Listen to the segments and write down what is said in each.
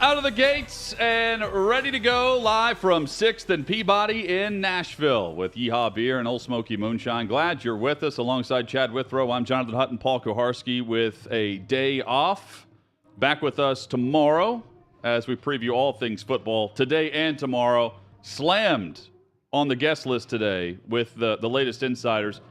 Out of the gates and ready to go live from 6th and Peabody in Nashville with Yeehaw Beer and Old Smoky Moonshine. Glad you're with us alongside Chad Withrow. I'm Jonathan Hutton, Paul Koharski with a day off. Back with us tomorrow as we preview all things football today and tomorrow. Slammed on the guest list today with the latest insiders.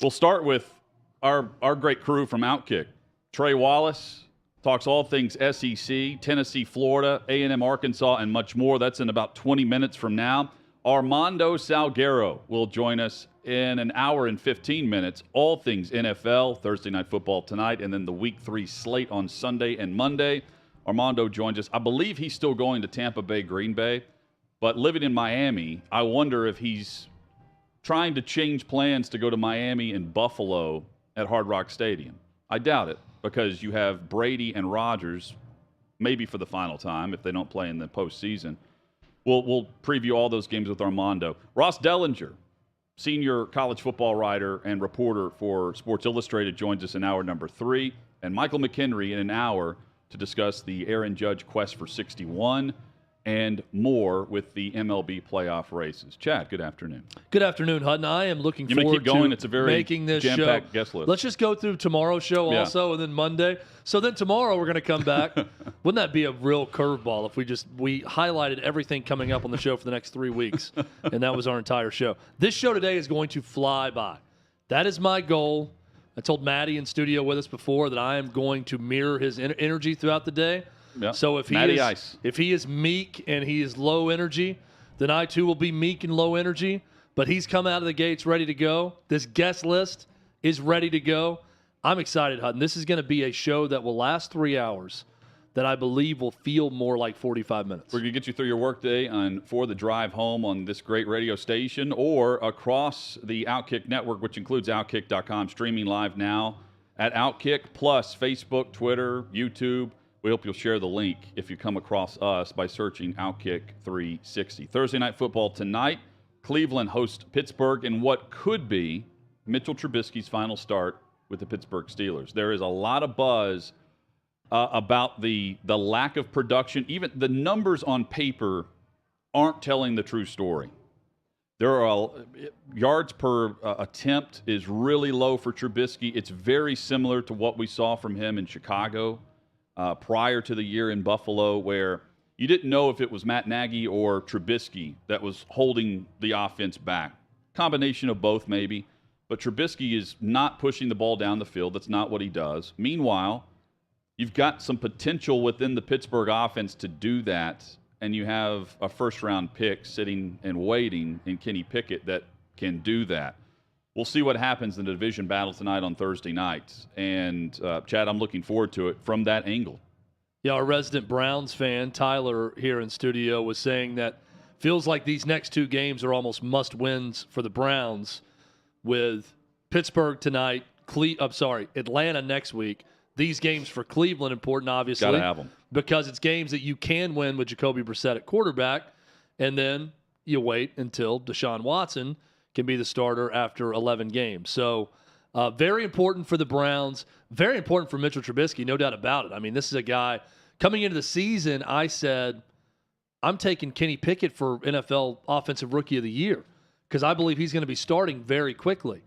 We'll start with our great crew from OutKick. Trey, Wallace talks all things SEC, Tennessee, Florida, A&M, Arkansas, and much more. That's in about 20 minutes from now. Armando Salguero will join us in an hour and 15 minutes. All things NFL, Thursday Night Football tonight, and then the Week 3 slate on Sunday and Monday. Armando joins us. I believe he's still going to Tampa Bay, Green Bay, but living in Miami, I wonder if he's trying to change plans to go to Miami and Buffalo at Hard Rock Stadium. I doubt it, because you have Brady and Rodgers, maybe for the final time if they don't play in the postseason. We'll preview all those games with Armando. Ross Dellenger, senior college football writer and reporter for Sports Illustrated, joins us in hour number 3. And Michael McKenry in an hour to discuss the Aaron Judge quest for 61 and more with the MLB playoff races. Chad, good afternoon. Good afternoon, Hutton. I am looking forward to It's a very making this show. jam-packed guest list. Let's just go through tomorrow's show also, and then Monday. So then tomorrow we're going to come back. Wouldn't that be a real curveball if we highlighted everything coming up on the show for the next 3 weeks, and that was our entire show? This show today is going to fly by. That is my goal. I told Maddie in studio with us before that I am going to mirror his energy throughout the day. Yep. So if he is meek and he is low energy, then I too will be meek and low energy. But he's come out of the gates ready to go. This guest list is ready to go. I'm excited, Hutton. This is going to be a show that will last 3 hours that I believe will feel more like 45 minutes. We're going to get you through your workday for the drive home on this great radio station or across the OutKick network, which includes OutKick.com, streaming live now at OutKick, plus Facebook, Twitter, YouTube. We hope you'll share the link if you come across us by searching OutKick 360. Thursday Night Football tonight. Cleveland hosts Pittsburgh in what could be Mitchell Trubisky's final start with the Pittsburgh Steelers. There is a lot of buzz about the lack of production. Even the numbers on paper aren't telling the true story. There are yards per attempt is really low for Trubisky. It's very similar to what we saw from him in Chicago. Prior to the year in Buffalo, where you didn't know if it was Matt Nagy or Trubisky that was holding the offense back. Combination of both, maybe. But Trubisky is not pushing the ball down the field. That's not what he does. Meanwhile, you've got some potential within the Pittsburgh offense to do that, and you have a first-round pick sitting and waiting in Kenny Pickett that can do that. We'll see what happens in the division battle tonight on Thursday night. And, Chad, I'm looking forward to it from that angle. Yeah, our resident Browns fan, Tyler, here in studio, was saying that feels like these next 2 games are almost must-wins for the Browns, with Pittsburgh tonight, Atlanta next week. These games for Cleveland important, obviously. Got to have them. Because it's games that you can win with Jacoby Brissett at quarterback, and then you wait until Deshaun Watson can be the starter after 11 games. So very important for the Browns, very important for Mitchell Trubisky, no doubt about it. I mean, this is a guy, coming into the season, I said, I'm taking Kenny Pickett for NFL Offensive Rookie of the Year because I believe he's going to be starting very quickly.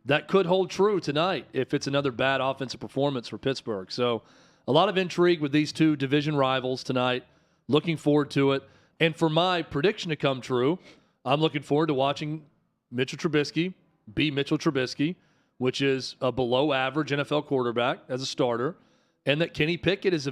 That could hold true tonight if it's another bad offensive performance for Pittsburgh. So a lot of intrigue with these 2 division rivals tonight. Looking forward to it. And for my prediction to come true, I'm looking forward to watching Mitchell Trubisky be Mitchell Trubisky, which is a below-average NFL quarterback as a starter, and that Kenny Pickett is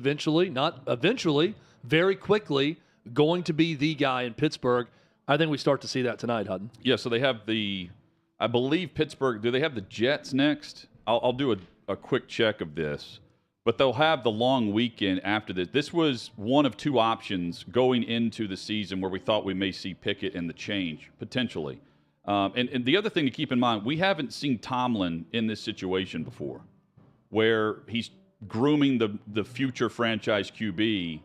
very quickly going to be the guy in Pittsburgh. I think we start to see that tonight, Hutton. Yeah, so they have I believe Pittsburgh, do they have the Jets next? I'll do a quick check of this. But they'll have the long weekend after this. This was one of 2 options going into the season where we thought we may see Pickett in the change, potentially. And the other thing to keep in mind, we haven't seen Tomlin in this situation before, where he's grooming the future franchise QB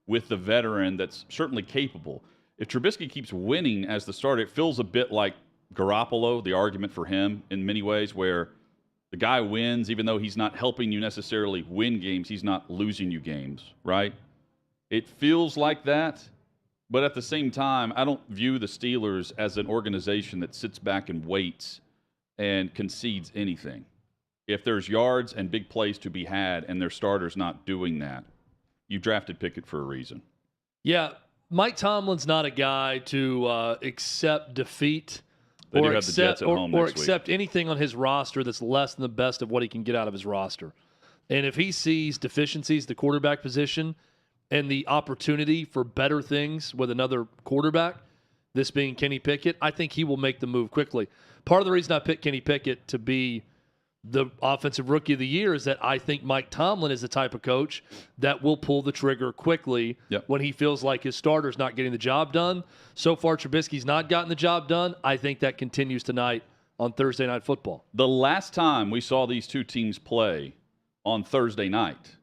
with the veteran that's certainly capable. If Trubisky keeps winning as the starter, it feels a bit like Garoppolo, the argument for him in many ways, where the guy wins even though he's not helping you necessarily win games. He's not losing you games, right? It feels like that, but at the same time, I don't view the Steelers as an organization that sits back and waits and concedes anything. If there's yards and big plays to be had and their starter's not doing that, you drafted Pickett for a reason. Yeah, Mike Tomlin's not a guy to accept defeat They do have the Jets at home or next week. accept anything on his roster that's less than the best of what he can get out of his roster. And if he sees deficiencies, the quarterback position, and the opportunity for better things with another quarterback, this being Kenny Pickett, I think he will make the move quickly. Part of the reason I picked Kenny Pickett to be the offensive rookie of the year is that I think Mike Tomlin is the type of coach that will pull the trigger quickly when he feels like his starter's not getting the job done. So far, Trubisky's not gotten the job done. I think that continues tonight on Thursday Night Football. The last time we saw these two teams play on Thursday night,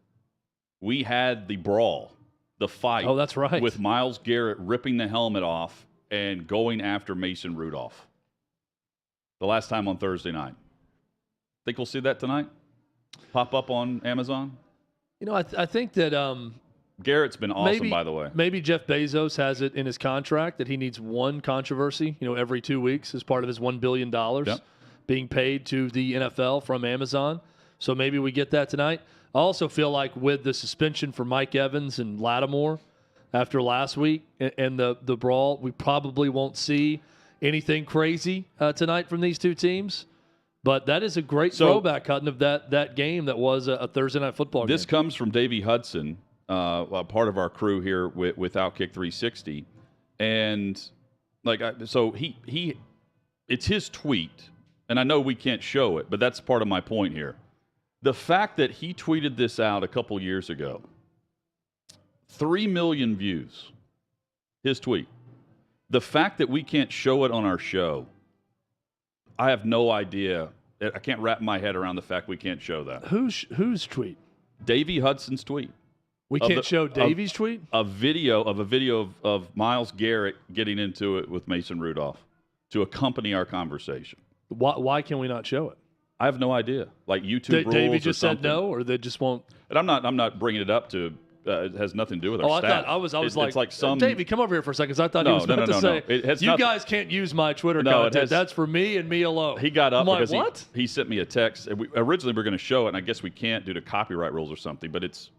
we had the brawl, the fight. Oh, that's right. With Myles Garrett ripping the helmet off and going after Mason Rudolph. The last time on Thursday night. Think we'll see that tonight? Pop up on Amazon? You know, I think that Garrett's been awesome, by the way. Maybe Jeff Bezos has it in his contract that he needs one controversy, every 2 weeks as part of his $1 billion being paid to the NFL from Amazon. So maybe we get that tonight. I also feel like with the suspension for Mike Evans and Lattimore after last week and the brawl, we probably won't see anything crazy tonight from these two teams. But that is a great throwback, Hutton, of that game that was a Thursday Night Football game. This comes from Davey Hudson, part of our crew here with OutKick 360. And, it's his tweet, and I know we can't show it, but that's part of my point here. The fact that he tweeted this out a couple years ago, 3 million views, his tweet. The fact that we can't show it on our show, I have no idea. I can't wrap my head around the fact we can't show that. Whose tweet? Davey Hudson's tweet. We can't show Davey's tweet? A video of Myles Garrett getting into it with Mason Rudolph to accompany our conversation. Why can we not show it? I have no idea. Like YouTube rules Davey just or something. said no, or they just won't. And I'm not bringing it up to. It has nothing to do with our staff. I was it's like some. Davey, come over here for a second. Because I thought he was about to say, you guys can't use my Twitter content. That's for me and me alone. He got up because what? He sent me a text. Originally, we were going to show it, and I guess we can't due to copyright rules or something. But it's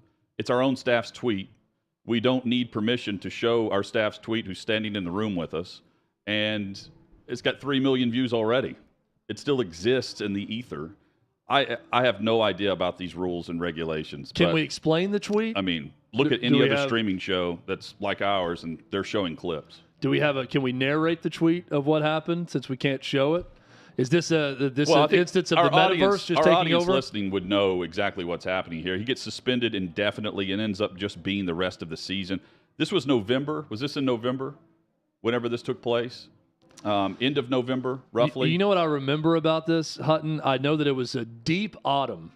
our own staff's tweet. We don't need permission to show our staff's tweet who's standing in the room with us. And it's got 3 million views already. It still exists in the ether. I have no idea about these rules and regulations. Can we explain the tweet? I mean, look at any other streaming show that's like ours, and they're showing clips. Can we narrate the tweet of what happened since we can't show it? Is this an instance of the metaverse just taking over? Our audience listening would know exactly what's happening here. He gets suspended indefinitely and ends up just being the rest of the season. This was November. Was this in November? Whenever this took place? End of November, roughly. You know what I remember about this, Hutton? I know that it was a deep autumn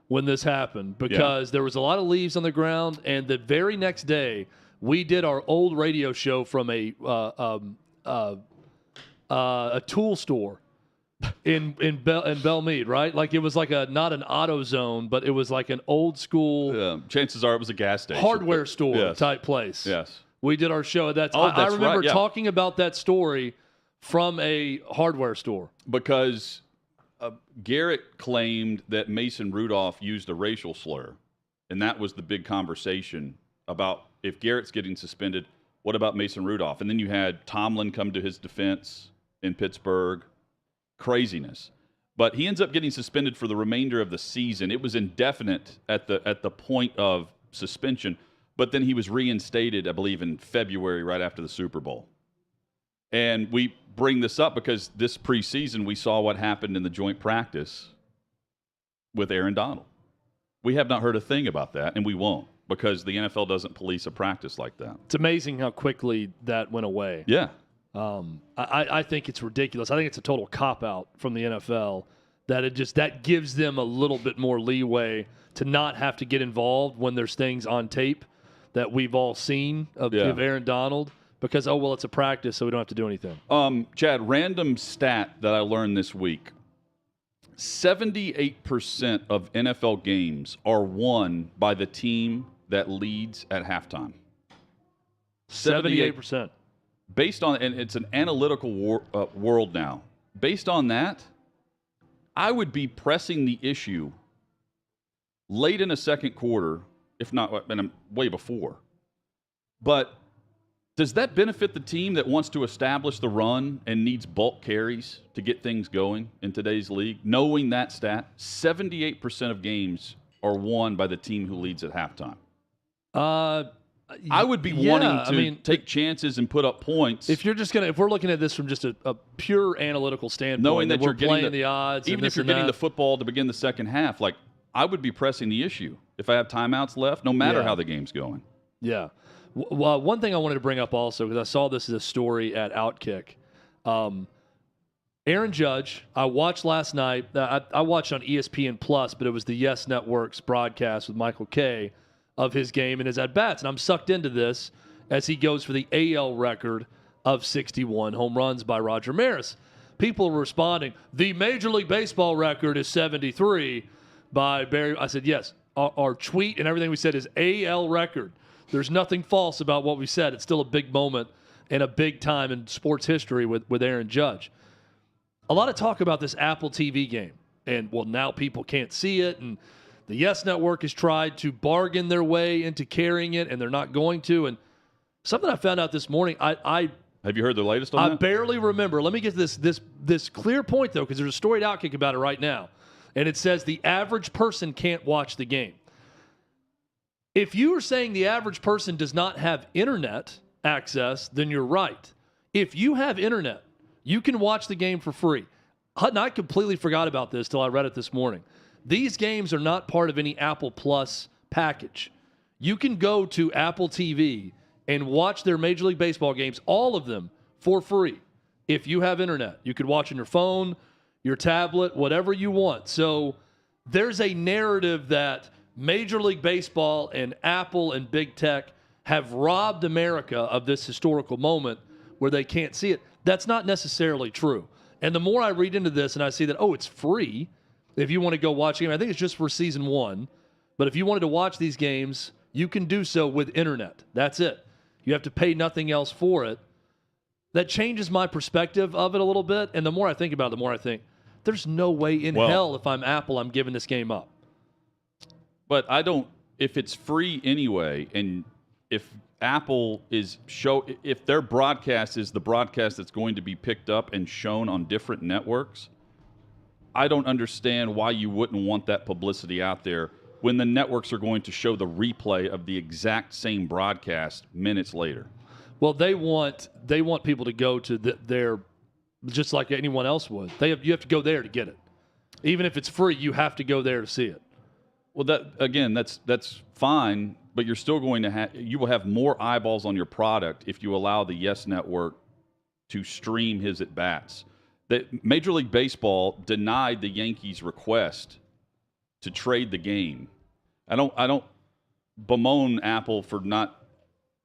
when this happened because there was a lot of leaves on the ground, and the very next day we did our old radio show from a tool store in Belmead, right? Like it was like not an AutoZone, but it was like an old school. Chances are it was a gas station, hardware store type place. Yes, we did our show at that time. I remember talking about that story from a hardware store. Because Garrett claimed that Mason Rudolph used a racial slur, and that was the big conversation about if Garrett's getting suspended, what about Mason Rudolph? And then you had Tomlin come to his defense in Pittsburgh. Craziness. But he ends up getting suspended for the remainder of the season. It was indefinite at the point of suspension, but then he was reinstated, I believe, in February right after the Super Bowl. And we bring this up because this preseason we saw what happened in the joint practice with Aaron Donald. We have not heard a thing about that, and we won't because the NFL doesn't police a practice like that. It's amazing how quickly that went away. Yeah. I think it's ridiculous. I think it's a total cop-out from the NFL that gives them a little bit more leeway to not have to get involved when there's things on tape that we've all seen of Aaron Donald. Because, it's a practice, so we don't have to do anything. Chad, random stat that I learned this week. 78% of NFL games are won by the team that leads at halftime. 78%. Based on, and it's an analytical world now. Based on that, I would be pressing the issue late in the second quarter, if not, and I'm way before. But does that benefit the team that wants to establish the run and needs bulk carries to get things going in today's league? Knowing that stat, 78% of games are won by the team who leads at halftime. I would be wanting to take chances and put up points. If we're looking at this from just a pure analytical standpoint, knowing that you're playing the odds, even if you're getting the football to begin the second half, like I would be pressing the issue if I have timeouts left, no matter how the game's going. Yeah. Well, one thing I wanted to bring up also, because I saw this as a story at OutKick. Aaron Judge, I watched last night. I watched on ESPN Plus, but it was the Yes Network's broadcast with Michael Kay of his game and his at-bats. And I'm sucked into this as he goes for the AL record of 61 home runs by Roger Maris. People were responding, the Major League Baseball record is 73 by Barry. I said, yes, our tweet and everything we said is AL record. There's nothing false about what we said. It's still a big moment and a big time in sports history with Aaron Judge. A lot of talk about this Apple TV game. And, well, now people can't see it, and the Yes Network has tried to bargain their way into carrying it, and they're not going to. And something I found out this morning, I have you heard the latest on that? I barely remember. Let me get this clear point, though, because there's a story at OutKick about it right now. And it says the average person can't watch the game. If you are saying the average person does not have internet access, then you're right. If you have internet, you can watch the game for free. Hutton, I completely forgot about this till I read it this morning. These games are not part of any Apple Plus package. You can go to Apple TV and watch their Major League Baseball games, all of them, for free. If you have internet, you could watch on your phone, your tablet, whatever you want. So there's a narrative that Major League Baseball and Apple and Big Tech have robbed America of this historical moment where they can't see it. That's not necessarily true. And the more I read into this and I see that, it's free if you want to go watch a game. I think it's just for season 1. But if you wanted to watch these games, you can do so with internet. That's it. You have to pay nothing else for it. That changes my perspective of it a little bit. And the more I think about it, the more I think, there's no way in hell if I'm Apple, I'm giving this game up. But if it's free anyway, and if Apple if their broadcast is the broadcast that's going to be picked up and shown on different networks, I don't understand why you wouldn't want that publicity out there when the networks are going to show the replay of the exact same broadcast minutes later. Well, they want people to go to their, just like anyone else would. You have to go there to get it. Even if it's free, you have to go there to see it. Well, that's fine, but you're still going to you will have more eyeballs on your product if you allow the Yes Network to stream his at-bats. Major League Baseball denied the Yankees' request to trade the game. I don't bemoan Apple for not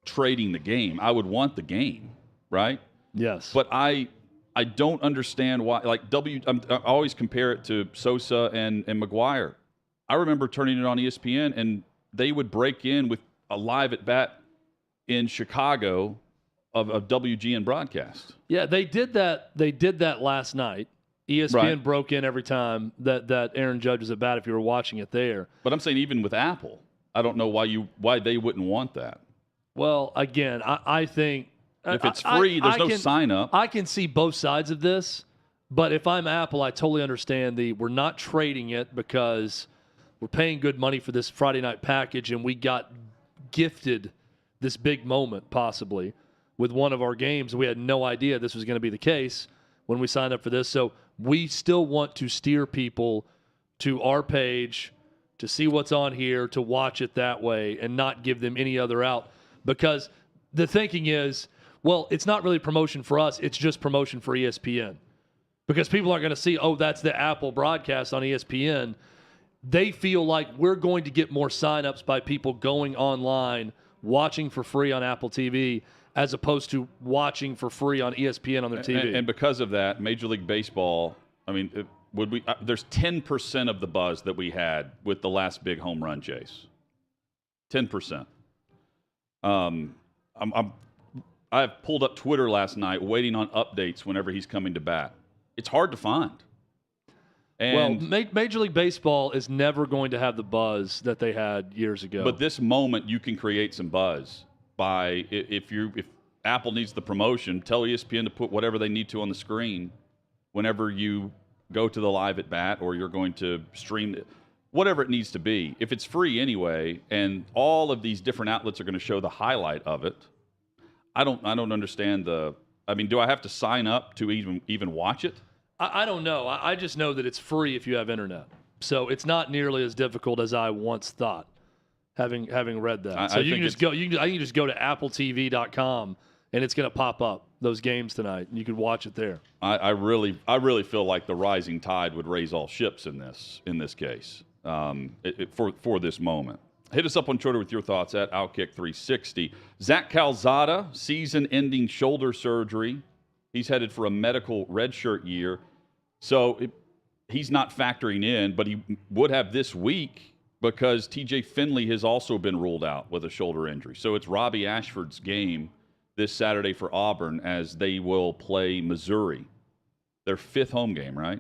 trading the game. I would want the game, right? Yes. But I don't understand why. Like I always compare it to Sosa and McGuire. I remember turning it on ESPN, and they would break in with a live at-bat in Chicago of WGN broadcast. Yeah, they did that. They did that last night. ESPN broke in every time that Aaron Judge was at bat if you were watching it there. But I'm saying even with Apple, I don't know why they wouldn't want that. Well, again, I think if it's free, there's no sign up. I can see both sides of this, but if I'm Apple, I totally understand we're not trading it because we're paying good money for this Friday night package, and we got gifted this big moment possibly with one of our games. We had no idea this was going to be the case when we signed up for this. So we still want to steer people to our page to see what's on here, to watch it that way, and not give them any other out. Because the thinking is, well, it's not really promotion for us. It's just promotion for ESPN. Because people aren't going to see, that's the Apple broadcast on ESPN. They feel like we're going to get more signups by people going online, watching for free on Apple TV, as opposed to watching for free on ESPN on their TV. And because of that, Major League Baseball, there's 10% of the buzz that we had with the last big home run chase. 10%. I'm I've pulled up Twitter last night waiting on updates whenever he's coming to bat. It's hard to find. And, Major League Baseball is never going to have the buzz that they had years ago. But this moment, you can create some buzz by if Apple needs the promotion, tell ESPN to put whatever they need to on the screen whenever you go to the live at bat or you're going to stream it, whatever it needs to be. If it's free anyway, and all of these different outlets are going to show the highlight of it, I don't understand do I have to sign up to even watch it? I don't know. I just know that it's free if you have internet. So it's not nearly as difficult as I once thought, having read that. So you can just go. I can just go to appletv.com and it's going to pop up those games tonight, and you can watch it there. I really feel like the rising tide would raise all ships in this case for this moment. Hit us up on Twitter with your thoughts at OutKick360. Zach Calzada, season-ending shoulder surgery. He's headed for a medical redshirt year. So he's not factoring in, but he would have this week because TJ Finley has also been ruled out with a shoulder injury. So it's Robbie Ashford's game this Saturday for Auburn as they will play Missouri. Their 5th home game, right?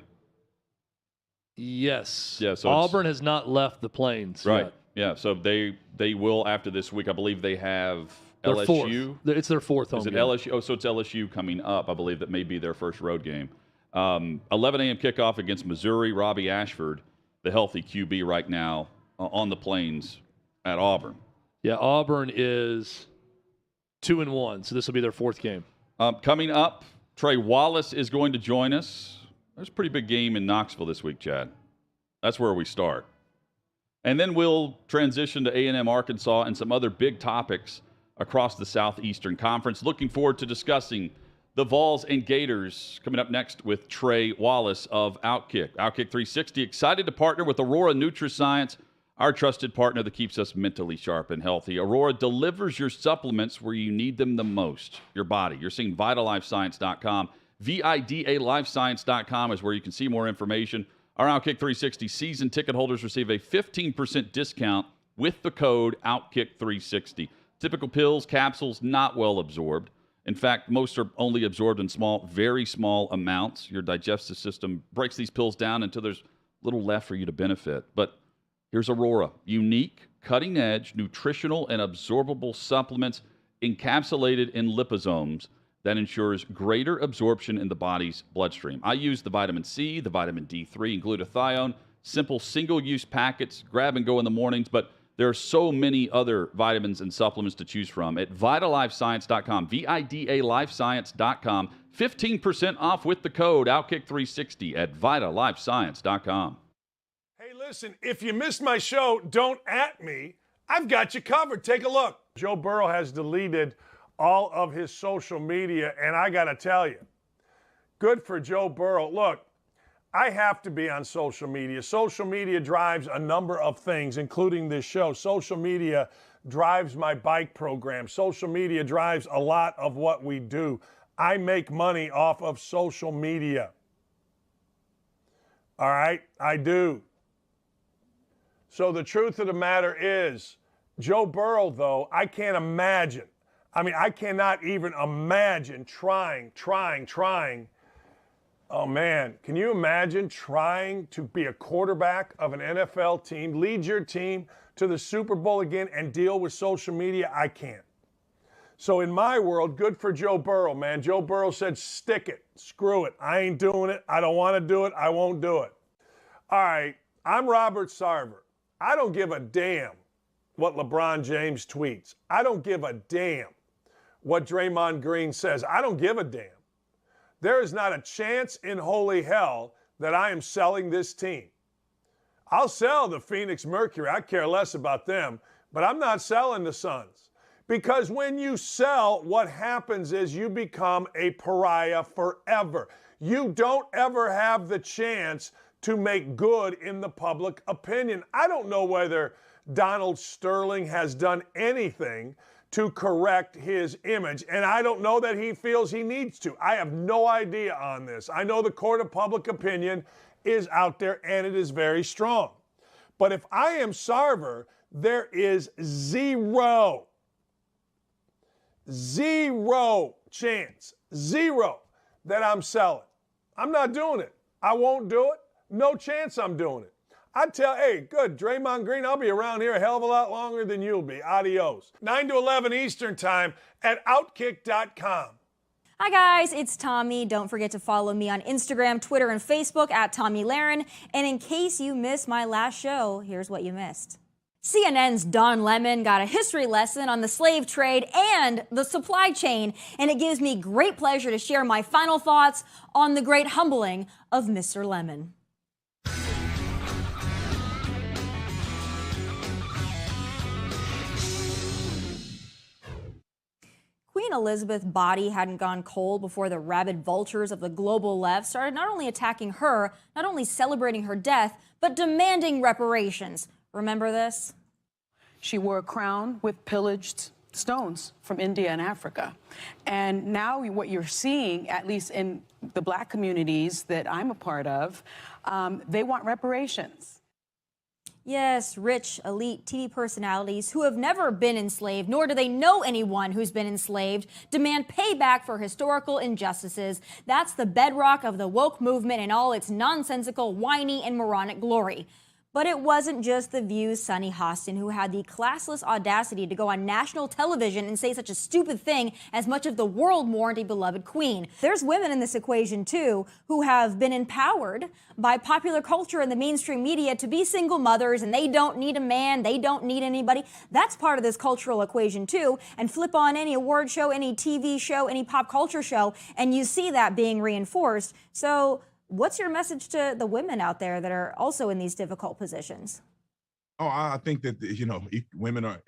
Yes. Yeah. So Auburn has not left the Plains right. yet. Yeah. So they will after this week. I believe they have LSU. Fourth. It's their 4th home game. Is it LSU? Oh, so it's LSU coming up. I believe that may be their first road game. 11 a.m. kickoff against Missouri. Robbie Ashford, the healthy QB right now on the Plains at Auburn. Yeah, Auburn is 2-1, so this will be their 4th game. Coming up, Trey Wallace is going to join us. There's a pretty big game in Knoxville this week, Chad. That's where we start. And then we'll transition to A&M Arkansas and some other big topics across the Southeastern Conference. Looking forward to discussing the Vols and Gators coming up next with Trey Wallace of OutKick. OutKick 360, excited to partner with Aurora Nutriscience, our trusted partner that keeps us mentally sharp and healthy. Aurora delivers your supplements where you need them the most, your body. You're seeing VitaLifeScience.com. VIDALifescience.com is where you can see more information. Our OutKick 360 season ticket holders receive a 15% discount with the code OutKick360. Typical pills, capsules, not well absorbed. In fact, most are only absorbed in small, very small amounts. Your digestive system breaks these pills down until there's little left for you to benefit. But here's Aurora. Unique, cutting-edge, nutritional, and absorbable supplements encapsulated in liposomes that ensures greater absorption in the body's bloodstream. I use the vitamin C, the vitamin D3, and glutathione. Simple single-use packets, grab and go in the mornings, but there are so many other vitamins and supplements to choose from at VitaLifeScience.com, VIDALifescience.com. 15% off with the code OutKick360 at VitaLifescience.com. Hey, listen, if you missed my show, don't at me. I've got you covered. Take a look. Joe Burrow has deleted all of his social media, and I got to tell you, good for Joe Burrow. Look, I have to be on social media. Social media drives a number of things, including this show. Social media drives my bike program. Social media drives a lot of what we do. I make money off of social media. All right? I do. So the truth of the matter is, Joe Burrow, though, I can't imagine. I cannot even imagine trying. Oh, man, can you imagine trying to be a quarterback of an NFL team, lead your team to the Super Bowl again, and deal with social media? I can't. So in my world, good for Joe Burrow, man. Joe Burrow said, stick it, screw it. I ain't doing it. I don't want to do it. I won't do it. All right, I'm Robert Sarver. I don't give a damn what LeBron James tweets. I don't give a damn what Draymond Green says. I don't give a damn. There is not a chance in holy hell that I am selling this team. I'll sell the Phoenix Mercury. I care less about them, but I'm not selling the Suns. Because when you sell, what happens is you become a pariah forever. You don't ever have the chance to make good in the public opinion. I don't know whether Donald Sterling has done anything to correct his image, and I don't know that he feels he needs to. I have no idea on this. I know the court of public opinion is out there, and it is very strong. But if I am Sarver, there is zero zero chance, zero, that I'm selling. I'm not doing it. I won't do it. No chance I'm doing it. Hey, good, Draymond Green, I'll be around here a hell of a lot longer than you'll be. Adios. 9 to 11 Eastern time at OutKick.com. Hi guys, it's Tommy. Don't forget to follow me on Instagram, Twitter, and Facebook at Tommy Lahren. And in case you missed my last show, here's what you missed. CNN's Don Lemon got a history lesson on the slave trade and the supply chain, and it gives me great pleasure to share my final thoughts on the great humbling of Mr. Lemon. Queen Elizabeth's body hadn't gone cold before the rabid vultures of the global left started not only attacking her, not only celebrating her death, but demanding reparations. Remember this? She wore a crown with pillaged stones from India and Africa. And now what you're seeing, at least in the Black communities that I'm a part of, they want reparations. Yes, rich, elite TV personalities who have never been enslaved, nor do they know anyone who's been enslaved, demand payback for historical injustices. That's the bedrock of the woke movement in all its nonsensical, whiny, and moronic glory. But it wasn't just The View's Sunny Hostin who had the classless audacity to go on national television and say such a stupid thing as much of the world mourned a beloved queen. There's women in this equation, too, who have been empowered by popular culture and the mainstream media to be single mothers, and they don't need a man, they don't need anybody. That's part of this cultural equation, too. And flip on any award show, any TV show, any pop culture show, and you see that being reinforced. So what's your message to the women out there that are also in these difficult positions? Oh, I think that, women are,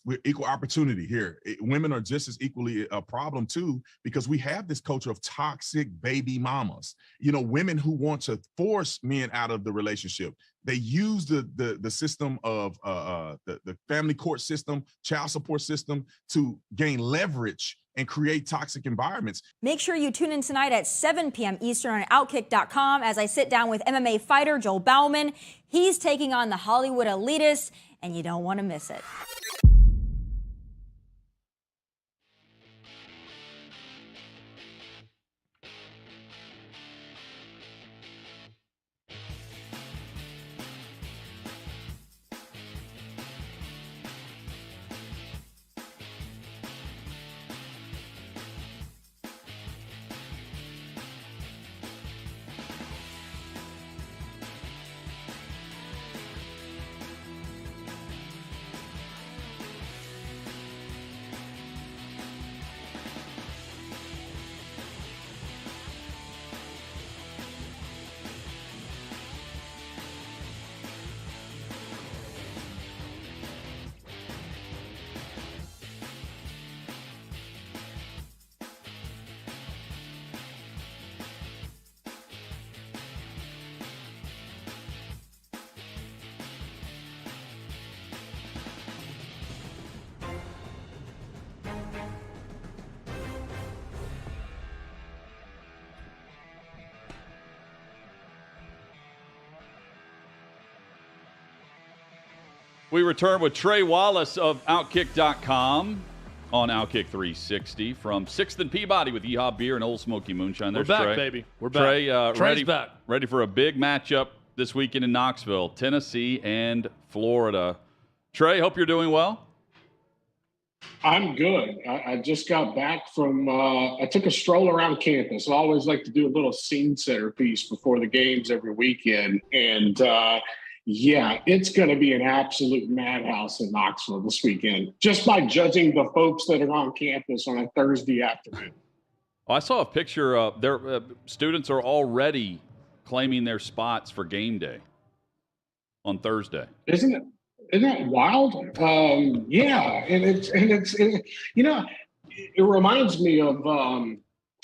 we're equal opportunity here. Women are just as equally a problem too, because we have this culture of toxic baby mamas, women who want to force men out of the relationship. They use the system of the family court system, child support system to gain leverage and create toxic environments. Make sure you tune in tonight at 7 p.m. Eastern on OutKick.com as I sit down with MMA fighter Joel Bauman. He's taking on the Hollywood elitists, and you don't want to miss it. We return with Trey Wallace of OutKick.com on OutKick 360 from 6th and Peabody with Yeehaw Beer and Old Smoky Moonshine. There's We're back, Trey. baby. We're back. Trey, Trey's back. ready for a big matchup this weekend in Knoxville, Tennessee and Florida. Trey, hope you're doing well. I'm good. I just got back from, I took a stroll around campus. I always like to do a little scene setter piece before the games every weekend. And yeah, it's going to be an absolute madhouse in Knoxville this weekend, just by judging the folks that are on campus on a Thursday afternoon. I saw a picture. Their students are already claiming their spots for game day on Thursday. Isn't that wild? Yeah, and it reminds me of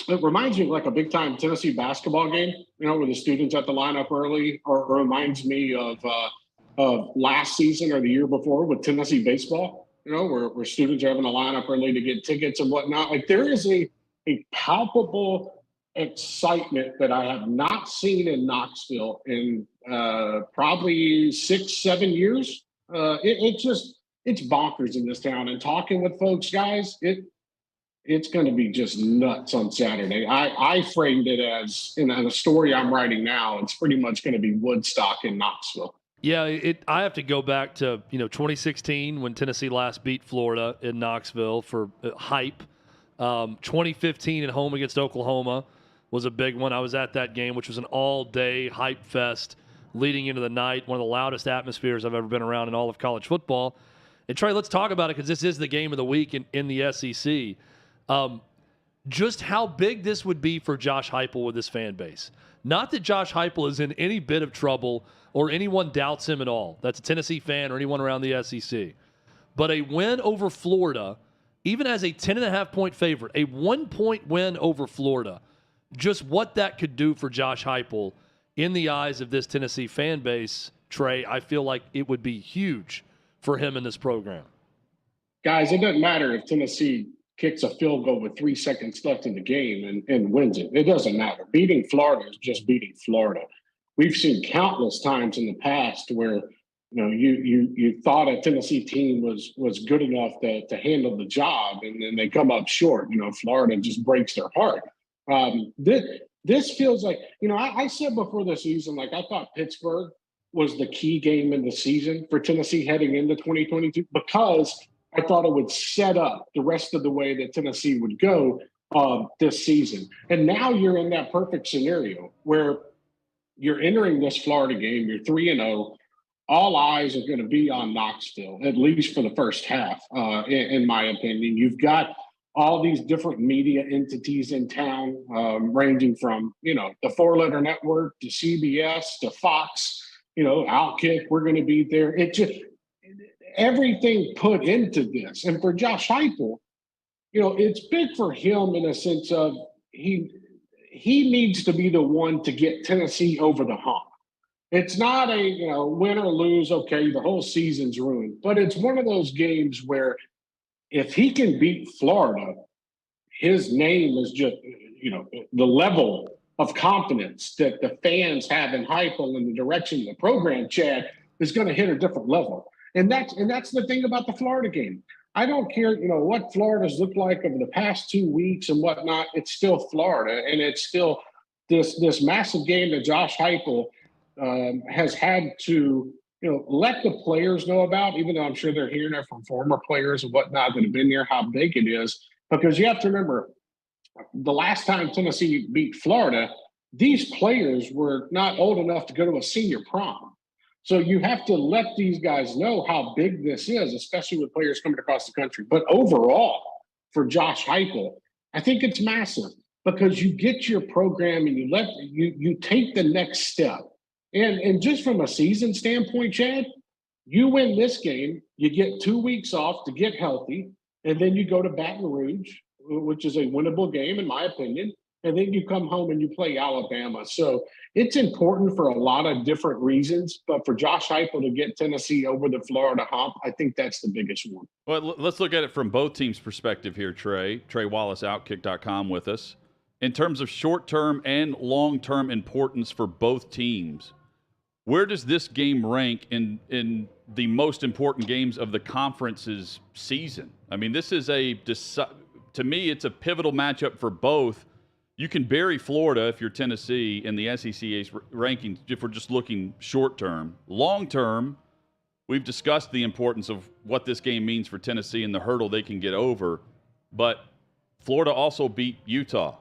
like a big time Tennessee basketball game, where the students have to line up early, or it reminds me of last season or the year before with Tennessee baseball, where students are having to line up early to get tickets and whatnot. Like, there is a palpable excitement that I have not seen in Knoxville in probably 6-7 years. It's bonkers in this town. And talking with folks, guys, it's going to be just nuts on Saturday. I framed it as, in a story I'm writing now, it's pretty much going to be Woodstock in Knoxville. Yeah, I have to go back to 2016 when Tennessee last beat Florida in Knoxville for hype. 2015 at home against Oklahoma was a big one. I was at that game, which was an all-day hype fest leading into the night, one of the loudest atmospheres I've ever been around in all of college football. And Trey, let's talk about it because this is the game of the week in the SEC. Just how big this would be for Josh Heupel with his fan base. Not that Josh Heupel is in any bit of trouble or anyone doubts him at all. That's a Tennessee fan or anyone around the SEC. But a win over Florida, even as a 10.5-point favorite, a 1-point win over Florida, just what that could do for Josh Heupel in the eyes of this Tennessee fan base, Trey, I feel like it would be huge for him in this program. Guys, it doesn't matter if Tennessee kicks a field goal with 3 seconds left in the game and wins it. It doesn't matter. Beating Florida is just beating Florida. We've seen countless times in the past where you thought a Tennessee team was good enough to handle the job, and then they come up short. Florida just breaks their heart. This feels like, I said before the season, like I thought Pittsburgh was the key game in the season for Tennessee heading into 2022 because I thought it would set up the rest of the way that Tennessee would go this season. And now you're in that perfect scenario where you're entering this Florida game, you're 3-0. All eyes are going to be on Knoxville, at least for the first half, in my opinion. You've got all these different media entities in town, ranging from, the 4-letter network to CBS to Fox, OutKick, we're going to be there. It just everything put into this. And for Josh Heupel, it's big for him in a sense of he needs to be the one to get Tennessee over the hump. It's not a, win or lose, okay, the whole season's ruined. But it's one of those games where if he can beat Florida, his name is just, the level of confidence that the fans have in Heupel and the direction of the program, Chad, is going to hit a different level. And that's the thing about the Florida game. I don't care, what Florida's looked like over the past 2 weeks and whatnot. It's still Florida, and it's still this massive game that Josh Heupel has had to, let the players know about, even though I'm sure they're hearing it from former players and whatnot that have been there, how big it is. Because you have to remember, the last time Tennessee beat Florida, these players were not old enough to go to a senior prom. So you have to let these guys know how big this is, especially with players coming across the country. But overall, for Josh Heupel, I think it's massive because you get your program and you take the next step. And just from a season standpoint, Chad, you win this game, you get 2 weeks off to get healthy, and then you go to Baton Rouge, which is a winnable game, in my opinion. And then you come home and you play Alabama. So it's important for a lot of different reasons. But for Josh Heupel to get Tennessee over the Florida hump, I think that's the biggest one. Well, let's look at it from both teams' perspective here, Trey. Trey Wallace, OutKick.com with us. In terms of short-term and long-term importance for both teams, where does this game rank in the most important games of the conference's season? I mean, this is to me, it's a pivotal matchup for both. You can bury Florida if you're Tennessee in the SEC's rankings if we're just looking short-term. Long-term, we've discussed the importance of what this game means for Tennessee and the hurdle they can get over. But Florida also beat Utah.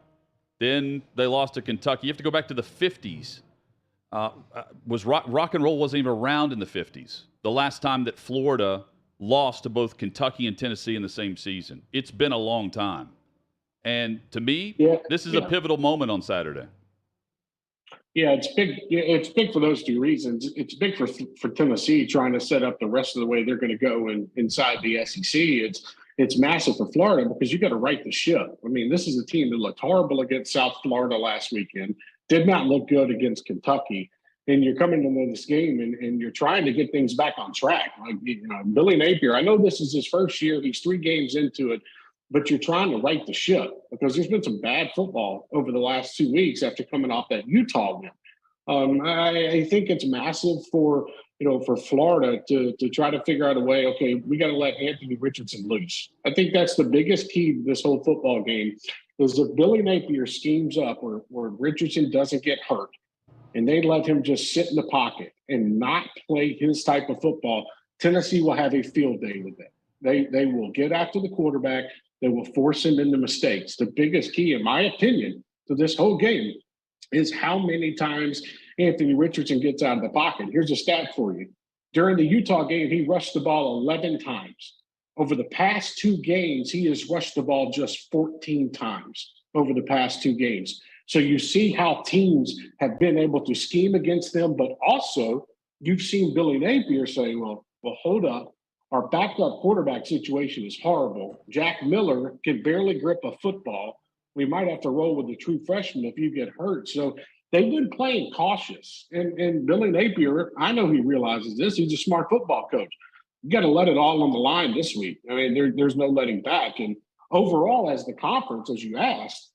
Then they lost to Kentucky. You have to go back to the 50s. Rock and roll wasn't even around in the 50s. The last time that Florida lost to both Kentucky and Tennessee in the same season. It's been a long time. And to me, this is a pivotal moment on Saturday. Yeah, it's big. It's big for those two reasons. It's big for Tennessee trying to set up the rest of the way they're going to go inside the SEC. It's massive for Florida because you got to right the ship. I mean, this is a team that looked horrible against South Florida last weekend, did not look good against Kentucky. And you're coming into this game and you're trying to get things back on track. Like, Billy Napier, I know this is his first year. He's 3 games into it. But you're trying to right the ship because there's been some bad football over the last 2 weeks after coming off that Utah win. I think it's massive for for Florida to try to figure out a way, okay, we got to let Anthony Richardson loose. I think that's the biggest key to this whole football game is if Billy Napier schemes up where Richardson doesn't get hurt and they let him just sit in the pocket and not play his type of football, Tennessee will have a field day with it. They will get after the quarterback. They will force him into mistakes. The biggest key, in my opinion, to this whole game is how many times Anthony Richardson gets out of the pocket. Here's a stat for you. During the Utah game, he rushed the ball 11 times. Over the past 2 games, he has rushed the ball just 14 times over the past 2 games. So you see how teams have been able to scheme against them, but also you've seen Billy Napier say, well, hold up. Our backup quarterback situation is horrible. Jack Miller can barely grip a football. We might have to roll with a true freshman if you get hurt. So they've been playing cautious. And Billy Napier, I know he realizes this. He's a smart football coach. You got to let it all on the line this week. I mean, there's no letting back. And overall, as the conference, as you asked,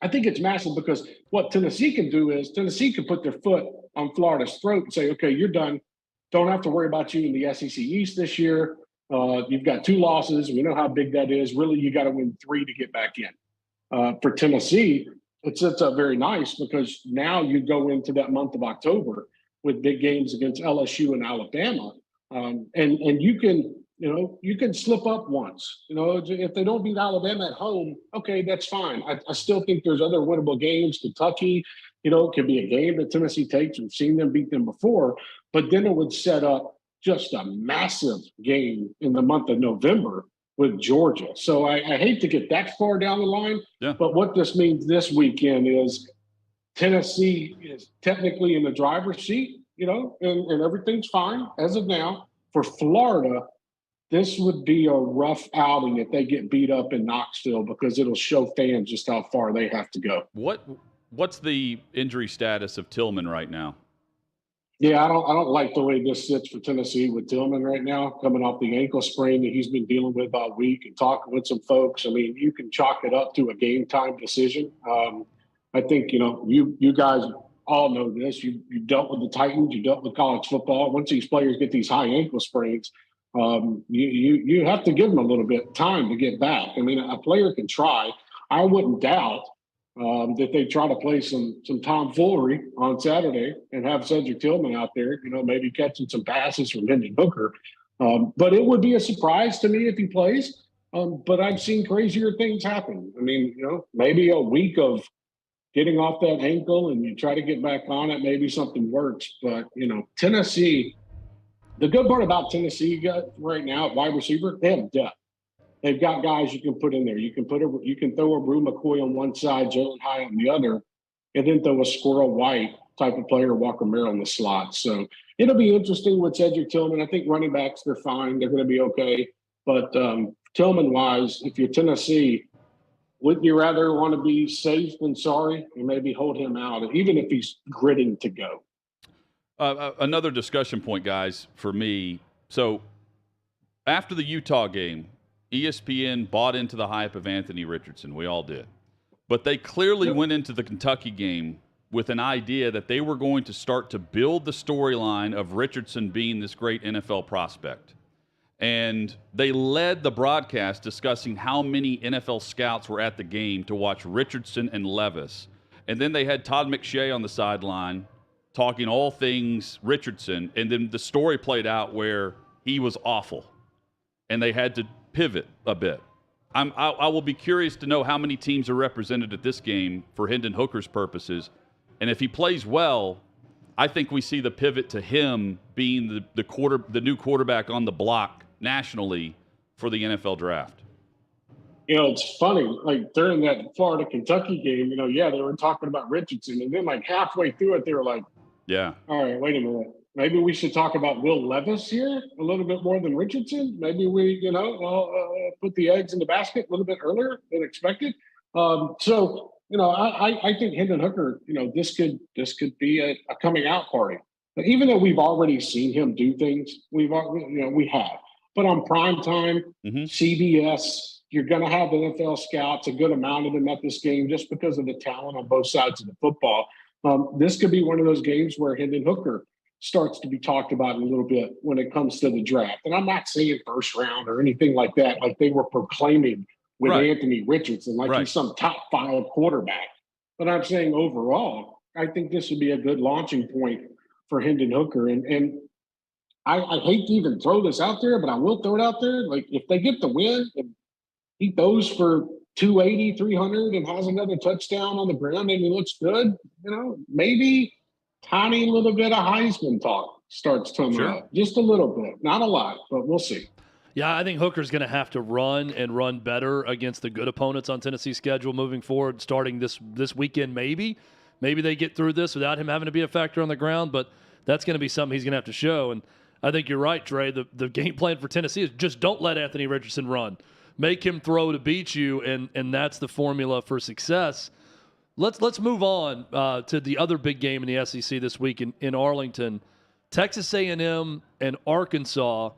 I think it's massive because what Tennessee can do is Tennessee can put their foot on Florida's throat and say, okay, you're done. Don't have to worry about you in the SEC East this year. You've got 2 losses. We know how big that is. Really, you got to win 3 to get back in. For Tennessee, it sets up very nice because now you go into that month of October with big games against LSU and Alabama. And you can slip up once. If they don't beat Alabama at home, okay, that's fine. I still think there's other winnable games. Kentucky, can be a game that Tennessee takes. We've seen them beat them before. But then it would set up just a massive game in the month of November with Georgia. So I hate to get that far down the line. Yeah. But what this means this weekend is Tennessee is technically in the driver's seat, and everything's fine as of now. For Florida, this would be a rough outing if they get beat up in Knoxville because it'll show fans just how far they have to go. What's the injury status of Tillman right now? Yeah, I don't like the way this sits for Tennessee with Tillman right now, coming off the ankle sprain that he's been dealing with all week and talking with some folks. I mean, you can chalk it up to a game time decision. I think, you guys all know this. You dealt with the Titans, you dealt with college football. Once these players get these high ankle sprains, you have to give them a little bit of time to get back. I mean, a player can try. I wouldn't doubt that they try to play some tomfoolery on Saturday and have Cedric Tillman out there, maybe catching some passes from Hendon Hooker. But it would be a surprise to me if he plays. But I've seen crazier things happen. I mean, maybe a week of getting off that ankle and you try to get back on it, maybe something works. But, Tennessee, the good part about Tennessee right now at wide receiver, they have depth. They've got guys you can put in there. You can throw a Brew McCoy on one side, Jalen High on the other, and then throw a Squirrel White type of player, Walker Merrill in the slot. So it'll be interesting with Cedric Tillman. I think running backs, they're fine. They're going to be okay. But Tillman-wise, if you're Tennessee, wouldn't you rather want to be safe than sorry and maybe hold him out, even if he's gritting to go? Another discussion point, guys, for me. So after the Utah game, ESPN bought into the hype of Anthony Richardson. We all did. But they clearly went into the Kentucky game with an idea that they were going to start to build the storyline of Richardson being this great NFL prospect. And they led the broadcast discussing how many NFL scouts were at the game to watch Richardson and Levis. And then they had Todd McShay on the sideline talking all things Richardson. And then the story played out where he was awful. And they had to pivot a bit. I will be curious to know how many teams are represented at this game for Hendon Hooker's purposes. And if he plays well, I think we see the pivot to him being the new quarterback on the block nationally for the NFL draft. It's funny, like during that Florida-Kentucky game, they were talking about Richardson. And then like halfway through it, they were like, yeah, all right, wait a minute. Maybe we should talk about Will Levis here a little bit more than Richardson. Maybe we, put the eggs in the basket a little bit earlier than expected. I think Hendon Hooker, this could be a coming out party. But even though we've already seen him do things, we have. But on prime time, CBS, you're going to have NFL scouts, a good amount of them at this game, just because of the talent on both sides of the football. This could be one of those games where Hendon Hooker starts to be talked about a little bit when it comes to the draft. And I'm not saying first round or anything like that, like they were proclaiming with Right. Anthony Richardson, like Right. he's some top 5 quarterback. But I'm saying overall, I think this would be a good launching point for Hendon Hooker. And I hate to even throw this out there, but I will throw it out there. Like, if they get the win and he throws for 280, 300 and has another touchdown on the ground and he looks good, maybe tiny little bit of Heisman talk starts coming up. Just a little bit. Not a lot, but we'll see. Yeah, I think Hooker's going to have to run and run better against the good opponents on Tennessee's schedule moving forward, starting this weekend maybe. Maybe they get through this without him having to be a factor on the ground, but that's going to be something he's going to have to show. And I think you're right, Trey. The game plan for Tennessee is just don't let Anthony Richardson run. Make him throw to beat you, and that's the formula for success. Let's move on to the other big game in the SEC this week in Arlington. Texas A&M and Arkansas.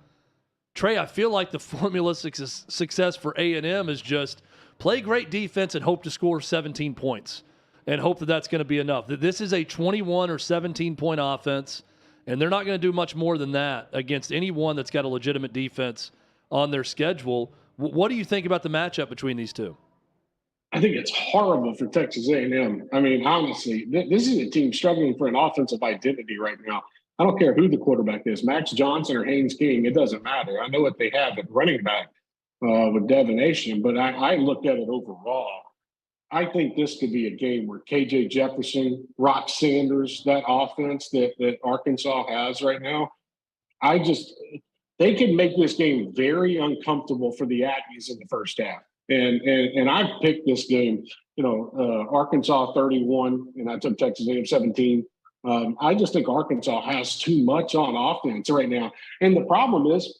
Trey, I feel like the formula success for A&M is just play great defense and hope to score 17 points and hope that that's going to be enough. This is a 21 or 17-point offense, and they're not going to do much more than that against anyone that's got a legitimate defense on their schedule. What do you think about the matchup between these two? I think it's horrible for Texas A&M. I mean, honestly, this is a team struggling for an offensive identity right now. I don't care who the quarterback is, Max Johnson or Haynes King. It doesn't matter. I know what they have at running back with Devin Nation, but I looked at it overall. I think this could be a game where KJ Jefferson, Rock Sanders, that offense that Arkansas has right now, they can make this game very uncomfortable for the Aggies in the first half. And I picked this game, Arkansas 31, and I took Texas A&M 17. I just think Arkansas has too much on offense right now. And the problem is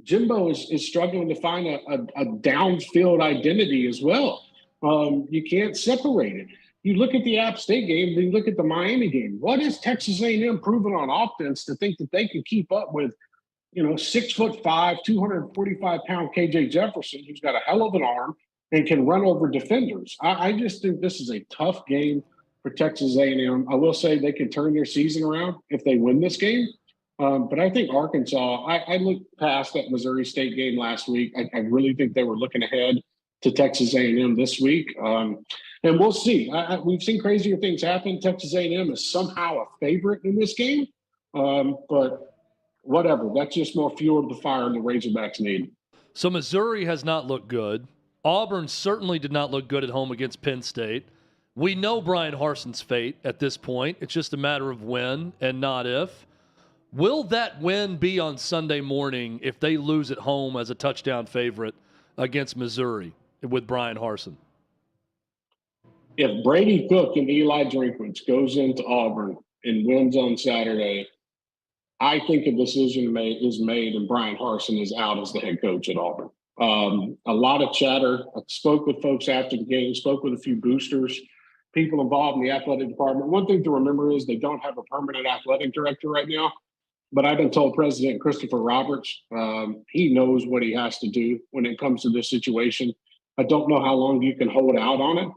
Jimbo is struggling to find a downfield identity as well. You can't separate it. You look at the App State game, then you look at the Miami game. What is Texas A&M proving on offense to think that they can keep up with 6'5", 245-pound KJ Jefferson, who's got a hell of an arm and can run over defenders? I just think this is a tough game for Texas A&M. I will say they can turn their season around if they win this game. But I think Arkansas, I looked past that Missouri State game last week. I really think they were looking ahead to Texas A&M this week. And we'll see. We've seen crazier things happen. Texas A&M is somehow a favorite in this game. But whatever. That's just more fuel to the fire the Razorbacks need. So Missouri has not looked good. Auburn certainly did not look good at home against Penn State. We know Brian Harsin's fate at this point. It's just a matter of when and not if. Will that win be on Sunday morning if they lose at home as a touchdown favorite against Missouri with Brian Harsin? If Brady Cook and Eli Drinkwitz goes into Auburn and wins on Saturday, I think a decision is made and Brian Harsin is out as the head coach at Auburn. A lot of chatter. I spoke with folks after the game, spoke with a few boosters, people involved in the athletic department. One thing to remember is they don't have a permanent athletic director right now. But I've been told President Christopher Roberts, he knows what he has to do when it comes to this situation. I don't know how long you can hold out on it.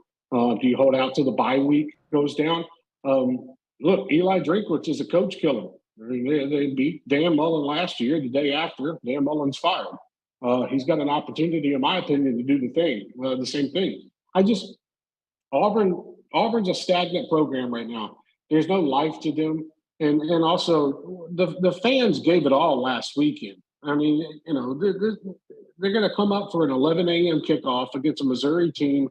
Do you hold out till the bye week goes down? Look, Eli Drinkwitz is a coach killer. They beat Dan Mullen last year. The day after, Dan Mullen's fired. He's got an opportunity, in my opinion, to do the same thing. Auburn's a stagnant program right now. There's no life to them. And also, the fans gave it all last weekend. I mean, they're going to come up for an 11 a.m. kickoff against a Missouri team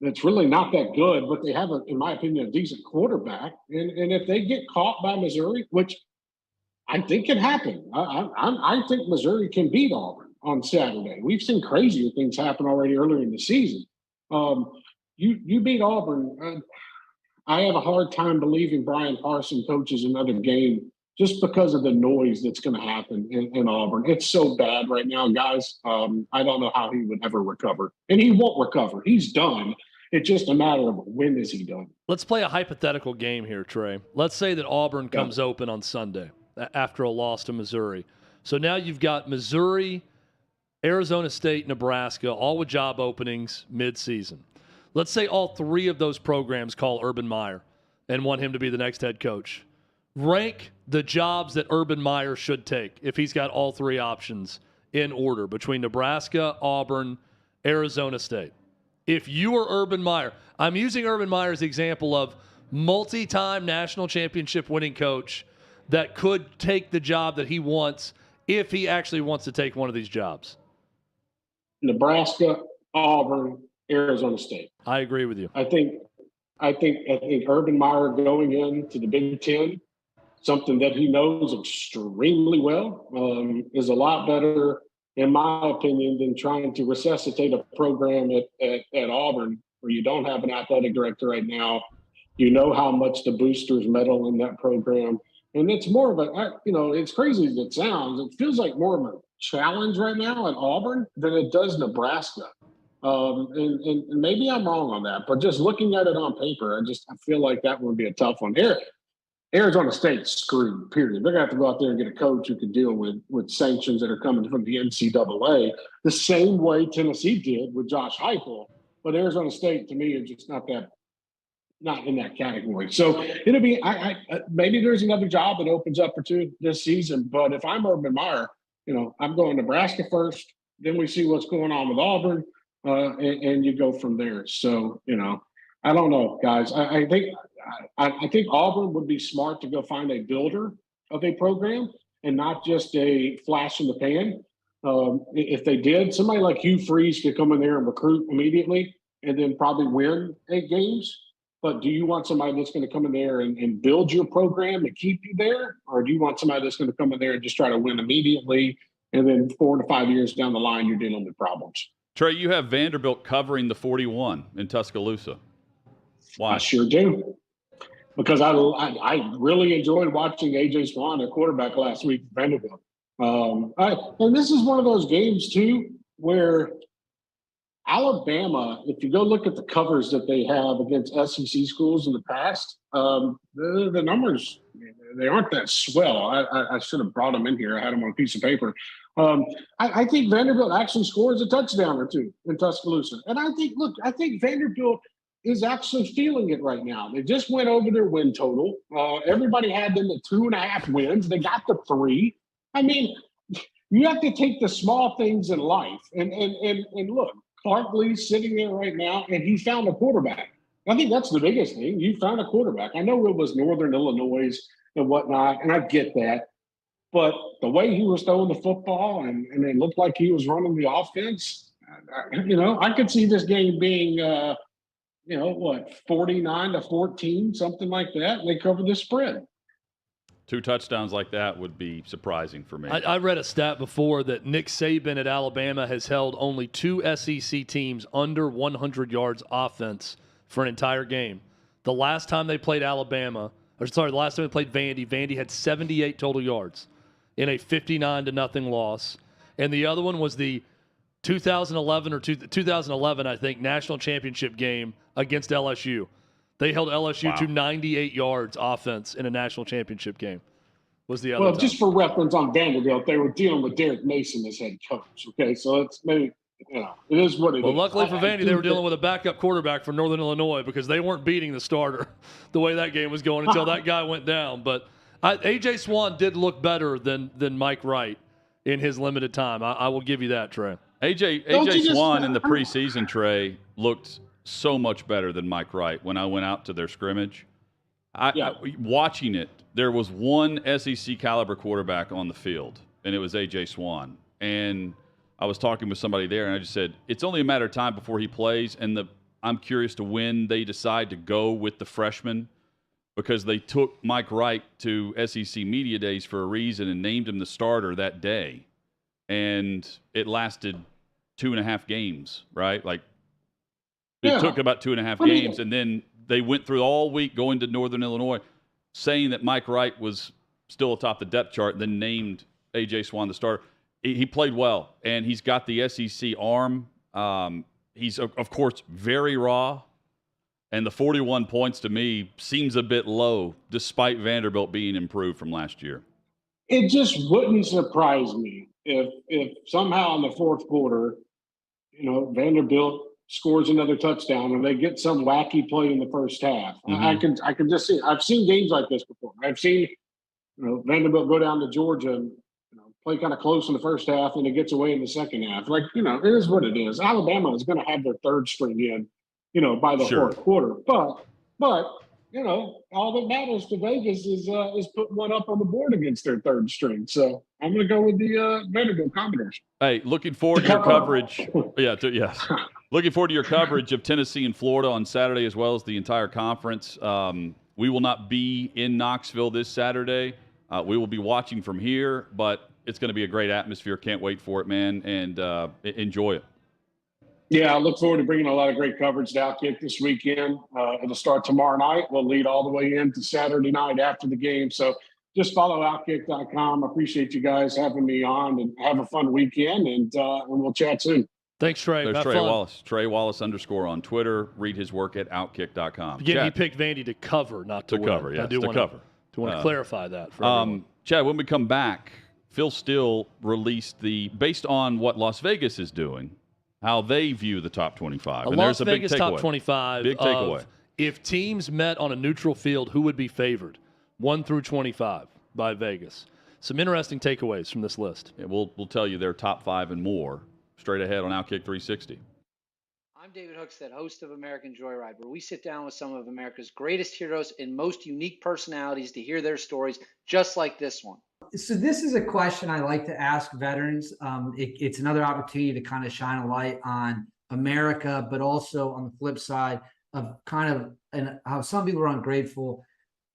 that's really not that good, but they have, in my opinion, a decent quarterback. And if they get caught by Missouri, which I think can happen, I think Missouri can beat Auburn on Saturday. We've seen crazier things happen already earlier in the season. You beat Auburn. I have a hard time believing Brian Harsin coaches another game just because of the noise that's going to happen in Auburn. It's so bad right now, guys. I don't know how he would ever recover. And he won't recover. He's done. It's just a matter of when is he done. Let's play a hypothetical game here, Trey. Let's say that Auburn comes open on Sunday after a loss to Missouri. So now you've got Missouri, Arizona State, Nebraska, all with job openings mid-season. Let's say all three of those programs call Urban Meyer and want him to be the next head coach. rank the jobs that Urban Meyer should take if he's got all three options in order between Nebraska, Auburn, Arizona State. If you are Urban Meyer, I'm using Urban Meyer's example of multi-time national championship winning coach that could take the job that he wants if he actually wants to take one of these jobs. Nebraska, Auburn, Arizona State. I agree with you. I think Urban Meyer going into the Big Ten, something that he knows extremely well, is a lot better, in my opinion, than trying to resuscitate a program at Auburn where you don't have an athletic director right now. You know how much the boosters meddle in that program. And it's more of a, it's crazy as it sounds. It feels like more of a challenge right now at Auburn than it does Nebraska. And maybe I'm wrong on that, but just looking at it on paper, I feel like that would be a tough one. Arizona State's screwed, period. They're going to have to go out there and get a coach who can deal with sanctions that are coming from the NCAA the same way Tennessee did with Josh Heupel. But Arizona State, to me, is just not in that category. So it'll be, maybe there's another job that opens up for two this season. But if I'm Urban Meyer, I'm going Nebraska first, then we see what's going on with Auburn, and you go from there. So, I don't know, guys. I think Auburn would be smart to go find a builder of a program and not just a flash in the pan. If they did, somebody like Hugh Freeze could come in there and recruit immediately and then probably win 8 games. But do you want somebody that's going to come in there and build your program and keep you there? Or do you want somebody that's going to come in there and just try to win immediately, and then 4 to 5 years down the line, you're dealing with problems? Trey, you have Vanderbilt covering the 41 in Tuscaloosa. Why? I sure do. Because I really enjoyed watching A.J. Swan at quarterback last week at Vanderbilt. And this is one of those games, too, where Alabama, if you go look at the covers that they have against SEC schools in the past, the numbers, they aren't that swell. I should have brought them in here. I had them on a piece of paper. I think Vanderbilt actually scores a touchdown or two in Tuscaloosa. And I think Vanderbilt is actually feeling it right now. They just went over their win total. Everybody had them at 2.5 wins. They got the 3. I mean, you have to take the small things in life. And look, Clark Lee's sitting there right now, and he found a quarterback. I think that's the biggest thing. You found a quarterback. I know it was Northern Illinois and whatnot, and I get that. But the way he was throwing the football and it looked like he was running the offense, I could see this game being, 49-14, something like that. And they cover the spread. 2 touchdowns like that would be surprising for me. I read a stat before that Nick Saban at Alabama has held only 2 SEC teams under 100 yards offense for an entire game. The last time they played the last time they played Vandy had 78 total yards in a 59-0 loss. And the other one was the 2011, I think, national championship game against LSU. They held LSU to 98 yards offense in a national championship game. Was the other Well, time. just for reference on Vanderbilt, they were dealing with Derek Mason as head coach. Okay, so it's maybe it is what it is. Well, luckily for Vandy, they were dealing with a backup quarterback from Northern Illinois because they weren't beating the starter the way that game was going until that guy went down. But A.J. Swan did look better than Mike Wright in his limited time. I will give you that, Trey. A.J. Swan in the preseason, Trey, looked so much better than Mike Wright when I went out to their scrimmage. Watching it, there was one SEC caliber quarterback on the field, and it was A.J. Swan. And I was talking with somebody there, and I just said, it's only a matter of time before he plays, and I'm curious to when they decide to go with the freshman, because they took Mike Wright to SEC Media Days for a reason and named him the starter that day. And it lasted 2.5 games, right? It took about 2.5 games, and then they went through all week going to Northern Illinois saying that Mike Wright was still atop the depth chart, and then named A.J. Swan the starter. He played well, and he's got the SEC arm. He's, of course, very raw, and the 41 points to me seems a bit low despite Vanderbilt being improved from last year. It just wouldn't surprise me if somehow in the fourth quarter, Vanderbilt scores another touchdown and they get some wacky play in the first half. Mm-hmm. I can just see. I've seen games like this before. I've seen Vanderbilt go down to Georgia and play kind of close in the first half, and it gets away in the second half. Like, it is what it is. Alabama is going to have their third string in, by the fourth quarter. But all that matters to Vegas is putting one up on the board against their third string. So I'm going to go with the Vanderbilt Commodores. Hey, looking forward to your coverage. Yes. Looking forward to your coverage of Tennessee and Florida on Saturday, as well as the entire conference. We will not be in Knoxville this Saturday. We will be watching from here, but it's going to be a great atmosphere. Can't wait for it, man, and enjoy it. Yeah, I look forward to bringing a lot of great coverage to OutKick this weekend. It'll start tomorrow night. We'll lead all the way into Saturday night after the game. So just follow OutKick.com. I appreciate you guys having me on, and have a fun weekend, and we'll chat soon. Thanks, Trey. There's Trey Wallace. Trey Wallace _ on Twitter. Read his work at OutKick.com. Again, he picked Vandy to cover, not to win. Cover, yes, to cover. I want to clarify that for everyone. Chad, when we come back, Phil Steele released based on what Las Vegas is doing, how they view the top 25. And Las there's a Vegas big takeaway. top 25. Big takeaway. If teams met on a neutral field, who would be favored? 1 through 25 by Vegas. Some interesting takeaways from this list. Yeah, we'll tell you their top 5 and more straight ahead on OutKick 360. I'm David Hookstead, host of American Joyride, where we sit down with some of America's greatest heroes and most unique personalities to hear their stories, just like this one. So this is a question I like to ask veterans. It's another opportunity to kind of shine a light on America, but also on the flip side of and how some people are ungrateful.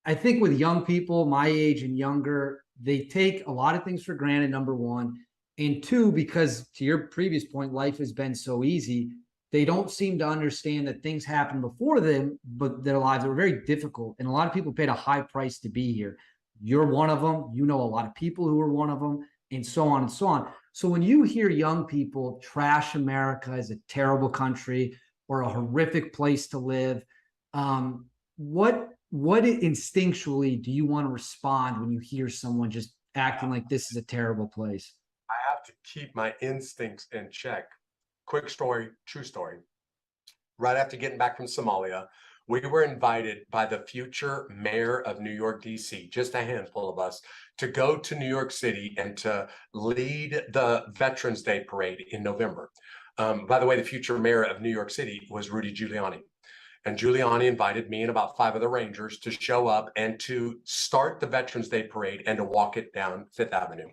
I think with young people, my age and younger, they take a lot of things for granted, number one. And two, because to your previous point, life has been so easy, they don't seem to understand that things happened before them, but their lives were very difficult. And a lot of people paid a high price to be here. You're one of them. You know a lot of people who are one of them, and so on and so on. So when you hear young people trash America as a terrible country or a horrific place to live, what instinctually do you want to respond when you hear someone just acting like this is a terrible place? I have to keep my instincts in check. Quick story, true story. Right after getting back from Somalia, we were invited by the future mayor of New York, D.C., just a handful of us, to go to New York City and to lead the Veterans Day Parade in November. By the way, the future mayor of New York City was Rudy Giuliani. And Giuliani invited me and about 5 of the Rangers to show up and to start the Veterans Day Parade and to walk it down Fifth Avenue.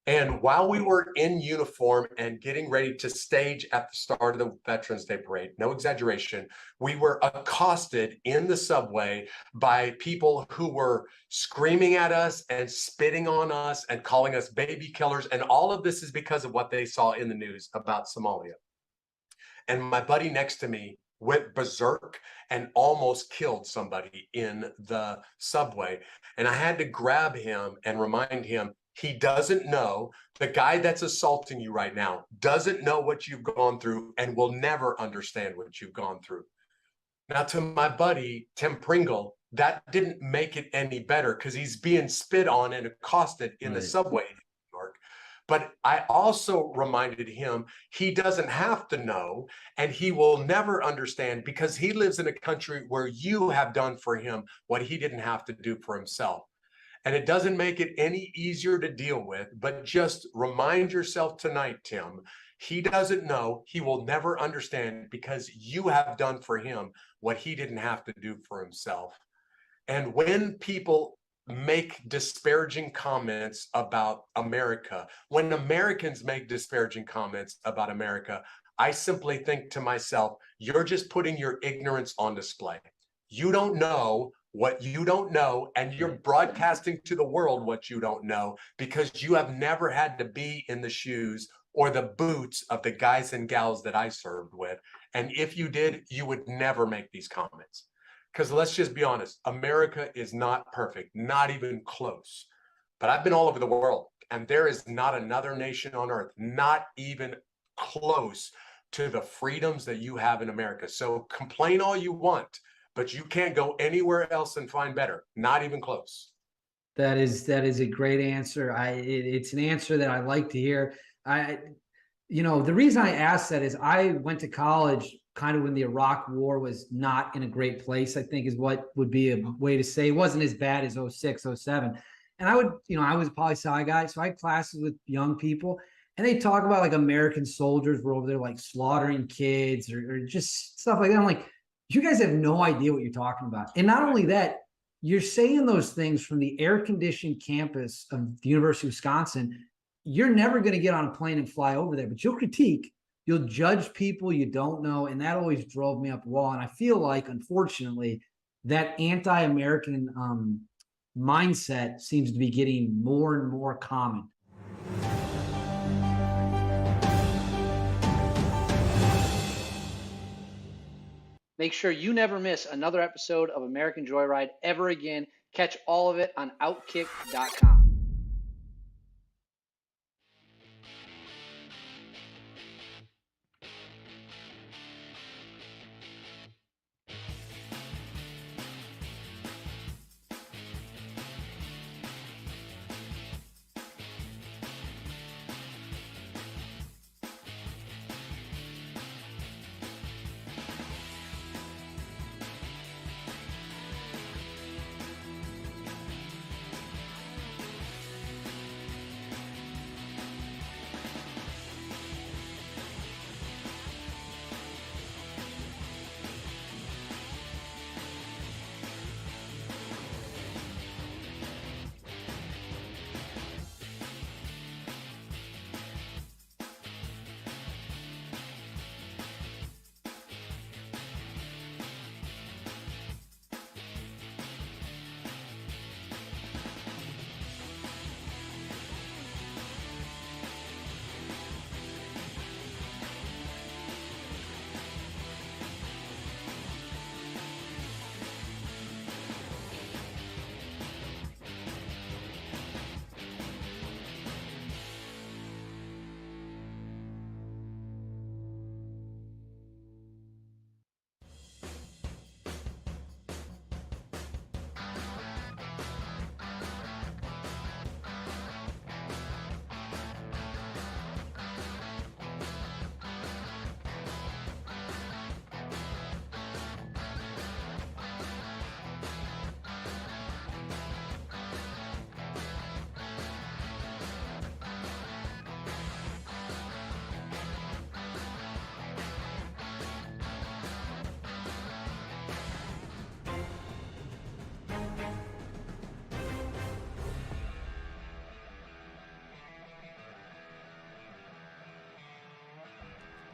And while we were in uniform and getting ready to stage at the start of the Veterans Day Parade, no exaggeration, we were accosted in the subway by people who were screaming at us and spitting on us and calling us baby killers. And all of this is because of what they saw in the news about Somalia. And my buddy next to me went berserk and almost killed somebody in the subway. And I had to grab him and remind him, he doesn't know, the guy that's assaulting you right now doesn't know what you've gone through and will never understand what you've gone through. Now, to my buddy, Tim Pringle, that didn't make it any better because he's being spit on and accosted in the subway in New York. But I also reminded him he doesn't have to know and he will never understand because he lives in a country where you have done for him what he didn't have to do for himself. And it doesn't make it any easier to deal with, but just remind yourself tonight, Tim, he doesn't know, he will never understand because you have done for him what he didn't have to do for himself. And when people make disparaging comments about America, when Americans make disparaging comments about America, I simply think to myself, you're just putting your ignorance on display. You don't know what you don't know, and you're broadcasting to the world what you don't know because you have never had to be in the shoes or the boots of the guys and gals that I served with. And if you did, you would never make these comments. Because let's just be honest, America is not perfect, not even close. But I've been all over the world, and there is not another nation on earth, not even close to the freedoms that you have in America. So complain all you want, but you can't go anywhere else and find better. Not even close. That is a great answer. It's an answer that I like to hear. The reason I asked that is I went to college kind of when the Iraq War was not in a great place, I think is what would be a way to say. It wasn't as bad as 06, 07. And I was a poli-sci guy, so I had classes with young people, and they talk about like American soldiers were over there like slaughtering kids or just stuff like that. I'm like, you guys have no idea what you're talking about. And not only that, you're saying those things from the air-conditioned campus of the University of Wisconsin. You're never going to get on a plane and fly over there, but you'll critique, you'll judge people you don't know, and that always drove me up the wall. And I feel like, unfortunately, that anti-American mindset seems to be getting more and more common. Make sure you never miss another episode of American Joyride ever again. Catch all of it on OutKick.com.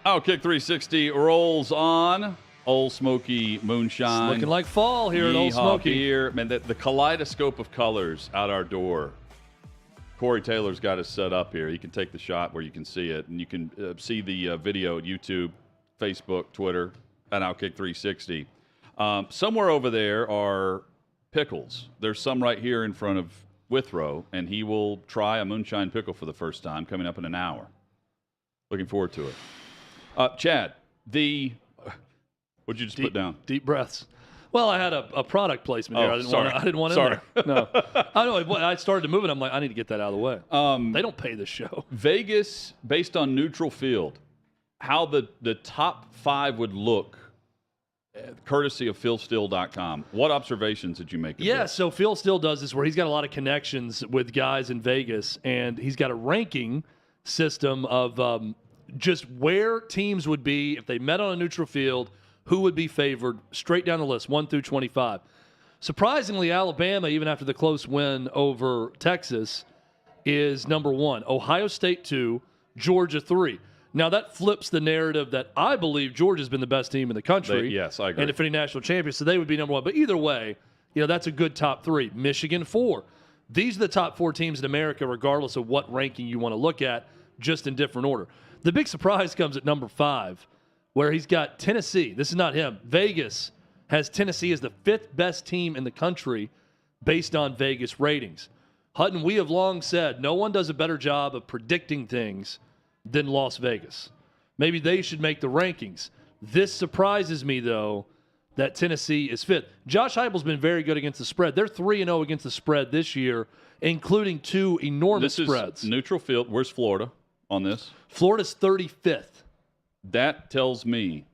OutKick 360 rolls on. Old Smoky Moonshine. It's looking like fall here at Old Smoky. Beer. Man, the kaleidoscope of colors out our door. Corey Taylor's got us set up here. You can take the shot where you can see it, and you can see the video at YouTube, Facebook, Twitter, at OutKick 360. Somewhere over there are pickles. There's some right here in front of Withrow, and he will try a Moonshine pickle for the first time coming up in an hour. Looking forward to it. Chad, what'd you just put down? Deep breaths. Well, I had a product placement here. I didn't want sorry. in there. No. I know. I started to move it. I'm like, I need to get that out of the way. They don't pay this show. Vegas, based on neutral field, how the top 5 would look, courtesy of philstill.com. What observations did you make of this? So Phil Still does this where he's got a lot of connections with guys in Vegas, and he's got a ranking system of just where teams would be if they met on a neutral field, who would be favored, straight down the list, 1 through 25. Surprisingly, Alabama, even after the close win over Texas, is number 1. Ohio State 2, Georgia 3. Now, that flips the narrative that I believe Georgia's been the best team in the country. Yes, I agree. And defending national champions, so they would be number 1. But either way, that's a good top 3. Michigan 4. These are the top 4 teams in America, regardless of what ranking you want to look at, just in different order. The big surprise comes at number 5, where he's got Tennessee. This is not him. Vegas has Tennessee as the 5th best team in the country based on Vegas ratings. Hutton, we have long said no one does a better job of predicting things than Las Vegas. Maybe they should make the rankings. This surprises me, though, that Tennessee is 5th. Josh Heupel's been very good against the spread. They're 3-0 against the spread this year, including 2 enormous spreads. This is neutral field. Where's Florida on this? Florida's 35th. That tells me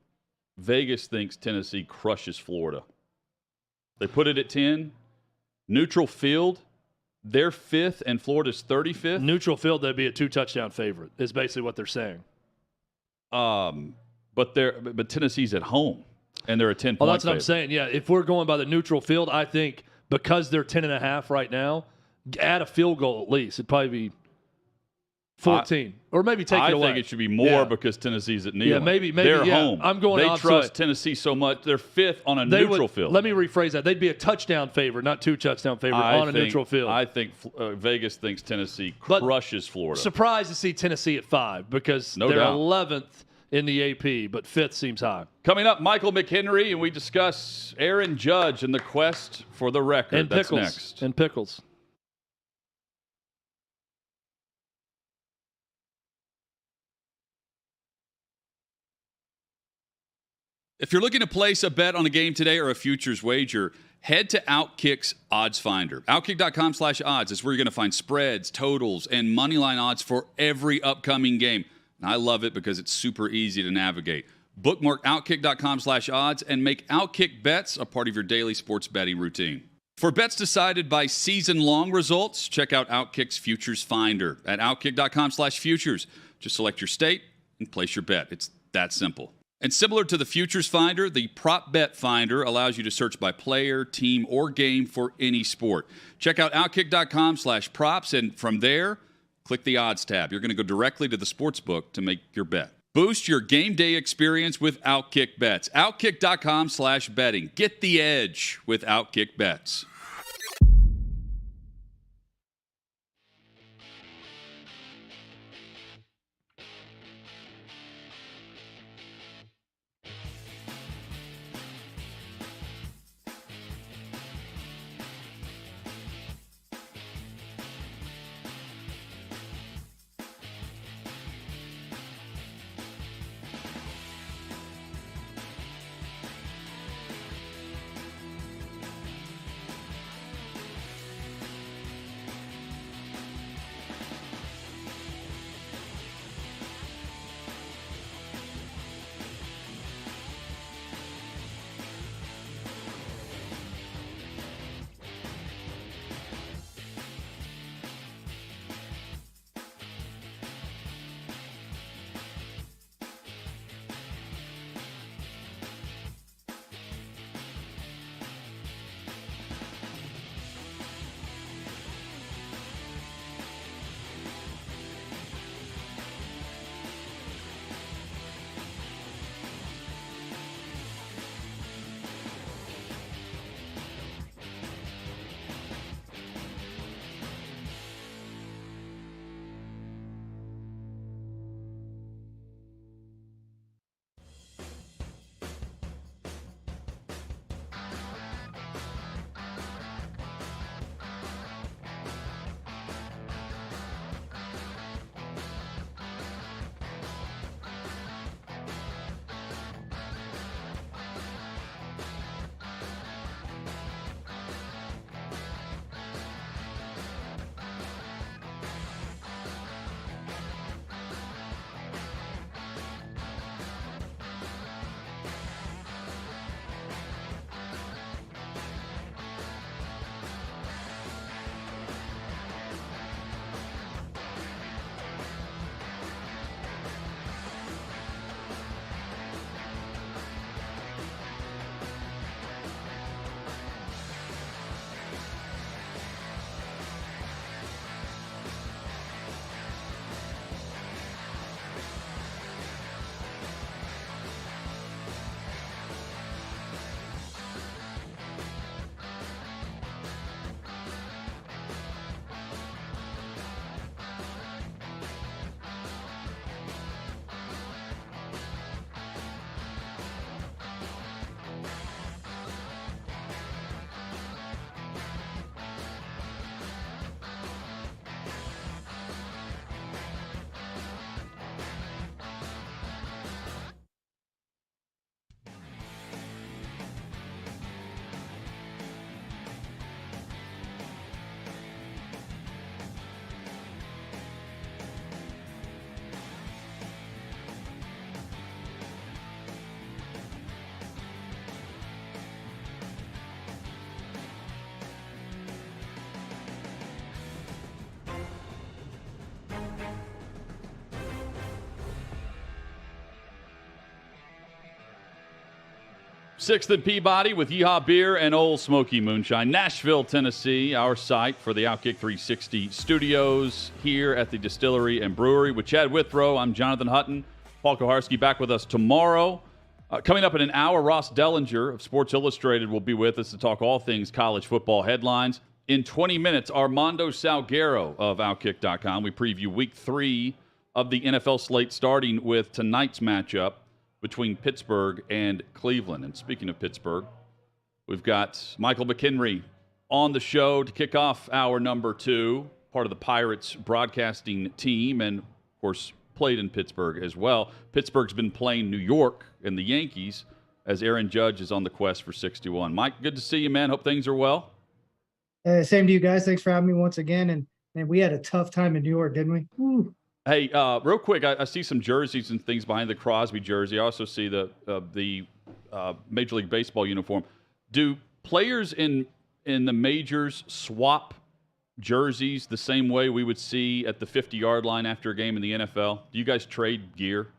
Vegas thinks Tennessee crushes Florida. They put it at 10. Neutral field, They're 5th and Florida's 35th. Neutral field, they'd be a 2-touchdown favorite, is basically what they're saying. But Tennessee's at home, and they're a 10-point Oh, that's what favorite. I'm saying. Yeah, if we're going by the neutral field, I think because they're 10.5 right now, add a field goal at least. It'd probably be 14, or maybe take it away. I think it should be more because Tennessee's at Neyland. Yeah, maybe. They're yeah. home. I'm going. They trust Tennessee so much. They're 5th on a neutral field. Let me rephrase that. They'd be a touchdown favorite, not 2-touchdown favorite on a neutral field. I think Vegas thinks Tennessee crushes Florida. Surprised to see Tennessee at 5 because they're 11th in the AP, but 5th seems high. Coming up, Michael McKenry, and we discuss Aaron Judge and the quest for the record. And That's pickles. next. And pickles. If you're looking to place a bet on a game today or a futures wager, head to OutKick's Odds Finder. OutKick.com/odds is where you're going to find spreads, totals, and moneyline odds for every upcoming game. And I love it because it's super easy to navigate. Bookmark OutKick.com/odds and make OutKick bets a part of your daily sports betting routine. For bets decided by season-long results, check out OutKick's Futures Finder at OutKick.com/futures. Just select your state and place your bet. It's that simple. And similar to the Futures Finder, the Prop Bet Finder allows you to search by player, team, or game for any sport. Check out OutKick.com/props, and from there, click the odds tab. You're going to go directly to the sports book to make your bet. Boost your game day experience with OutKick bets. OutKick.com/betting. Get the edge with OutKick bets. 6th and Peabody with Yeehaw Beer and Old Smoky Moonshine. Nashville, Tennessee, our site for the OutKick 360 studios here at the Distillery and Brewery. With Chad Withrow, I'm Jonathan Hutton. Paul Koharski back with us tomorrow. Coming up in an hour, Ross Dellenger of Sports Illustrated will be with us to talk all things college football headlines. In 20 minutes, Armando Salguero of OutKick.com. We preview Week 3 of the NFL slate, starting with tonight's matchup between Pittsburgh and Cleveland. And speaking of Pittsburgh, we've got Michael McKenry on the show to kick off hour number 2, part of the Pirates broadcasting team, and, of course, played in Pittsburgh as well. Pittsburgh's been playing New York and the Yankees as Aaron Judge is on the quest for 61. Mike, good to see you, man. Hope things are well. Same to you guys. Thanks for having me once again. And we had a tough time in New York, didn't we? Woo. Hey, real quick, I see some jerseys and things behind the Crosby jersey. I also see the Major League Baseball uniform. Do players in the majors swap jerseys the same way we would see at the 50-yard line after a game in the NFL? Do you guys trade gear?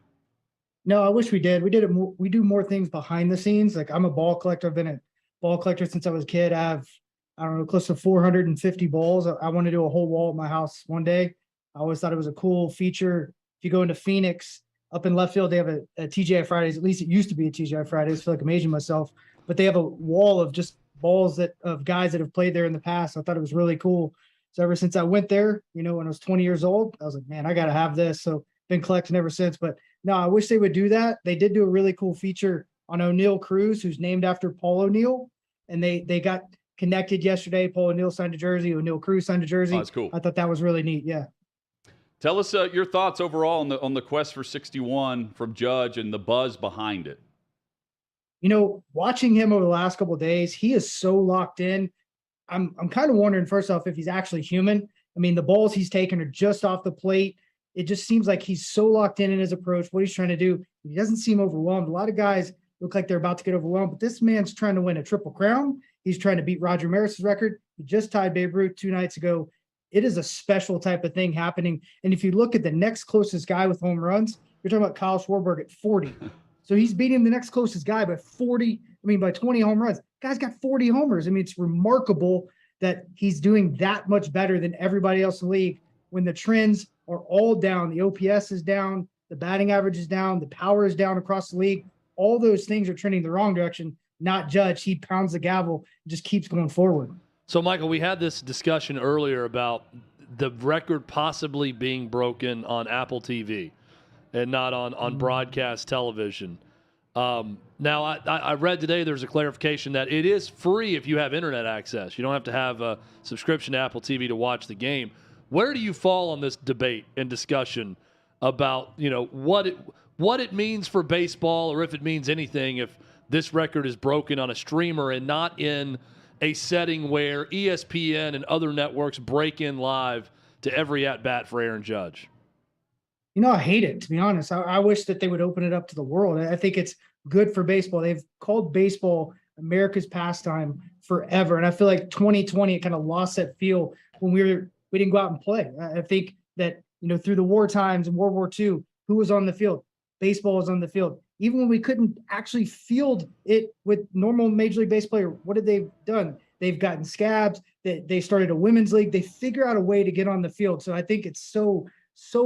No, I wish we did. We did it. We do more things behind the scenes. Like, I'm a ball collector. I've been a ball collector since I was a kid. I have, I don't know, close to 450 balls. I want to do a whole wall at my house one day. I always thought it was a cool feature. If you go into Phoenix, up in left field, they have a TGI Fridays. At least it used to be a TGI Fridays. I feel like I'm aging myself. But they have a wall of just balls of guys that have played there in the past. I thought it was really cool. So ever since I went there, when I was 20 years old, I was like, man, I got to have this. So been collecting ever since. But no, I wish they would do that. They did do a really cool feature on O'Neal Cruz, who's named after Paul O'Neal. And they got connected yesterday. Paul O'Neal signed a jersey. O'Neal Cruz signed a jersey. Oh, that's cool. I thought that was really neat. Yeah. Tell us your thoughts overall on the quest for 61 from Judge and the buzz behind it. Watching him over the last couple of days, he is so locked in. I'm kind of wondering, first off, if he's actually human. I mean, the balls he's taking are just off the plate. It just seems like he's so locked in his approach, what he's trying to do. He doesn't seem overwhelmed. A lot of guys look like they're about to get overwhelmed, but this man's trying to win a Triple Crown. He's trying to beat Roger Maris's record. He just tied Babe Ruth 2 nights ago. It is a special type of thing happening. And if you look at the next closest guy with home runs, you're talking about Kyle Schwarber at 40. So he's beating the next closest guy by 20 home runs. Guy's got 40 homers. I mean, it's remarkable that he's doing that much better than everybody else in the league when the trends are all down. The OPS is down, the batting average is down, the power is down across the league. All those things are trending the wrong direction. Not Judge. He pounds the gavel and just keeps going forward. So, Michael, we had this discussion earlier about the record possibly being broken on Apple TV and not on broadcast television. Now, I read today there's a clarification that it is free if you have internet access. You don't have to have a subscription to Apple TV to watch the game. Where do you fall on this debate and discussion about what it means for baseball, or if it means anything if this record is broken on a streamer and not in a setting where ESPN and other networks break in live to every at-bat for Aaron Judge? I hate it, to be honest. I wish that they would open it up to the world. I think it's good for baseball. They've called baseball America's pastime forever. And I feel like 2020, it kind of lost that feel when we didn't go out and play. I think that, through the war times and World War II, who was on the field? Baseball was on the field. Even when we couldn't actually field it with normal Major League Baseball player, what have they done? They've gotten scabs. They started a women's league. They figure out a way to get on the field. So I think it's so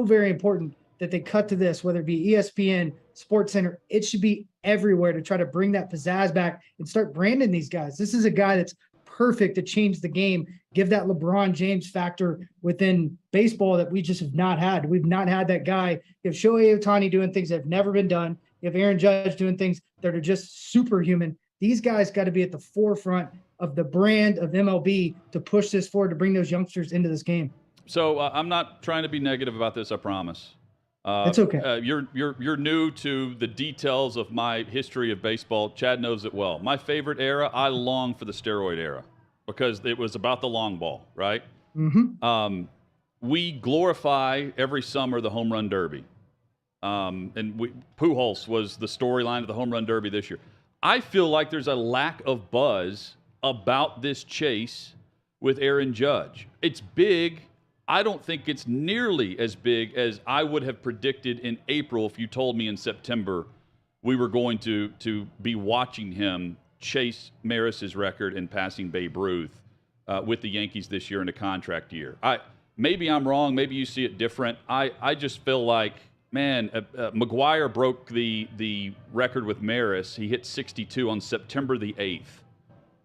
very important that they cut to this, whether it be ESPN, SportsCenter. It should be everywhere to try to bring that pizzazz back and start branding these guys. This is a guy that's perfect to change the game, give that LeBron James factor within baseball that we just have not had. We've not had that guy. You have Shohei Ohtani doing things that have never been done. You have Aaron Judge doing things that are just superhuman. These guys got to be at the forefront of the brand of MLB to push this forward, to bring those youngsters into this game. So I'm not trying to be negative about this, I promise. It's okay. You're new to the details of my history of baseball. Chad knows it well. My favorite era, I long for the steroid era because it was about the long ball, right? Mm-hmm. We glorify every summer the home run derby. And Pujols was the storyline of the home run derby this year. I feel like there's a lack of buzz about this chase with Aaron Judge. It's big. I don't think it's nearly as big as I would have predicted in April if you told me in September we were going to be watching him chase Maris's record in passing Babe Ruth with the Yankees this year in a contract year. Maybe I'm wrong. Maybe you see it different. I just feel like, man, McGuire broke the record with Maris. He hit 62 on September the 8th.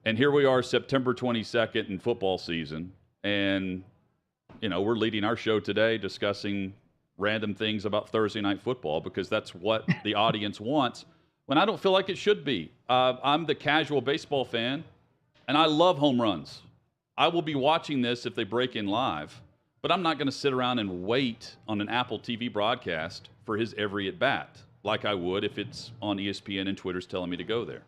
And here we are, September 22nd in football season. And, we're leading our show today discussing random things about Thursday night football because that's what the audience wants, when I don't feel like it should be. I'm the casual baseball fan, and I love home runs. I will be watching this if they break in live, but I'm not going to sit around and wait on an Apple TV broadcast for his every at-bat like I would if it's on ESPN and Twitter's telling me to go there.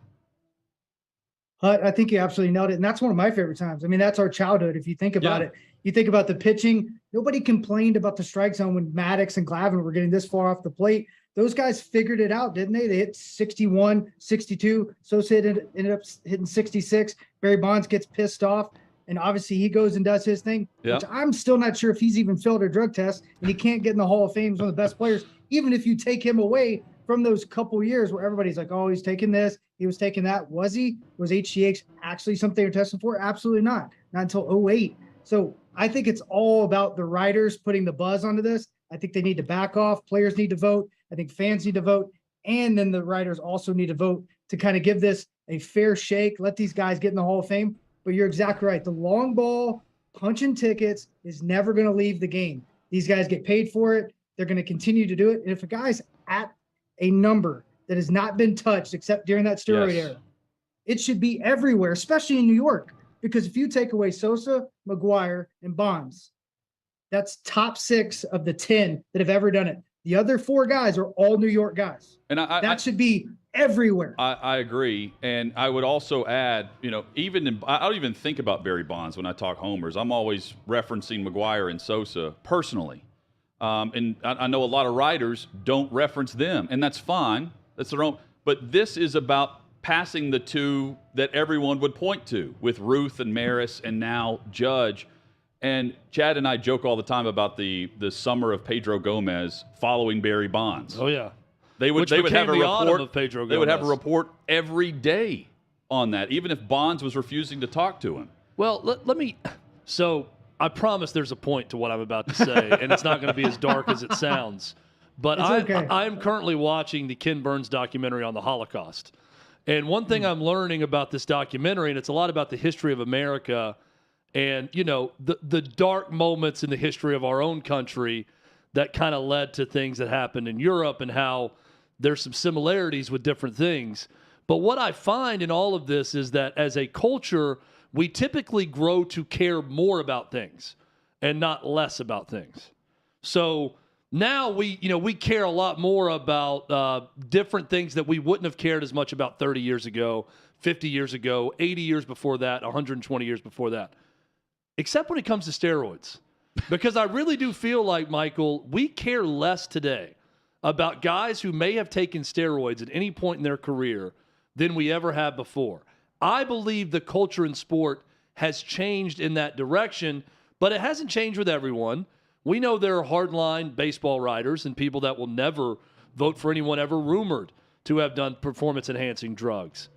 I think you absolutely nailed it. And that's one of my favorite times. I mean, that's our childhood. If you think about it, you think about the pitching. Nobody complained about the strike zone when Maddox and Glavine were getting this far off the plate. Those guys figured it out, didn't they? They hit 61, 62. Sosa ended up hitting 66. Barry Bonds gets pissed off. And obviously he goes and does his thing, which I'm still not sure if he's even failed a drug test, and he can't get in the Hall of Fame. He's one of the best players, even if you take him away from those couple years where everybody's like, oh, he's taking this, he was taking that. Was he? Was HGH actually something you're testing for? Absolutely not. Not until 08. So I think it's all about the writers putting the buzz onto this. I think they need to back off. Players need to vote. I think fans need to vote. And then the writers also need to vote to kind of give this a fair shake. Let these guys get in the Hall of Fame. But you're exactly right. The long ball, punching tickets is never going to leave the game. These guys get paid for it. They're going to continue to do it. And if a guy's at a number that has not been touched except during that steroid era, it should be everywhere, especially in New York. Because if you take away Sosa, McGuire, and Bonds, that's top 6 of the 10 that have ever done it. The other 4 guys are all New York guys. And that should be everywhere. I agree. And I would also add, I don't even think about Barry Bonds when I talk homers. I'm always referencing McGuire and Sosa personally. And I know a lot of writers don't reference them, and that's fine. That's their own. But this is about passing the two that everyone would point to with Ruth and Maris and now Judge. And Chad and I joke all the time about the summer of Pedro Gomez following Barry Bonds. Oh, yeah. They would have a report of Pedro Gomez. They would have a report every day on that, even if Bonds was refusing to talk to him. Well, let me – so I promise there's a point to what I'm about to say, and it's not going to be as dark as it sounds. But I am currently watching the Ken Burns documentary on the Holocaust. And one thing I'm learning about this documentary, and it's a lot about the history of America and, the dark moments in the history of our own country that kind of led to things that happened in Europe and how there's some similarities with different things. But what I find in all of this is that as a culture, we typically grow to care more about things and not less about things. So now we care a lot more about different things that we wouldn't have cared as much about 30 years ago, 50 years ago, 80 years before that, 120 years before that, except when it comes to steroids. Because I really do feel like, Michael, we care less today about guys who may have taken steroids at any point in their career than we ever have before. I believe the culture in sport has changed in that direction, but it hasn't changed with everyone. We know there are hardline baseball writers and people that will never vote for anyone ever rumored to have done performance-enhancing drugs.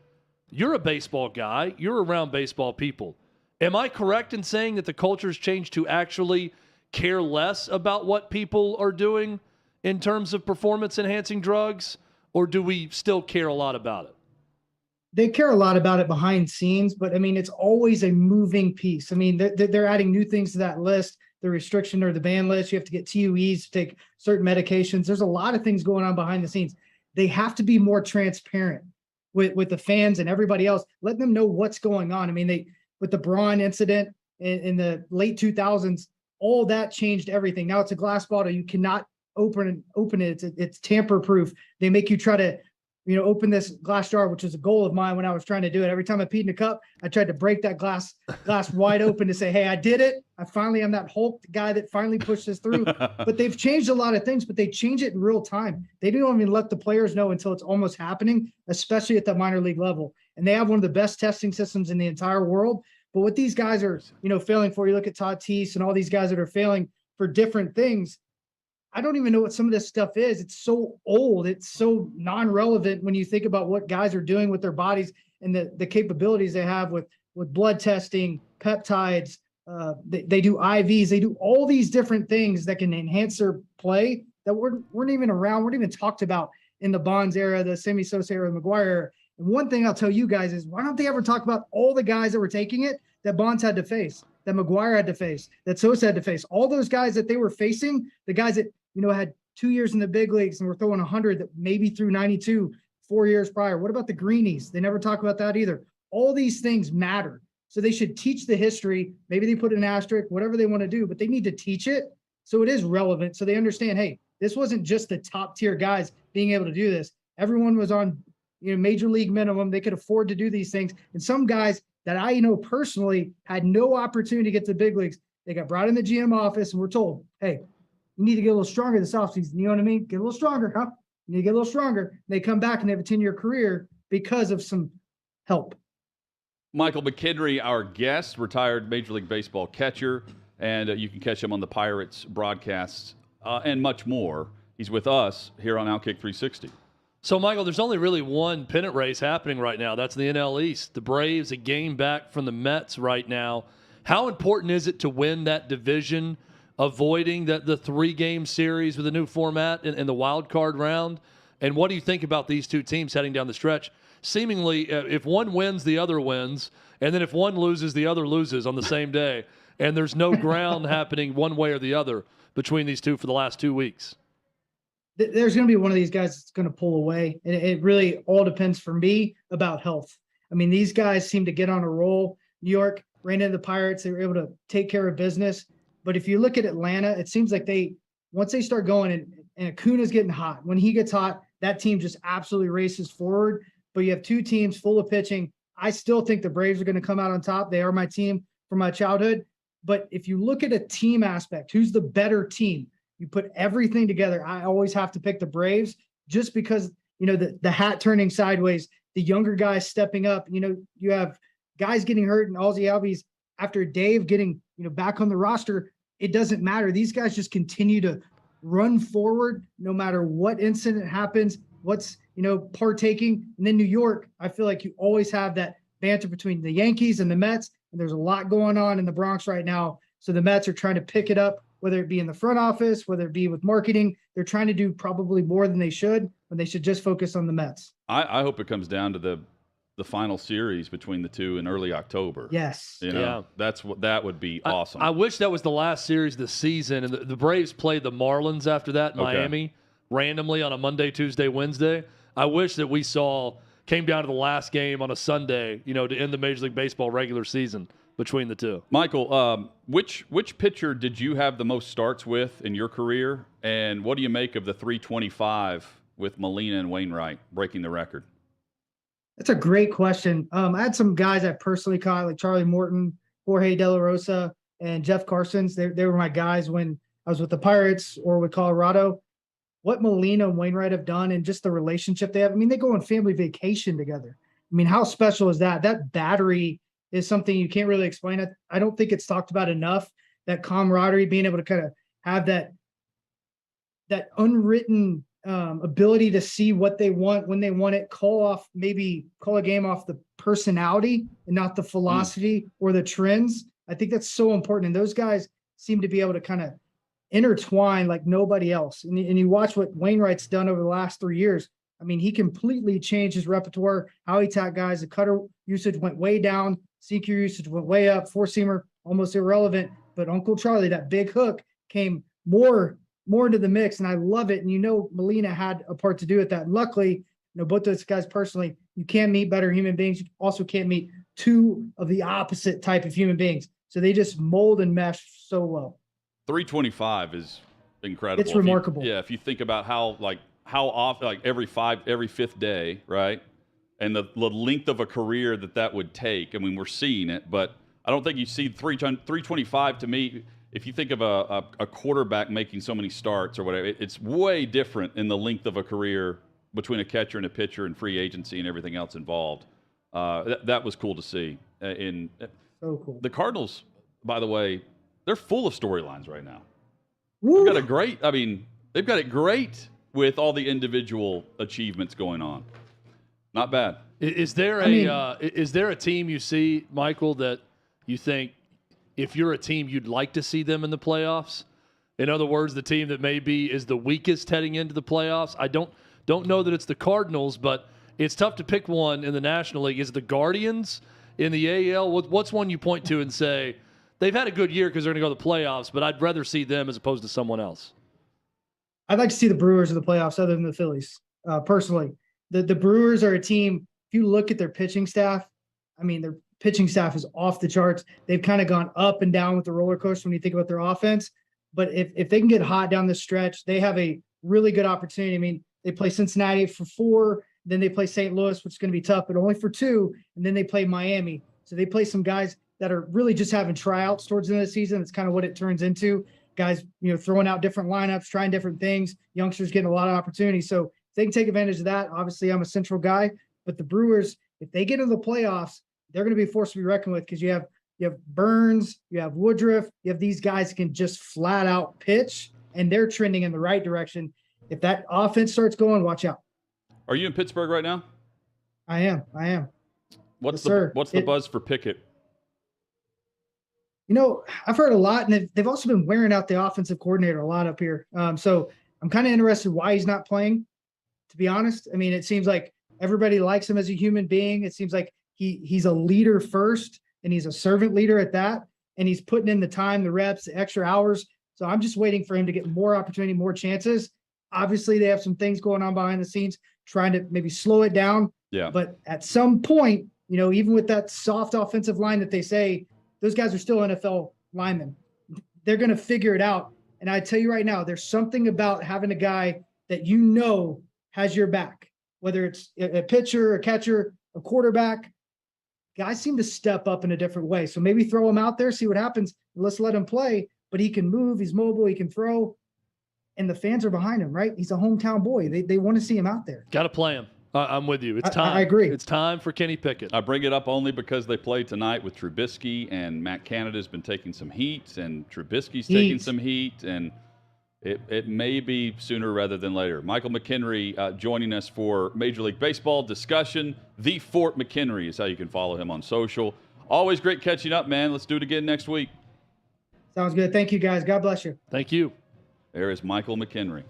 You're a baseball guy. You're around baseball people. Am I correct in saying that the culture has changed to actually care less about what people are doing in terms of performance-enhancing drugs, or do we still care a lot about it? They care a lot about it behind scenes, but I mean, it's always a moving piece. I mean, they're adding new things to that list, the restriction or the ban list. You have to get TUEs to take certain medications. There's a lot of things going on behind the scenes. They have to be more transparent with the fans and everybody else, letting them know what's going on. I mean, with the Braun incident in the late 2000s, all that changed everything. Now it's a glass bottle. You cannot open it. It's tamper proof. They make you try to, open this glass jar, which was a goal of mine when I was trying to do it. Every time I peed in a cup, I tried to break that glass wide open to say, hey, I did it. I finally am that Hulk guy that finally pushed this through. But they've changed a lot of things, but they change it in real time. They don't even let the players know until it's almost happening, especially at the minor league level. And they have one of the best testing systems in the entire world. But what these guys are, failing for, you look at Tatis and all these guys that are failing for different things. I don't even know what some of this stuff is. It's so old. It's so non-relevant when you think about what guys are doing with their bodies and the capabilities they have with blood testing, peptides. They do IVs. They do all these different things that can enhance their play that weren't even around, weren't even talked about in the Bonds era, the Sammy Sosa era, the McGuire era. And one thing I'll tell you guys is, why don't they ever talk about all the guys that were taking it that Bonds had to face, that McGuire had to face, that Sosa had to face, all those guys that they were facing, the guys that, had 2 years in the big leagues and were throwing 100 that maybe threw 92 4 years prior. What about the greenies? They never talk about that either. All these things matter. So they should teach the history. Maybe they put an asterisk, whatever they want to do, but they need to teach it so it is relevant, so they understand, hey, this wasn't just the top tier guys being able to do this. Everyone was on major league minimum. They could afford to do these things. And some guys that I know personally had no opportunity to get to the big leagues. They got brought in the GM office and were told, hey, you need to get a little stronger this offseason. You know what I mean? Get a little stronger, huh? You need to get a little stronger. They come back and they have a 10-year career because of some help. Michael McKenry, our guest, retired Major League Baseball catcher, and you can catch him on the Pirates broadcasts and much more. He's with us here on OutKick 360. So, Michael, there's only really one pennant race happening right now. That's the NL East. The Braves a game back from the Mets right now. How important is it to win that division, avoiding the 3-game series with the new format in the wild card round? And what do you think about these two teams heading down the stretch? Seemingly, if one wins, the other wins. And then if one loses, the other loses on the same day. And there's no ground happening one way or the other between these two for the last 2 weeks. There's going to be one of these guys that's going to pull away. And it really all depends for me about health. I mean, these guys seem to get on a roll. New York ran into the Pirates. They were able to take care of business. But if you look at Atlanta, it seems like once they start going and Acuna's getting hot, when he gets hot, that team just absolutely races forward. But you have two teams full of pitching. I still think the Braves are going to come out on top. They are my team from my childhood. But if you look at a team aspect, who's the better team? You put everything together. I always have to pick the Braves just because, the hat turning sideways, the younger guys stepping up. You have guys getting hurt and Ozzie Albies after Dave getting, back on the roster. It doesn't matter. These guys just continue to run forward no matter what incident happens, what's, partaking. And then New York, I feel like you always have that banter between the Yankees and the Mets. And there's a lot going on in the Bronx right now. So the Mets are trying to pick it up, whether it be in the front office, whether it be with marketing. They're trying to do probably more than they should, when they should just focus on the Mets. I hope it comes down to the final series between the two in early October. Yes. That would be awesome. I wish that was the last series of the season. And the Braves played the Marlins after that in Miami randomly on a Monday, Tuesday, Wednesday. I wish that we came down to the last game on a Sunday, to end the Major League Baseball regular season between the two. Michael, which pitcher did you have the most starts with in your career? And what do you make of the 325 with Molina and Wainwright breaking the record? That's a great question. I had some guys I personally caught, like Charlie Morton, Jorge De La Rosa, and Jeff Carsons. They were my guys when I was with the Pirates or with Colorado. What Molina and Wainwright have done and just the relationship they have. I mean, they go on family vacation together. I mean, how special is that? That battery is something you can't really explain it. I don't think it's talked about enough, that camaraderie, being able to kind of have that unwritten ability to see what they want when they want it, call a game off the personality and not the philosophy or the trends. I think that's so important. And those guys seem to be able to kind of intertwine like nobody else. And you watch what Wainwright's done over the last 3 years. I mean, he completely changed his repertoire, how he attacked guys. The cutter usage went way down. CQ usage went way up. Four-seamer, almost irrelevant. But Uncle Charlie, that big hook, came more into the mix, and I love it. And Molina had a part to do with that. And luckily, both those guys personally, you can't meet better human beings. You also can't meet two of the opposite type of human beings. So they just mold and mesh so well. 325 is incredible. It's remarkable. If you think about how often, like every fifth day, right? And the length of a career that would take. I mean, we're seeing it, but I don't think you see 325 to me. If you think of a quarterback making so many starts or whatever, it's way different in the length of a career between a catcher and a pitcher and free agency and everything else involved. That was cool to see. So cool. The Cardinals, by the way, they're full of storylines right now. Woo. They've got a great, They've got it great with all the individual achievements going on. Not bad. Is there a team you see, Michael, that you think if you're a team you'd like to see them in the playoffs? In other words, the team that maybe is the weakest heading into the playoffs. I don't know that it's the Cardinals, but it's tough to pick one in the National League. Is it the Guardians in the AL? What's one you point to and say they've had a good year because they're going to go to the playoffs, but I'd rather see them as opposed to someone else? I'd like to see the Brewers in the playoffs other than the Phillies, personally. The Brewers are a team, if you look at their pitching staff, I mean, their pitching staff is off the charts. They've kind of gone up and down with the roller coaster when you think about their offense. But if they can get hot down the stretch, they have a really good opportunity. I mean, they play Cincinnati for 4, then they play St. Louis, which is going to be tough, but only for 2, and then they play Miami. So they play some guys that are really just having tryouts towards the end of the season. It's kind of what it turns into. Guys, throwing out different lineups, trying different things. Youngsters getting a lot of opportunities. So if they can take advantage of that, obviously I'm a Central guy, but the Brewers, if they get into the playoffs, they're going to be a force to be reckoned with because you have Burns, you have Woodruff, you have these guys that can just flat out pitch, and they're trending in the right direction. If that offense starts going, watch out. Are you in Pittsburgh right now? I am. What's Yes, the buzz for Pickett? I've heard a lot, and they've also been wearing out the offensive coordinator a lot up here. So I'm kind of interested why he's not playing, to be honest. I mean, it seems like everybody likes him as a human being. It seems like he's a leader first, and he's a servant leader at that, and he's putting in the time, the reps, the extra hours. So I'm just waiting for him to get more opportunity, more chances. Obviously, they have some things going on behind the scenes, trying to maybe slow it down. Yeah. But at some point, even with that soft offensive line that they say, those guys are still NFL linemen. They're going to figure it out. And I tell you right now, there's something about having a guy that has your back, whether it's a pitcher, a catcher, a quarterback. Guys seem to step up in a different way. So maybe throw him out there, see what happens. Let's let him play. But he can move. He's mobile. He can throw. And the fans are behind him, right? He's a hometown boy. They want to see him out there. Got to play him. I'm with you. It's time. I agree. It's time for Kenny Pickett. I bring it up only because they played tonight with Trubisky, and Matt Canada's been taking some heat, and Trubisky's taking some heat, and it may be sooner rather than later. Michael McKenry joining us for Major League Baseball discussion. The Fort McKenry is how you can follow him on social. Always great catching up, man. Let's do it again next week. Sounds good. Thank you, guys. God bless you. Thank you. There is Michael McKenry.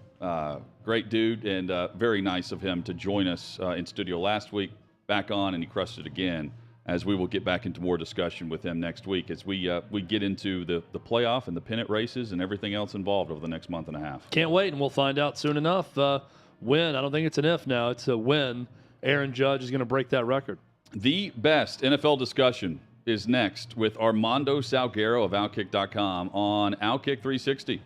Great dude, and very nice of him to join us in studio last week, back on, and he crushed it again, as we will get back into more discussion with him next week as we get into the playoff and the pennant races and everything else involved over the next month and a half. Can't wait, and we'll find out soon enough when, I don't think it's an if now, it's a when Aaron Judge is going to break that record. The best NFL discussion is next with Armando Salguero of OutKick.com on OutKick 360.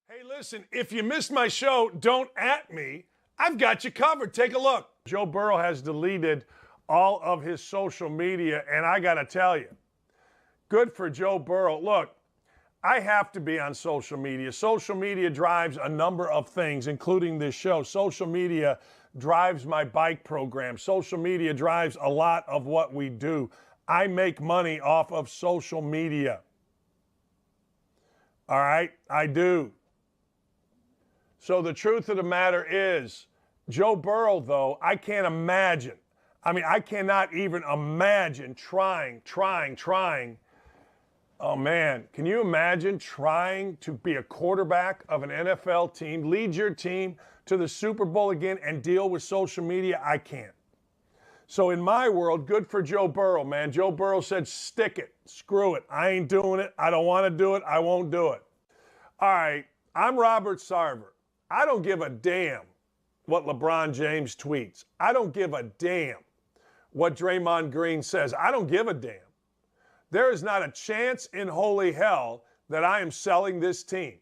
Hey, listen, if you missed my show, don't at me. I've got you covered. Take a look. Joe Burrow has deleted all of his social media, and I got to tell you, good for Joe Burrow. Look, I have to be on social media. Social media drives a number of things, including this show. Social media drives my bike program. Social media drives a lot of what we do. I make money off of social media. All right? I do. So the truth of the matter is, Joe Burrow, though, I can't imagine. I cannot even imagine trying. Oh, man, can you imagine trying to be a quarterback of an NFL team, lead your team to the Super Bowl again, and deal with social media? I can't. So in my world, good for Joe Burrow, man. Joe Burrow said, stick it, screw it. I ain't doing it. I don't want to do it. I won't do it. All right, I'm Robert Sarver. I don't give a damn what LeBron James tweets. I don't give a damn what Draymond Green says. I don't give a damn. There is not a chance in holy hell that I am selling this team.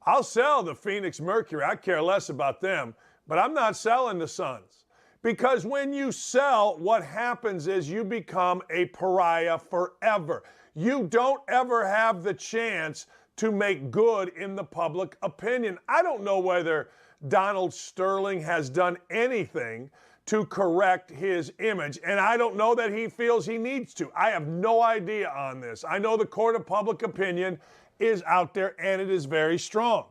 I'll sell the Phoenix Mercury. I care less about them, but I'm not selling the Suns. Because when you sell, what happens is you become a pariah forever. You don't ever have the chance to make good in the public opinion. I don't know whether Donald Sterling has done anything to correct his image. And I don't know that he feels he needs to. I have no idea on this. I know the court of public opinion is out there and it is very strong.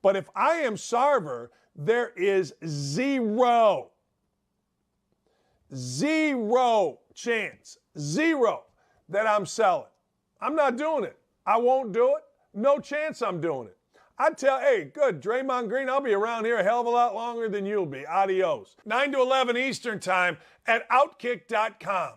But if I am Sarver, there is zero chance, that I'm selling. I'm not doing it. I won't do it. No chance I'm doing it. Hey, good, Draymond Green, I'll be around here a hell of a lot longer than you'll be. Adios. 9 to 11 Eastern time at OutKick.com.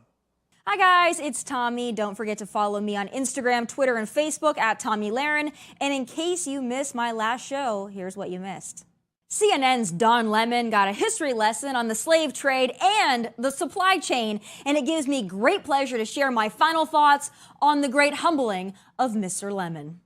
Hi guys, it's Tommy. Don't forget to follow me on Instagram, Twitter, and Facebook at Tommy Lahren. And in case you missed my last show, here's what you missed. CNN's Don Lemon got a history lesson on the slave trade and the supply chain, and it gives me great pleasure to share my final thoughts on the great humbling of Mr. Lemon.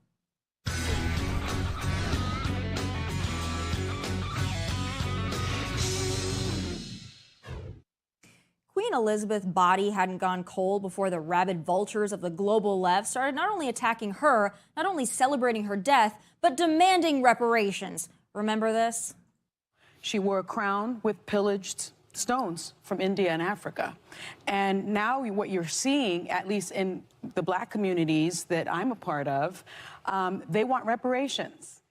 Queen Elizabeth's body hadn't gone cold before the rabid vultures of the global left started not only attacking her, not only celebrating her death, but demanding reparations. Remember this? She wore a crown with pillaged stones from India and Africa. And now what you're seeing, at least in the Black communities that I'm a part of, they want reparations.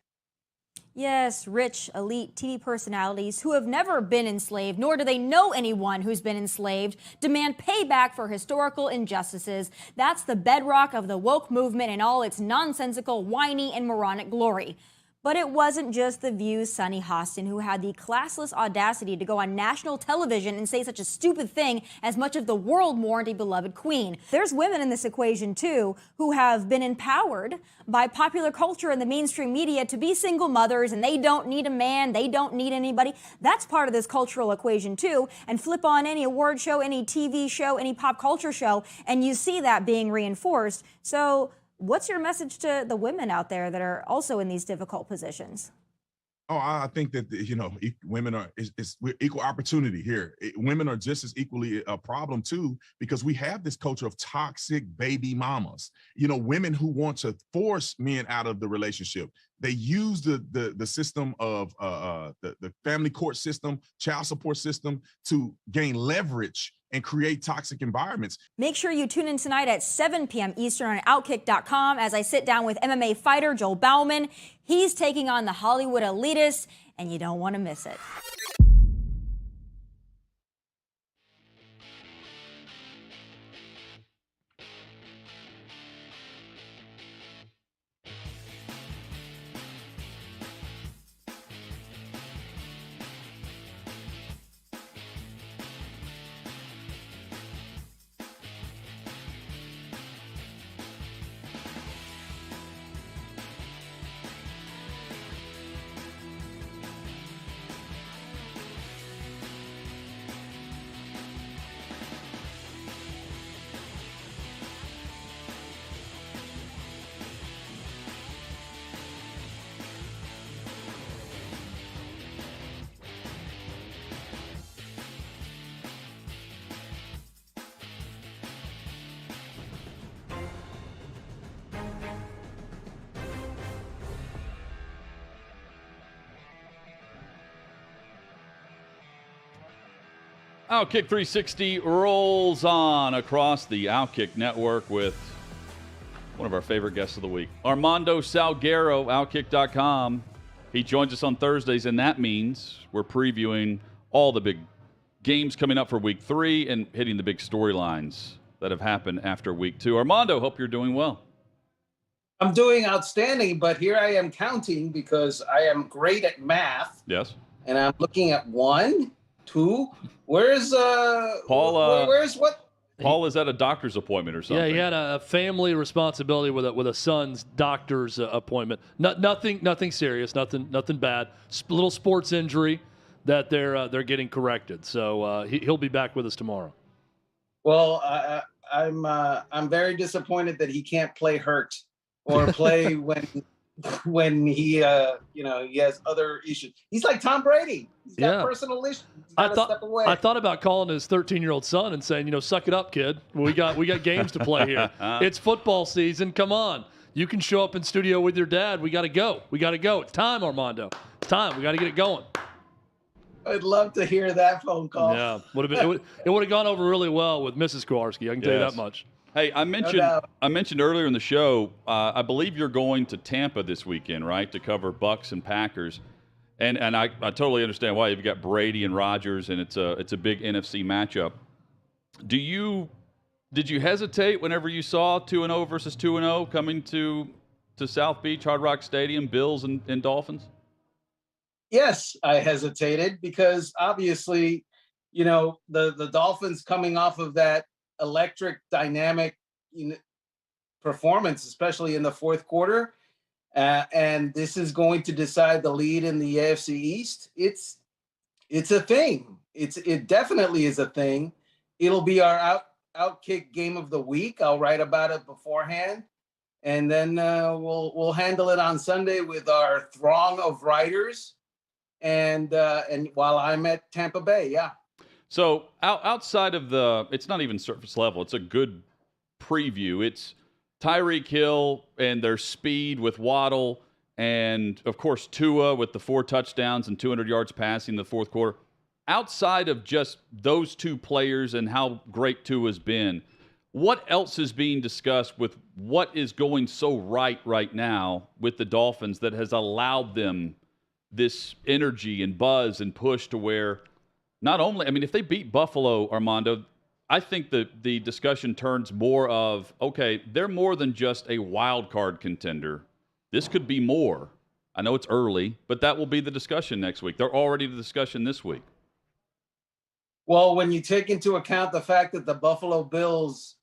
Yes, rich, elite TV personalities who have never been enslaved, nor do they know anyone who's been enslaved, demand payback for historical injustices. That's the bedrock of the woke movement in all its nonsensical, whiny, and moronic glory. But it wasn't just The View's Sunny Hostin who had the classless audacity to go on national television and say such a stupid thing as much of the world mourned a beloved queen. There's women in this equation, too, who have been empowered by popular culture and the mainstream media to be single mothers, and they don't need a man, they don't need anybody. That's part of this cultural equation, too. And flip on any award show, any TV show, any pop culture show, and you see that being reinforced. So what's your message to the women out there that are also in these difficult positions? Oh, I think that, women are, we're equal opportunity here. Women are just as equally a problem too, because we have this culture of toxic baby mamas, women who want to force men out of the relationship. They use the system of the family court system, child support system to gain leverage and create toxic environments. Make sure you tune in tonight at 7 p.m. Eastern on OutKick.com as I sit down with MMA fighter Joel Bauman. He's taking on the Hollywood elitists, and you don't want to miss it. OutKick 360 rolls on across the OutKick network with one of our favorite guests of the week, Armando Salguero, OutKick.com. He joins us on Thursdays, and that means we're previewing all the big games coming up for Week 3 and hitting the big storylines that have happened after Week 2. Armando, hope you're doing well. I'm doing outstanding, but here I am counting because I am great at math. Yes. And I'm looking at 1, 2. Where's Paul? Where's what? Paul is at a doctor's appointment or something. Yeah, he had a family responsibility with a son's doctor's appointment. Nothing serious, nothing bad. Little sports injury that they're getting corrected. So he'll be back with us tomorrow. Well, I'm very disappointed that he can't play hurt or play when he he has other issues. He's like Tom Brady. He's got personal issues. He's step away. I thought about calling his 13-year-old son and saying, suck it up, kid. We got games to play here. It's football season. Come on. You can show up in studio with your dad. We got to go. It's time, Armando. It's time. We got to get it going. I'd love to hear that phone call. Yeah, it would have gone over really well with Mrs. Kowarski. I can tell you that much. Hey, I mentioned earlier in the show, I believe you're going to Tampa this weekend, right, to cover Bucks and Packers, and I totally understand why. You've got Brady and Rodgers, and it's a big NFC matchup. Did you hesitate whenever you saw 2-0 versus 2-0 coming to South Beach, Hard Rock Stadium, Bills and Dolphins? Yes, I hesitated because obviously, the Dolphins coming off of that electric, dynamic performance, especially in the fourth quarter, and this is going to decide the lead in the AFC East. It's a thing. It definitely is a thing. It'll be our OutKick game of the week. I'll write about it beforehand, and then we'll handle it on Sunday with our throng of writers. And while I'm at Tampa Bay, yeah. So outside of it's not even surface level. It's a good preview. It's Tyreek Hill and their speed with Waddle, and of course Tua with the 4 touchdowns and 200 yards passing in the fourth quarter. Outside of just those two players and how great Tua's been, what else is being discussed with what is going so right now with the Dolphins that has allowed them this energy and buzz and push to where not only, if they beat Buffalo, Armando, I think that the discussion turns more of, okay, they're more than just a wild card contender. This could be more. I know it's early, but that will be the discussion next week. They're already the discussion this week. Well, when you take into account the fact that the Buffalo Bills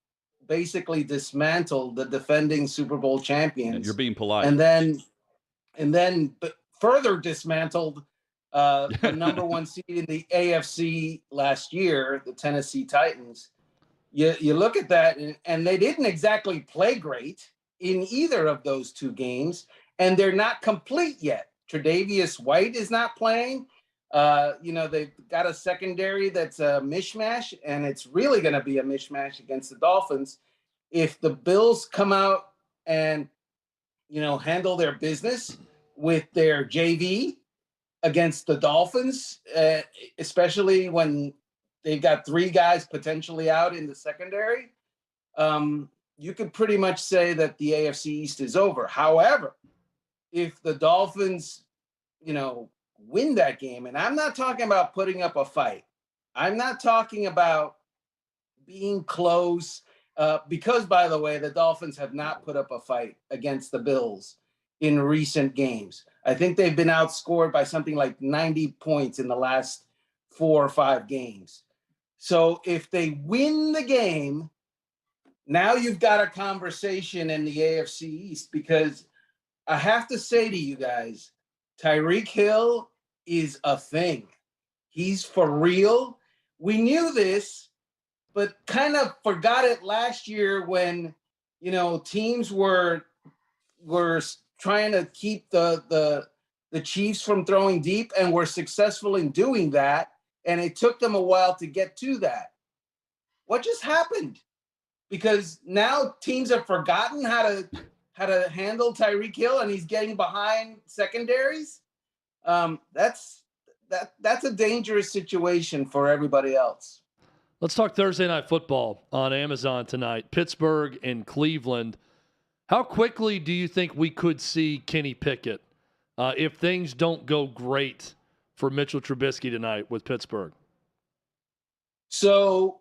basically dismantled the defending Super Bowl champions. You're being polite. And then further dismantled the number 1 seed in the AFC last year, the Tennessee Titans. You look at that, and they didn't exactly play great in either of those 2 games, and they're not complete yet. Tre'Davious White is not playing. They've got a secondary that's a mishmash, and it's really going to be a mishmash against the Dolphins. If the Bills come out and, handle their business with their JV against the Dolphins, especially when they've got 3 guys potentially out in the secondary, you could pretty much say that the AFC East is over. However, if the Dolphins, win that game, and I'm not talking about putting up a fight, I'm not talking about being close, because, by the way, the Dolphins have not put up a fight against the Bills in recent games. I think they've been outscored by something like 90 points in the last 4 or 5 games. So if they win the game, now you've got a conversation in the AFC East, because I have to say to you guys, Tyreek Hill is a thing. He's for real. We knew this, but kind of forgot it last year when, teams were trying to keep the Chiefs from throwing deep, and were successful in doing that. And it took them a while to get to that. What just happened? Because now teams have forgotten how to handle Tyreek Hill, and he's getting behind secondaries. That's a dangerous situation for everybody else. Let's talk Thursday Night Football on Amazon tonight. Pittsburgh and Cleveland. How quickly do you think we could see Kenny Pickett if things don't go great for Mitchell Trubisky tonight with Pittsburgh? So,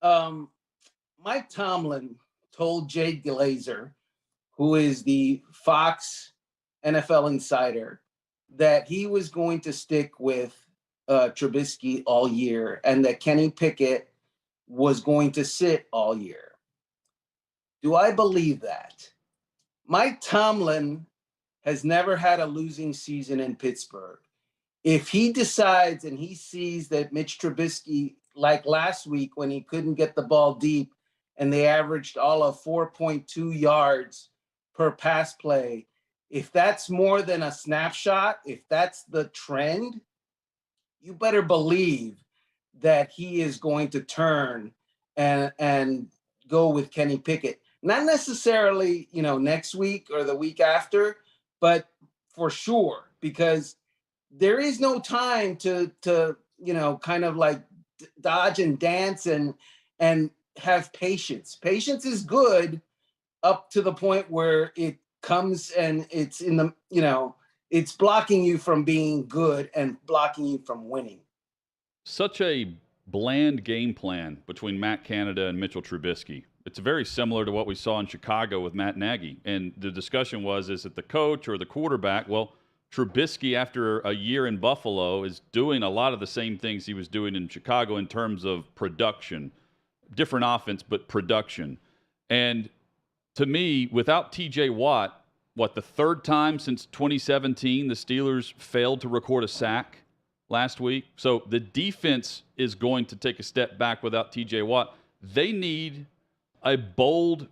Mike Tomlin told Jay Glazer, who is the Fox NFL insider, that he was going to stick with Trubisky all year, and that Kenny Pickett was going to sit all year. Do I believe that? Mike Tomlin has never had a losing season in Pittsburgh. If he decides and he sees that Mitch Trubisky, like last week when he couldn't get the ball deep and they averaged all of 4.2 yards per pass play, if that's more than a snapshot, if that's the trend, you better believe that he is going to turn and go with Kenny Pickett. Not necessarily, next week or the week after, but for sure, because there is no time to kind of like dodge and dance and have patience. Patience is good up to the point where it comes and it's in the, it's blocking you from being good and blocking you from winning. Such a bland game plan between Matt Canada and Mitchell Trubisky. It's very similar to what we saw in Chicago with Matt Nagy. And the discussion was, is it the coach or the quarterback? Well, Trubisky, after a year in Buffalo, is doing a lot of the same things he was doing in Chicago in terms of production. Different offense, but production. And to me, without TJ Watt, the third time since 2017 the Steelers failed to record a sack last week? So the defense is going to take a step back without TJ Watt. They need a bolder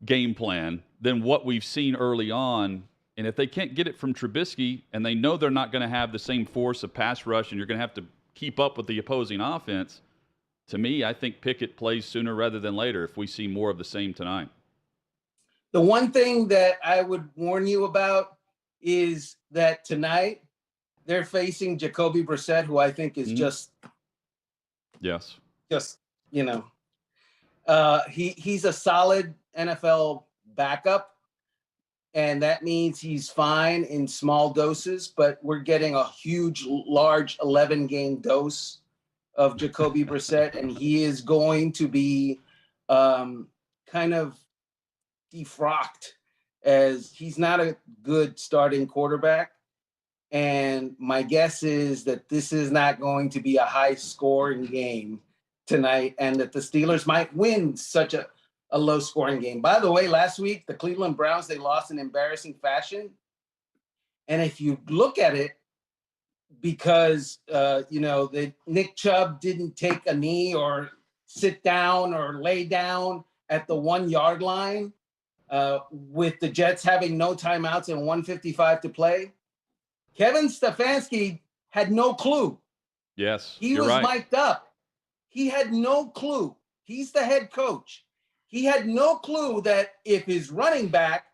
game plan than what we've seen early on. And if they can't get it from Trubisky, and they know they're not going to have the same force of pass rush, and you're going to have to keep up with the opposing offense, to me, I think Pickett plays sooner rather than later if we see more of the same tonight. The one thing that I would warn you about is that tonight they're facing Jacoby Brissett, who I think is just he's a solid NFL backup, and that means he's fine in small doses, but we're getting a huge, large 11-game dose of Jacoby Brissett, and he is going to be kind of defrocked, as he's not a good starting quarterback. And my guess is that this is not going to be a high-scoring game tonight, and that the Steelers might win such a low-scoring game. By the way, last week, the Cleveland Browns, they lost in embarrassing fashion. And if you look at it, because, Nick Chubb didn't take a knee or sit down or lay down at the 1-yard line, with the Jets having no timeouts and 1:55 to play, Kevin Stefanski had no clue. Yes, he was mic'd up. He had no clue. He's the head coach. He had no clue that if his running back,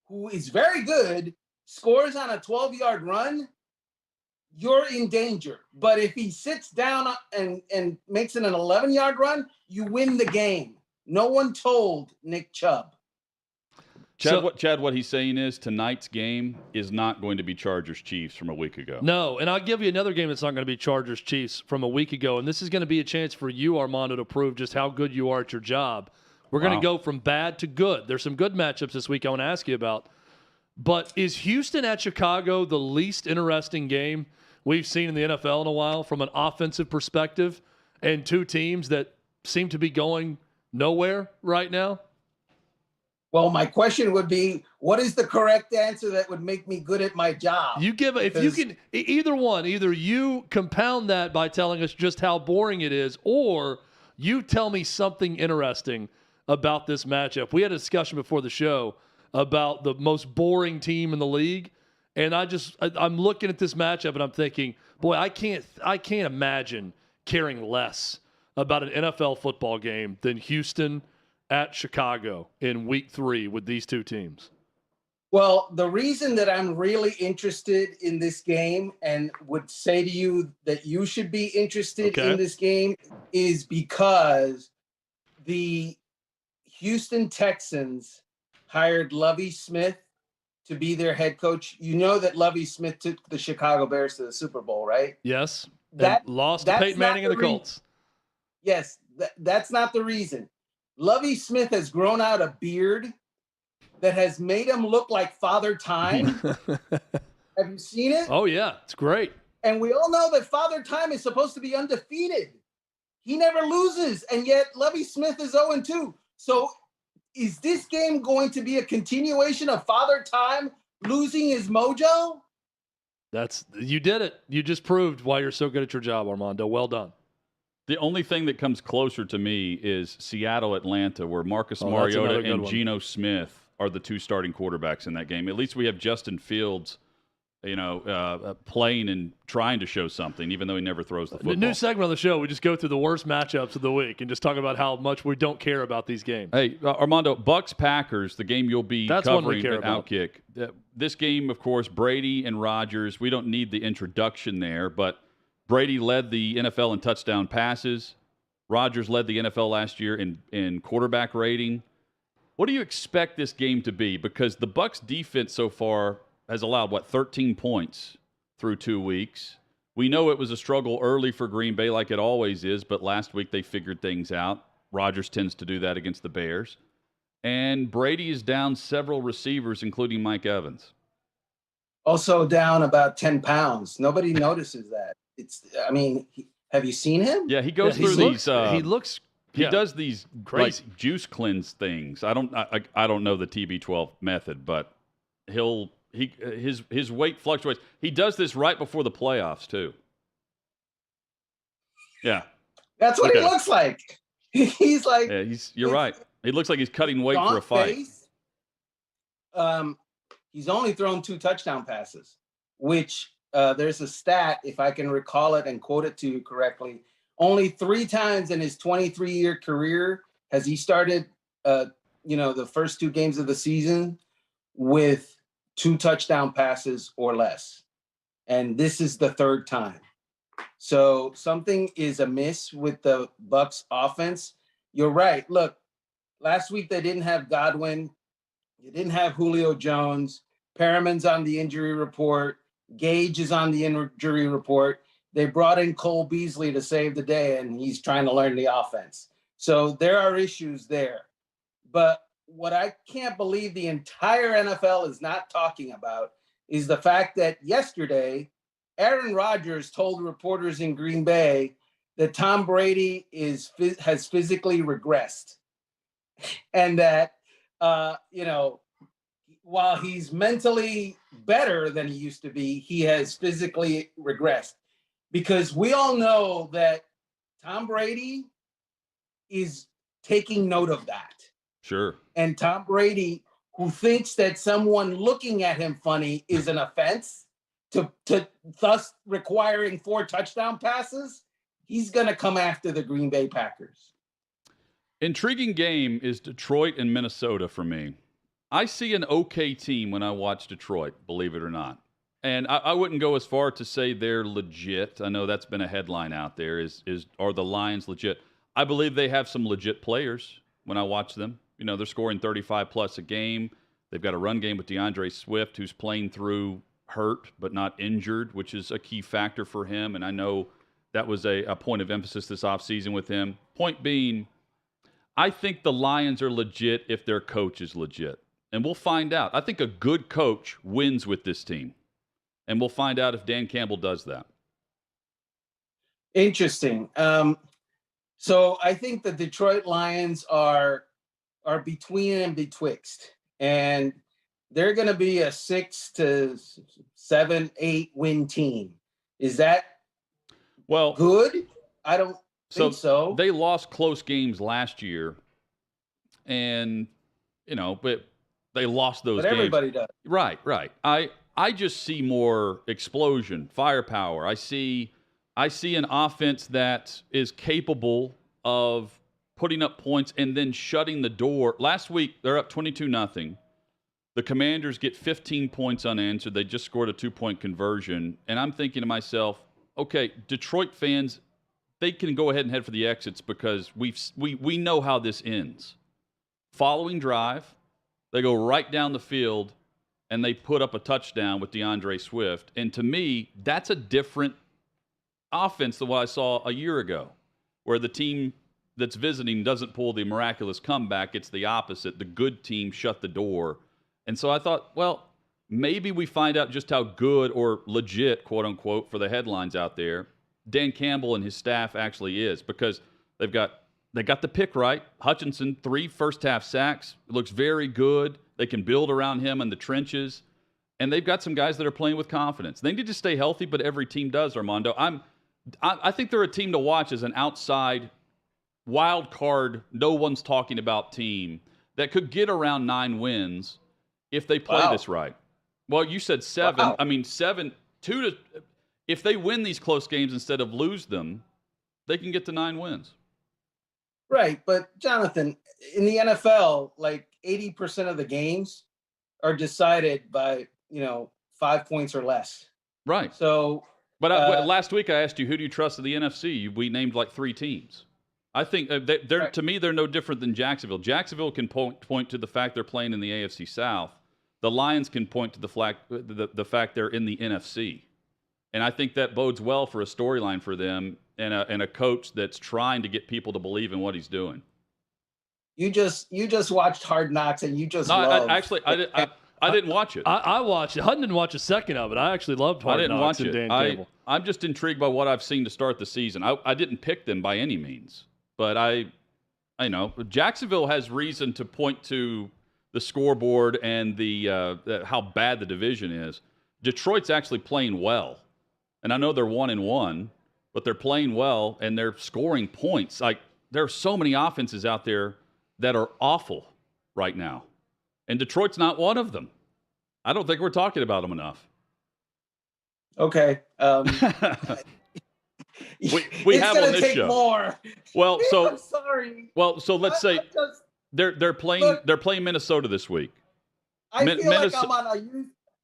who is very good, scores on a 12-yard run, you're in danger. But if he sits down and makes it an 11-yard run, you win the game. No one told Nick Chubb. Chad, what he's saying is tonight's game is not going to be Chargers-Chiefs from a week ago. No, and I'll give you another game that's not going to be Chargers-Chiefs from a week ago, and this is going to be a chance for you, Armando, to prove just how good you are at your job. We're going to go from bad to good. There's some good matchups this week I want to ask you about. But is Houston at Chicago the least interesting game we've seen in the NFL in a while from an offensive perspective, and two teams that seem to be going nowhere right now? Well, my question would be, what is the correct answer that would make me good at my job? You give if you can either you compound that by telling us just how boring it is, or you tell me something interesting about this matchup. We had a discussion before the show about the most boring team in the league, and I'm looking at this matchup and I'm thinking, boy, I can't imagine caring less about an NFL football game than Houston at Chicago in week 3 with these two teams. Well, the reason that I'm really interested in this game and would say to you that you should be interested in this game is because the Houston Texans hired Lovie Smith to be their head coach. You know that Lovie Smith took the Chicago Bears to the Super Bowl, right? Yes. That lost to Peyton Manning and the Colts. Yes, that's not the reason. Lovie Smith has grown out a beard that has made him look like Father Time. Have you seen it? Oh, yeah. It's great. And we all know that Father Time is supposed to be undefeated. He never loses, and yet Lovie Smith is 0-2. So is this game going to be a continuation of Father Time losing his mojo? You did it. You just proved why you're so good at your job, Armando. Well done. The only thing that comes closer to me is Seattle-Atlanta, where Marcus Mariota and Geno Smith are the two starting quarterbacks in that game. At least we have Justin Fields playing and trying to show something, even though he never throws the football. The new segment on the show, we just go through the worst matchups of the week and just talk about how much we don't care about these games. Hey, Armando, Bucks-Packers, the game you'll be covering at OutKick. This game, of course, Brady and Rodgers, we don't need the introduction there, but Brady led the NFL in touchdown passes. Rodgers led the NFL last year in quarterback rating. What do you expect this game to be? Because the Bucks defense so far has allowed, 13 points through 2 weeks. We know it was a struggle early for Green Bay like it always is, but last week they figured things out. Rodgers tends to do that against the Bears. And Brady is down several receivers, including Mike Evans. Also down about 10 pounds. Nobody notices that. Have you seen him? Yeah, he goes through these. He does these crazy juice cleanse things. I don't know the TB12 method, but his weight fluctuates. He does this right before the playoffs too. Yeah, that's what he looks like. He's like. Yeah, you're right. He looks like he's cutting weight for a fight. He's only thrown 2 touchdown passes, which there's a stat, if I can recall it and quote it to you correctly. Only 3 times in his 23-year career has he started, the first 2 games of the season with 2 touchdown passes or less. And this is the 3rd time. So something is amiss with the Bucs offense. You're right. Look, last week they didn't have Godwin. You didn't have Julio Jones. Perriman's on the injury report. Gage is on the injury report. They brought in Cole Beasley to save the day, and he's trying to learn the offense. So there are issues there. But what I can't believe the entire NFL is not talking about is the fact that yesterday, Aaron Rodgers told reporters in Green Bay that Tom Brady has physically regressed. And that, while he's mentally better than he used to be, he has physically regressed. Because we all know that Tom Brady is taking note of that. Sure. And Tom Brady, who thinks that someone looking at him funny is an offense, to thus requiring 4 touchdown passes, he's going to come after the Green Bay Packers. Intriguing game is Detroit and Minnesota for me. I see an okay team when I watch Detroit, believe it or not. And I wouldn't go as far to say they're legit. I know that's been a headline out there. Are the Lions legit? I believe they have some legit players when I watch them. They're scoring 35-plus a game. They've got a run game with DeAndre Swift, who's playing through hurt but not injured, which is a key factor for him. And I know that was a point of emphasis this offseason with him. Point being, I think the Lions are legit if their coach is legit. And we'll find out. I think a good coach wins with this team. And we'll find out if Dan Campbell does that. Interesting. So I think the Detroit Lions are between and betwixt. And they're going to be a 6 to 7, 8 win team. Is that good? I don't think so. They lost close games last year. And, but they lost those games. But everybody does. Right. I just see more explosion, firepower. I see an offense that is capable of putting up points and then shutting the door. Last week, they're up 22-0. The Commanders get 15 points unanswered. They just scored a 2-point conversion. And I'm thinking to myself, okay, Detroit fans, they can go ahead and head for the exits because we know how this ends. Following drive, they go right down the field, and they put up a touchdown with DeAndre Swift. And to me, that's a different offense than what I saw a year ago, where the team that's visiting doesn't pull the miraculous comeback. It's the opposite. The good team shut the door. And so I thought, well, maybe we find out just how good or legit, quote unquote, for the headlines out there, Dan Campbell and his staff actually is, because they got the pick right. Hutchinson, 3 first-half sacks. It looks very good. They can build around him in the trenches. And they've got some guys that are playing with confidence. They need to stay healthy, but every team does, Armando. I think they're a team to watch as an outside wild card, no one's talking about team that could get around 9 wins if they play this right. Well, you said 7. Wow. I mean, 2 to. If they win these close games instead of lose them, they can get to 9 wins. Right, but Jonathan, in the NFL, like 80% of the games are decided by 5 points or less. Right. So, but last week I asked you, who do you trust in the NFC? We named like 3 teams. I think they're Right. to me they're no different than Jacksonville. Jacksonville can point to the fact they're playing in the AFC South. The Lions can point to the fact they're in the NFC, and I think that bodes well for a storyline for them and a coach that's trying to get people to believe in what he's doing. you just watched Hard Knocks and you just No, love. I didn't watch it. I watched it. Hutton didn't watch a second of it. I actually loved Hard I didn't Knocks watch and it. Dan Cable. I'm just intrigued by what I've seen to start the season. I didn't pick them by any means, but I know Jacksonville has reason to point to the scoreboard and the how bad the division is. Detroit's actually playing well, and I know they're 1-1, but they're playing well and they're scoring points. Like there are so many offenses out there that are awful right now, and Detroit's not one of them. I don't think we're talking about them enough. Okay. We it's have gonna on this take show. More. Well, I'm sorry. Well, so let's say they're playing Minnesota this week. I feel like I'm on a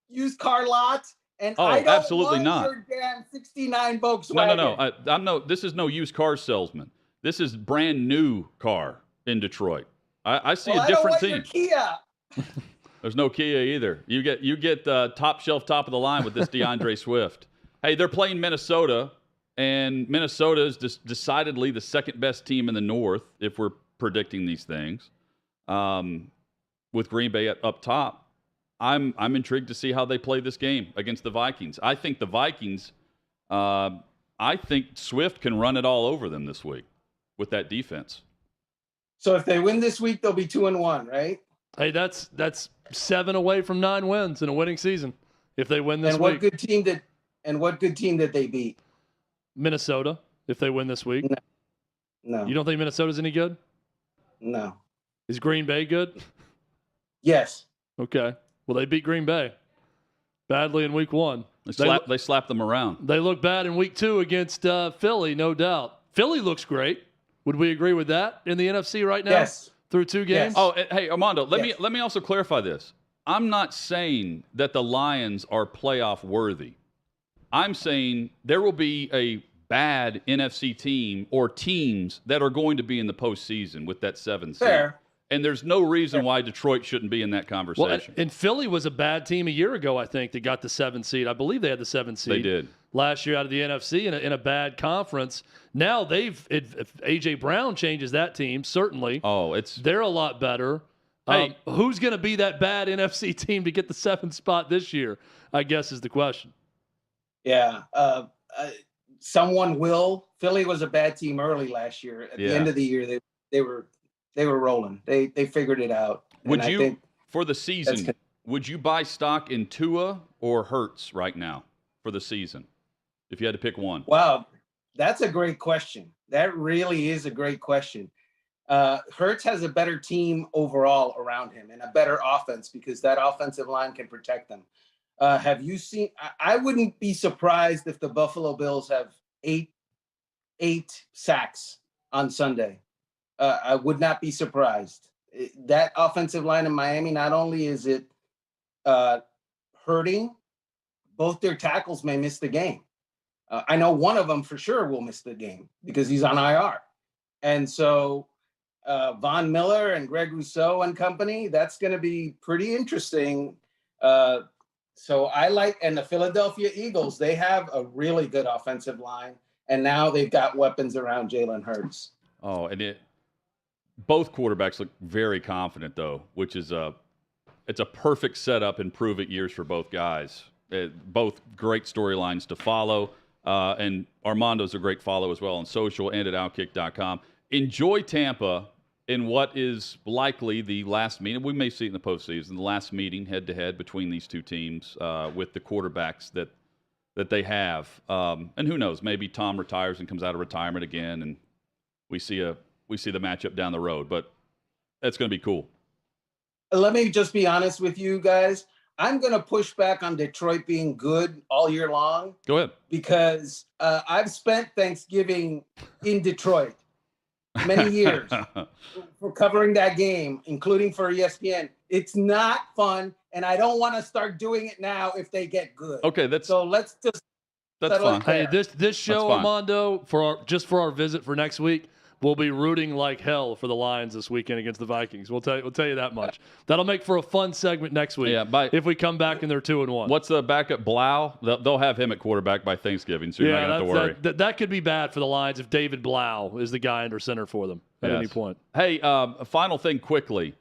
used car lot, and I don't absolutely want not. your damn '69 Volkswagen. No. I'm no. This is no used car salesman. This is brand new car in Detroit. I see a different team. I don't want your Kia. There's no Kia either. You get top shelf, top of the line with this DeAndre Swift. Hey, they're playing Minnesota, and Minnesota is decidedly the second best team in the North if we're predicting these things. With Green Bay up top, I'm intrigued to see how they play this game against the Vikings. I think the Vikings. I think Swift can run it all over them this week with that defense. So if they win this week, they'll be 2-1, right? Hey, that's 7 away from 9 wins in a winning season if they win this week. What good team did they beat? Minnesota, if they win this week. No. You don't think Minnesota's any good? No. Is Green Bay good? Yes. Okay. Well, they beat Green Bay badly in week 1. They slapped them around. They look bad in week 2 against Philly, no doubt. Philly looks great. Would we agree with that in the NFC right now? Yes. Through 2 games? Yes. Oh, hey, Armando, let me also clarify this. I'm not saying that the Lions are playoff worthy. I'm saying there will be a bad NFC team or teams that are going to be in the postseason with that 7 seed. Fair. And there's no reason why Detroit shouldn't be in that conversation. Well, and Philly was a bad team a year ago, I think, that got the 7 seed. I believe they had the 7 seed. They did. Last year out of the NFC in a bad conference. Now if A.J. Brown changes that team, certainly. They're a lot better. Hey. Who's going to be that bad NFC team to get the 7th spot this year, I guess is the question. Yeah. Someone will. Philly was a bad team early last year. At the end of the year, they were rolling. They figured it out. Would you, for the season, would you buy stock in Tua or Hurts right now for the season? If you had to pick one. Wow, that's a great question. That really is a great question. Hurts has a better team overall around him and a better offense because that offensive line can protect them. Have you seen? I wouldn't be surprised if the Buffalo Bills have eight sacks on Sunday. I would not be surprised. That offensive line in Miami, not only is it hurting, both their tackles may miss the game. I know one of them for sure will miss the game because he's on IR. And so Von Miller and Greg Rousseau and company, that's going to be pretty interesting. So and the Philadelphia Eagles, they have a really good offensive line. And now they've got weapons around Jalen Hurts. Oh, and both quarterbacks look very confident, though, which is it's a perfect setup and prove it years for both guys. Both great storylines to follow. And Armando's a great follow as well on social and at OutKick.com. Enjoy Tampa in what is likely the last meeting. We may see it in the postseason, the last meeting head-to-head between these two teams with the quarterbacks that they have. And who knows, maybe Tom retires and comes out of retirement again, and we see the matchup down the road. But that's going to be cool. Let me just be honest with you guys. I'm going to push back on Detroit being good all year long. Go ahead. Because I've spent Thanksgiving in Detroit many years for covering that game, including for ESPN. It's not fun, and I don't want to start doing it now if they get good. Okay, so let's just that's fine. Hey, this show, Armando, for our visit for next week, we'll be rooting like hell for the Lions this weekend against the Vikings. We'll tell you that much. That'll make for a fun segment next week. Yeah, if we come back and they're 2-1. What's the backup? Blau? They'll have him at quarterback by Thanksgiving, so you're not going to have to worry. That could be bad for the Lions if David Blau is the guy under center for them at any point. Hey, a final thing quickly.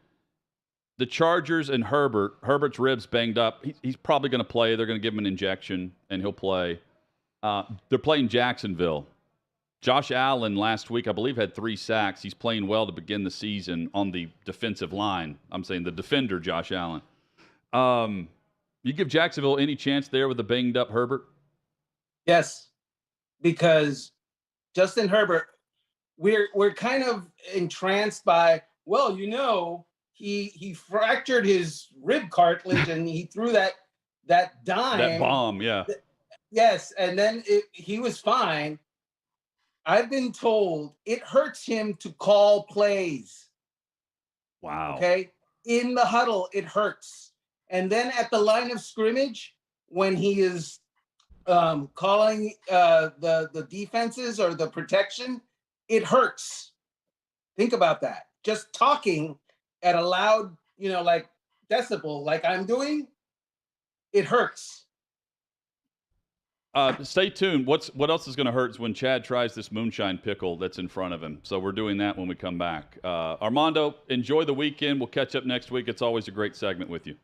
The Chargers and Herbert. Herbert's ribs banged up. He's probably going to play. They're going to give him an injection, and he'll play. They're playing Jacksonville. Josh Allen last week, I believe, had 3 sacks. He's playing well to begin the season on the defensive line. I'm saying the defender, Josh Allen. You give Jacksonville any chance there with the banged-up Herbert? Yes, because Justin Herbert, we're kind of entranced by, well, he fractured his rib cartilage and he threw that dime. That bomb, yeah. Yes, and then he was fine. I've been told it hurts him to call plays. Wow. Okay? In the huddle, it hurts. And then at the line of scrimmage, when he is calling the defenses or the protection, it hurts. Think about that. Just talking at a loud, like decibel, like I'm doing, it hurts. Stay tuned. What else is going to hurt is when Chad tries this moonshine pickle that's in front of him. So we're doing that when we come back. Armando, enjoy the weekend. We'll catch up next week. It's always a great segment with you.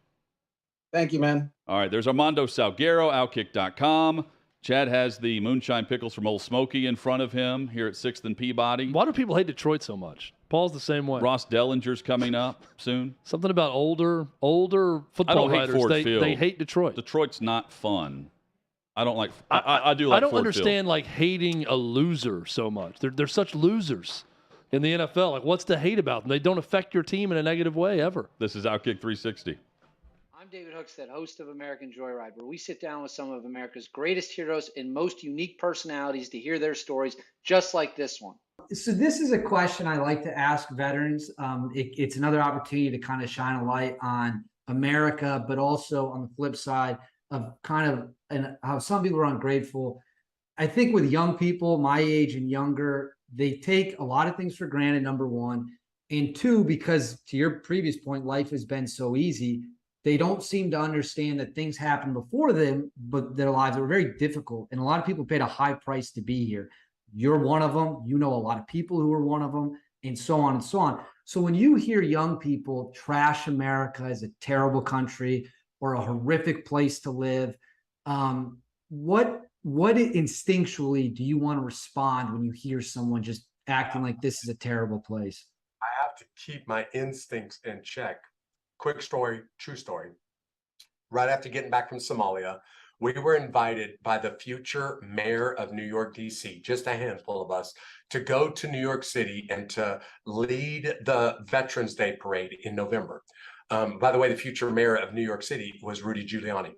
Thank you, man. All right, there's Armando Salguero, OutKick.com. Chad has the moonshine pickles from Old Smoky in front of him here at 6th and Peabody. Why do people hate Detroit so much? Paul's the same way. Ross Dellenger's coming up soon. Something about older football writers. They hate Detroit. Detroit's not fun. I don't like. I do like. I don't Ford understand Field. like hating a loser so much. They're such losers in the NFL. Like, what's to hate about them? They don't affect your team in a negative way ever. This is OutKick 360. I'm David Hookstead, host of American Joyride, where we sit down with some of America's greatest heroes and most unique personalities to hear their stories, just like this one. So this is a question I like to ask veterans. It's another opportunity to kind of shine a light on America, but also on the flip side of kind of and how some people are ungrateful. I think with young people my age and younger, they take a lot of things for granted, number one. And two, because to your previous point, life has been so easy, they don't seem to understand that things happened before them, but their lives were very difficult. And a lot of people paid a high price to be here. You're one of them. You know a lot of people who are one of them, and so on and so on. So when you hear young people trash America as a terrible country or a horrific place to live, what instinctually do you want to respond when you hear someone just acting like this is a terrible place? I have to keep my instincts in check. Quick story, true story. Right after getting back from Somalia, we were invited by the future mayor of New York, D.C., just a handful of us, to go to New York City and to lead the Veterans Day Parade in November. By the way, the future mayor of New York City was Rudy Giuliani.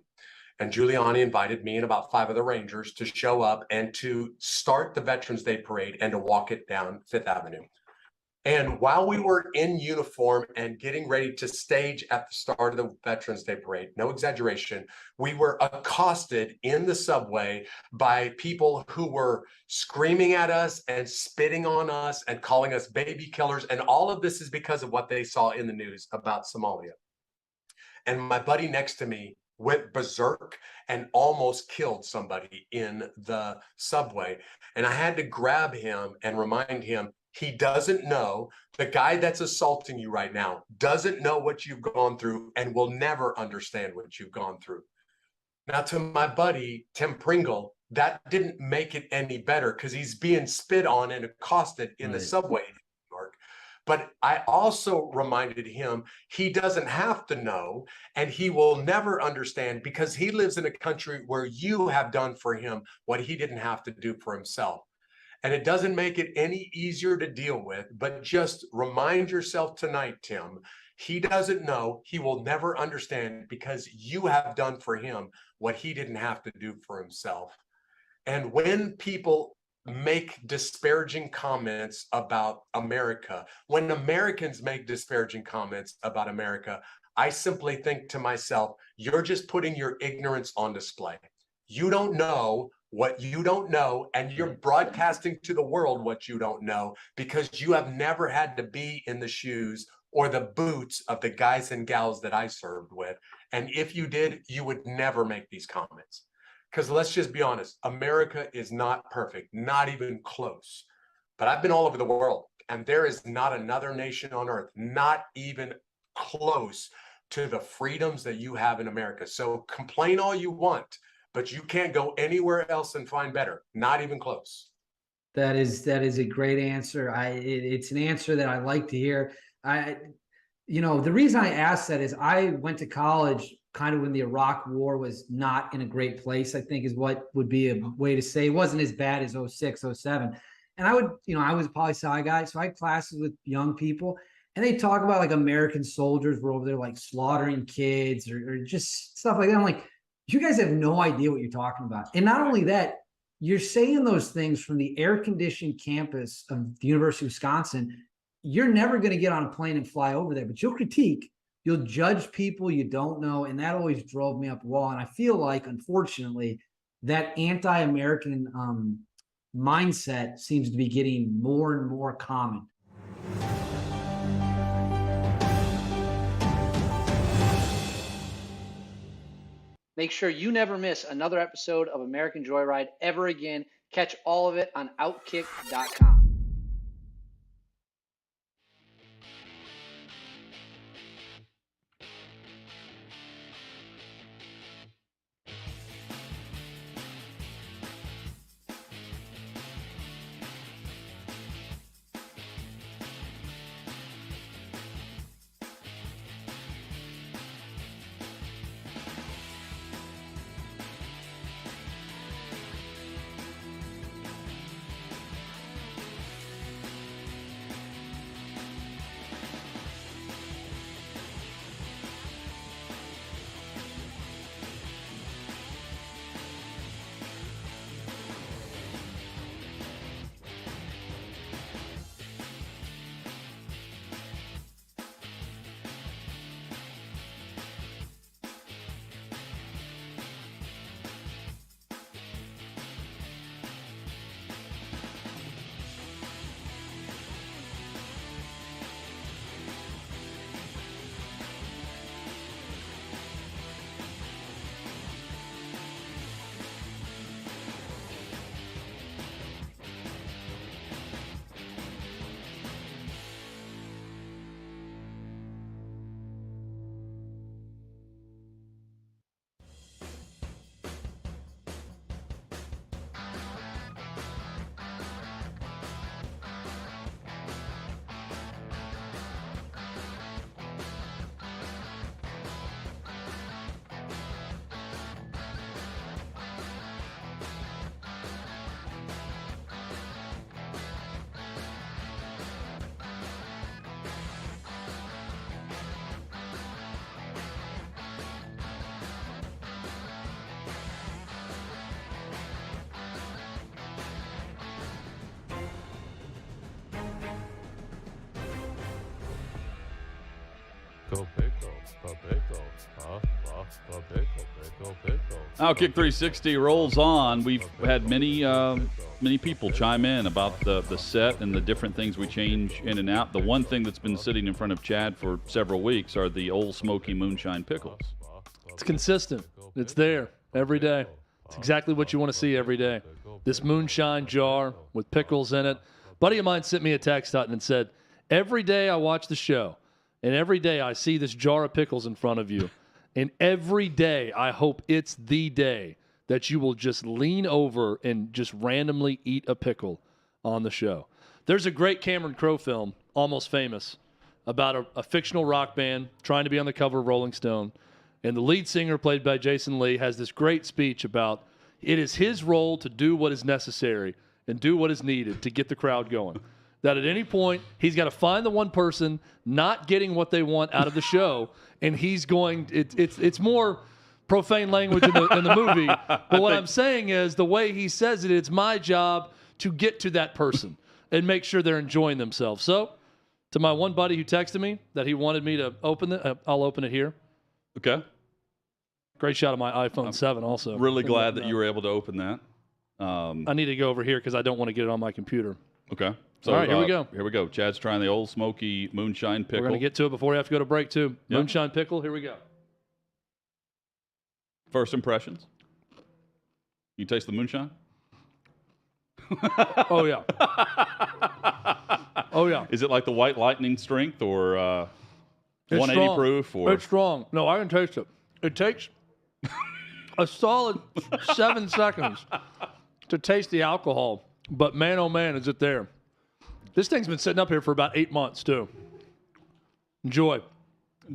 And Giuliani invited me and about 5 of the Rangers to show up and to start the Veterans Day Parade and to walk it down Fifth Avenue. And while we were in uniform and getting ready to stage at the start of the Veterans Day Parade, no exaggeration, we were accosted in the subway by people who were screaming at us and spitting on us and calling us baby killers. And all of this is because of what they saw in the news about Somalia. And my buddy next to me went berserk and almost killed somebody in the subway. And I had to grab him and remind him, he doesn't know, the guy that's assaulting you right now doesn't know what you've gone through and will never understand what you've gone through. Now, to my buddy, Tim Pringle, that didn't make it any better because he's being spit on and accosted in the subway in New York. But I also reminded him he doesn't have to know and he will never understand because he lives in a country where you have done for him what he didn't have to do for himself. And it doesn't make it any easier to deal with, but just remind yourself tonight, Tim, He doesn't know. He will never understand because you have done for him what he didn't have to do for himself. And when people make disparaging comments about America, when Americans make disparaging comments about America, I simply think to myself, you're just putting your ignorance on display. You don't know what you don't know, and you're broadcasting to the world what you don't know because you have never had to be in the shoes or the boots of the guys and gals that I served with. And if you did, you would never make these comments. Because let's just be honest, America is not perfect, not even close. But I've been all over the world, and there is not another nation on earth, not even close to the freedoms that you have in America. So complain all you want, but you can't go anywhere else and find better, not even close. That is a great answer. It's an answer that I like to hear. The reason I asked that is I went to college kind of when the Iraq War was not in a great place, I think is what would be a way to say. It wasn't as bad as 06, 07. And I was a poli-sci guy, so I had classes with young people, and they talk about like American soldiers were over there like slaughtering kids or just stuff like that. I'm like, you guys have no idea what you're talking about. And not only that, you're saying those things from the air-conditioned campus of the University of Wisconsin. You're never going to get on a plane and fly over there, but you'll critique, you'll judge people you don't know, and that always drove me up the wall. And I feel like, unfortunately, that anti-American mindset seems to be getting more and more common. Make sure you never miss another episode of American Joyride ever again. Catch all of it on OutKick.com. OutKick 360 rolls on. We've had many people chime in about the set and the different things we change in and out. The one thing that's been sitting in front of Chad for several weeks are the Old Smoky Moonshine pickles. It's consistent. It's there every day. It's exactly what you want to see every day. This moonshine jar with pickles in it. A buddy of mine sent me a text, Hutton, and said, every day I watch the show, and every day I see this jar of pickles in front of you, and every day I hope it's the day that you will just lean over and just randomly eat a pickle on the show. There's a great Cameron Crowe film, Almost Famous, about a fictional rock band trying to be on the cover of Rolling Stone. And the lead singer, played by Jason Lee, has this great speech about it is his role to do what is necessary and do what is needed to get the crowd going. that at any point he's got to find the one person not getting what they want out of the show, and he's going. It's more profane language in the movie. But what I'm saying is the way he says it, it's my job to get to that person and make sure they're enjoying themselves. So, to my one buddy who texted me that he wanted me to open it, I'll open it here. Okay. Great shot of my iPhone 7 also. Really glad that you were able to open that. I need to go over here because I don't want to get it on my computer. Okay. So, all right, here we go. Here we go. Chad's trying the Old Smoky Moonshine Pickle. We're going to get to it before we have to go to break, too. Yep. Moonshine Pickle, here we go. First impressions. You taste the moonshine? Oh, yeah. Oh, yeah. Is it like the White Lightning strength or 180 strong. proof? Or It's strong. No, I can taste it. It takes a solid 7 seconds to taste the alcohol. But man, oh man, is it there. This thing's been sitting up here for about 8 months, too. Enjoy.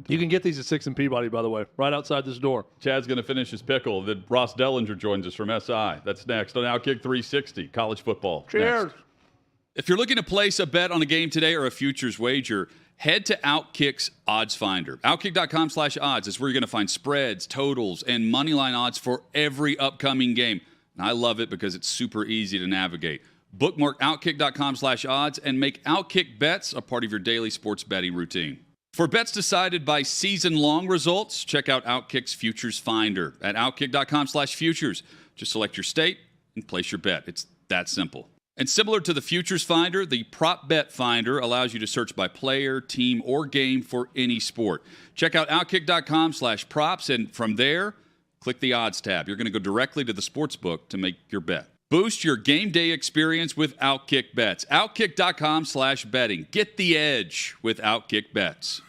You can get these at 6 and Peabody, by the way, right outside this door. Chad's going to finish his pickle. Then Ross Dellenger joins us from SI. That's next on OutKick 360, college football. Cheers. Next. If you're looking to place a bet on a game today or a futures wager, head to OutKick's Odds Finder. OutKick.com/odds is where you're going to find spreads, totals, and moneyline odds for every upcoming game. And I love it because it's super easy to navigate. Bookmark OutKick.com/odds and make OutKick bets a part of your daily sports betting routine. For bets decided by season-long results, check out OutKick's Futures Finder at OutKick.com/futures. Just select your state and place your bet. It's that simple. And similar to the Futures Finder, the Prop Bet Finder allows you to search by player, team, or game for any sport. Check out OutKick.com/props, and from there, click the odds tab. You're going to go directly to the sports book to make your bet. Boost your game day experience with OutKick bets. OutKick.com/betting. Get the edge with OutKick bets.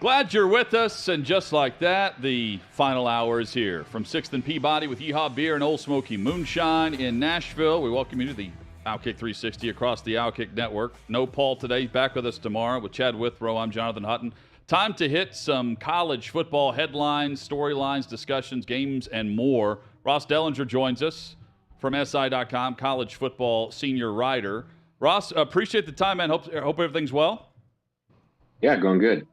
Glad you're with us, and just like that, the final hour is here. From 6th and Peabody with Yeehaw Beer and Old Smoky Moonshine in Nashville, we welcome you to the OutKick 360 across the OutKick Network. No Paul today, back with us tomorrow with Chad Withrow. I'm Jonathan Hutton. Time to hit some college football headlines, storylines, discussions, games, and more. Ross Dellenger joins us from SI.com, college football senior writer. Ross, appreciate the time, man. Hope everything's well. Yeah, going good.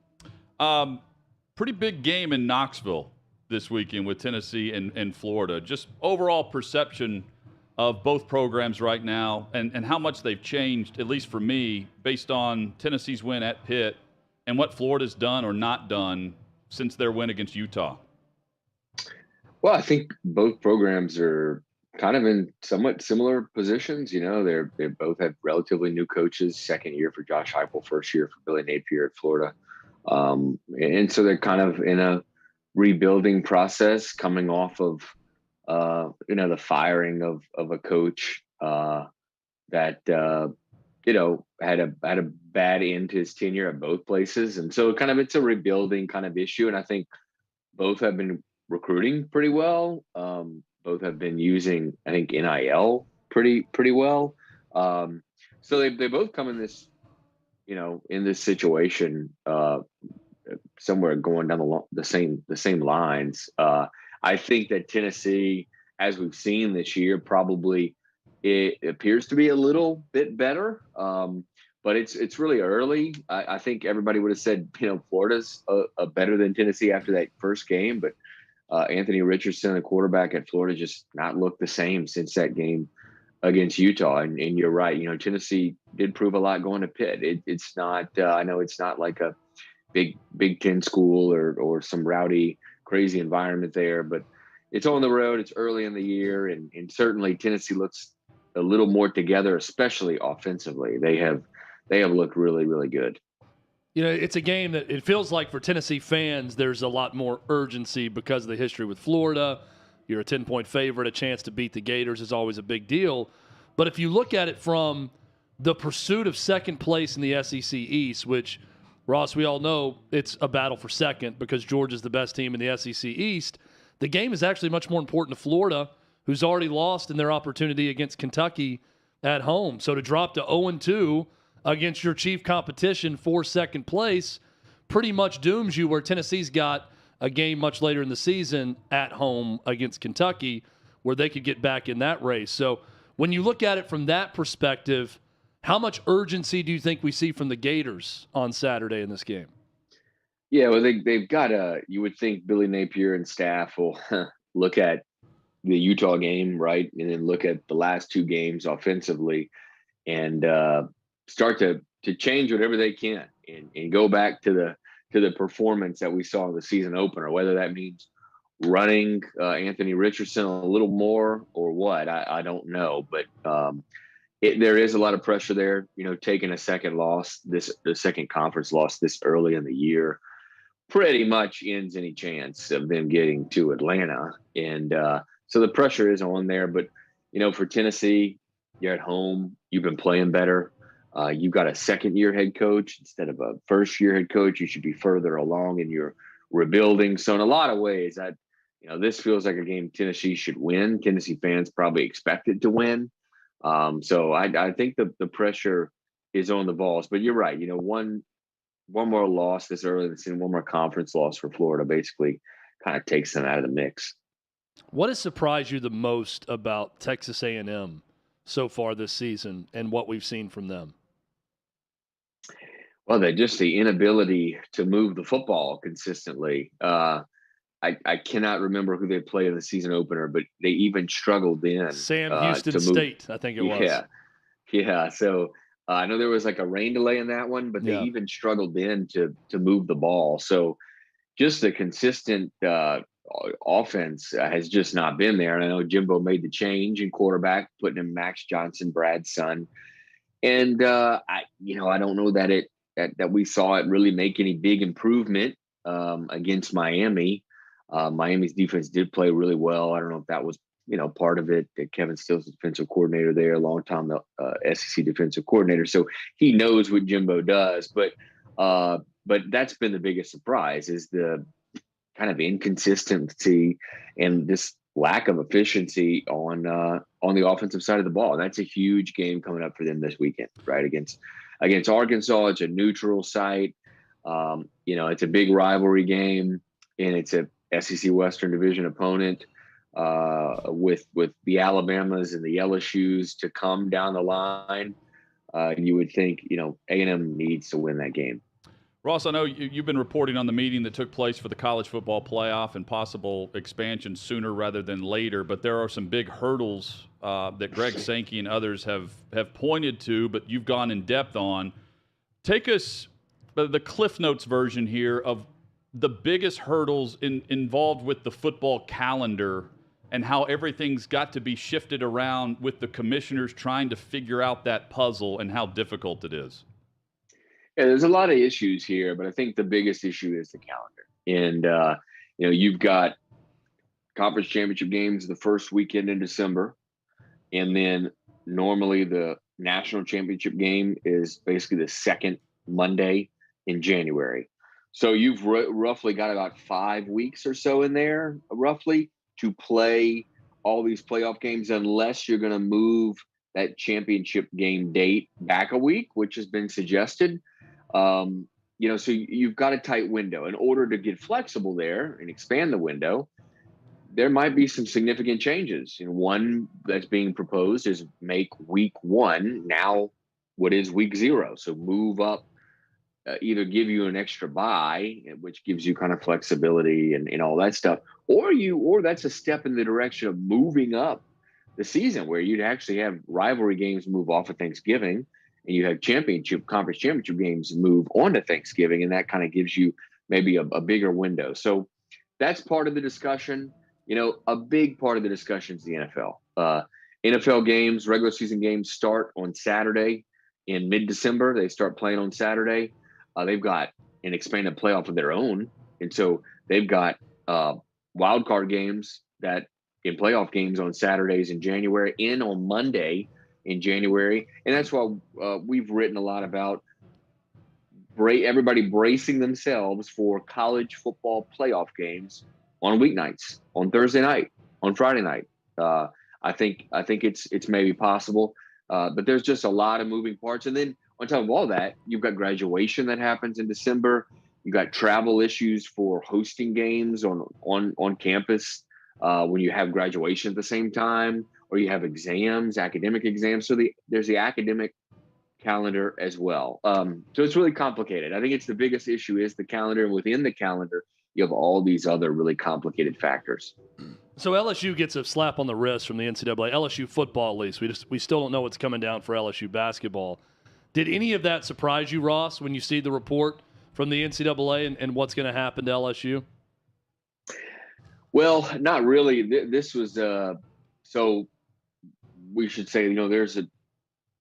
Pretty big game in Knoxville this weekend with Tennessee and Florida. Just overall perception of both programs right now and how much they've changed, at least for me, based on Tennessee's win at Pitt and what Florida's done or not done since their win against Utah. Well, I think both programs are kind of in somewhat similar positions. You know, they both have relatively new coaches, second year for Josh Heupel, first year for Billy Napier at Florida. And so they're kind of in a rebuilding process coming off of, the firing of a coach that, had a bad end to his tenure at both places. And so it's a rebuilding kind of issue. And I think both have been recruiting pretty well. Both have been using, I think, NIL pretty well. So they both come in this, in this situation, somewhere going down the same lines. I think that Tennessee, as we've seen this year, probably it appears to be a little bit better. But it's really early. I think everybody would have said, Florida's a better than Tennessee after that first game, but Anthony Richardson, the quarterback at Florida, just not looked the same since that game against Utah. And you're right. Tennessee did prove a lot going to Pitt. It's not, I know it's not like a Big Ten school or some rowdy, crazy environment there, but it's on the road. It's early in the year. And certainly Tennessee looks a little more together, especially offensively. They have looked really, really good. It's a game that it feels like for Tennessee fans, there's a lot more urgency because of the history with Florida. You're a 10-point favorite. A chance to beat the Gators is always a big deal. But if you look at it from the pursuit of second place in the SEC East, which, Ross, we all know it's a battle for second because Georgia's the best team in the SEC East, the game is actually much more important to Florida, who's already lost in their opportunity against Kentucky at home. So to drop to 0-2 against your chief competition for second place pretty much dooms you, where Tennessee's got a game much later in the season at home against Kentucky where they could get back in that race. So when you look at it from that perspective, how much urgency do you think we see from the Gators on Saturday in this game? Yeah, well, they've got you would think Billy Napier and staff will look at the Utah game, right, and then look at the last two games offensively and start to change whatever they can and go back to the performance that we saw in the season opener, whether that means running Anthony Richardson a little more or what, I don't know. But there is a lot of pressure there, taking a second loss, the second conference loss this early in the year pretty much ends any chance of them getting to Atlanta. And so the pressure is on there. But, for Tennessee, you're at home, you've been playing better. You've got a second-year head coach instead of a first-year head coach. You should be further along in your rebuilding. So in a lot of ways, this feels like a game Tennessee should win. Tennessee fans probably expect it to win. So I think the pressure is on the Vols. But you're right. One more loss this early in the season, one more conference loss for Florida basically kind of takes them out of the mix. What has surprised you the most about Texas A&M so far this season and what we've seen from them? Well, the inability to move the football consistently. I cannot remember who they played in the season opener, but they even struggled then. Sam Houston State, I think it was. Yeah. So I know there was like a rain delay in that one, but they even struggled then to move the ball. So just the consistent offense has just not been there. And I know Jimbo made the change in quarterback, putting in Max Johnson, Brad's son. And I don't know that that we saw it really make any big improvement against Miami. Miami's defense did play really well. I don't know if that was, part of it. Kevin Steele's defensive coordinator there, longtime SEC defensive coordinator. So he knows what Jimbo does. But but that's been the biggest surprise, is the kind of inconsistency and this lack of efficiency on the offensive side of the ball. And that's a huge game coming up for them this weekend, right? Against Arkansas. It's a neutral site. It's a big rivalry game, and it's a SEC Western Division opponent with the Alabamas and the LSUs to come down the line. You would think, A&M needs to win that game. Ross, I know you've been reporting on the meeting that took place for the college football playoff and possible expansion sooner rather than later, but there are some big hurdles that Greg Sankey and others have pointed to, but you've gone in depth on. Take us the Cliff Notes version here of the biggest hurdles involved with the football calendar and how everything's got to be shifted around with the commissioners trying to figure out that puzzle and how difficult it is. Yeah, there's a lot of issues here, but I think the biggest issue is the calendar. And, you've got conference championship games the first weekend in December. And then normally the national championship game is basically the second Monday in January. So you've roughly got about 5 weeks or so in there, roughly, to play all these playoff games, unless you're going to move that championship game date back a week, which has been suggested. So you've got a tight window. In order to get flexible there and expand the window, there might be some significant changes. And one that's being proposed is make week 1 now what is week 0. So move up, either give you an extra bye, which gives you kind of flexibility and all that stuff, or that's a step in the direction of moving up the season, where you'd actually have rivalry games move off of Thanksgiving, and you have conference championship games move on to Thanksgiving, and that kind of gives you maybe a bigger window. So that's part of the discussion. A big part of the discussion is the NFL. NFL games, regular season games, start on Saturday in mid-December. They start playing on Saturday. They've got an expanded playoff of their own, and so they've got wild card games that in playoff games on Saturdays in January and on Monday in January. And that's why we've written a lot about everybody bracing themselves for college football playoff games on weeknights, on Thursday night, on Friday night. I think it's maybe possible, but there's just a lot of moving parts. And then on top of all that, you've got graduation that happens in December. You've got travel issues for hosting games on campus when you have graduation at the same time, or you have academic exams. So there's the academic calendar as well. So it's really complicated. I think it's the biggest issue is the calendar, and within the calendar, you have all these other really complicated factors. So LSU gets a slap on the wrist from the NCAA. LSU football, at least. We still don't know what's coming down for LSU basketball. Did any of that surprise you, Ross, when you see the report from the NCAA and what's going to happen to LSU? Well, not really. This was so we should say, there's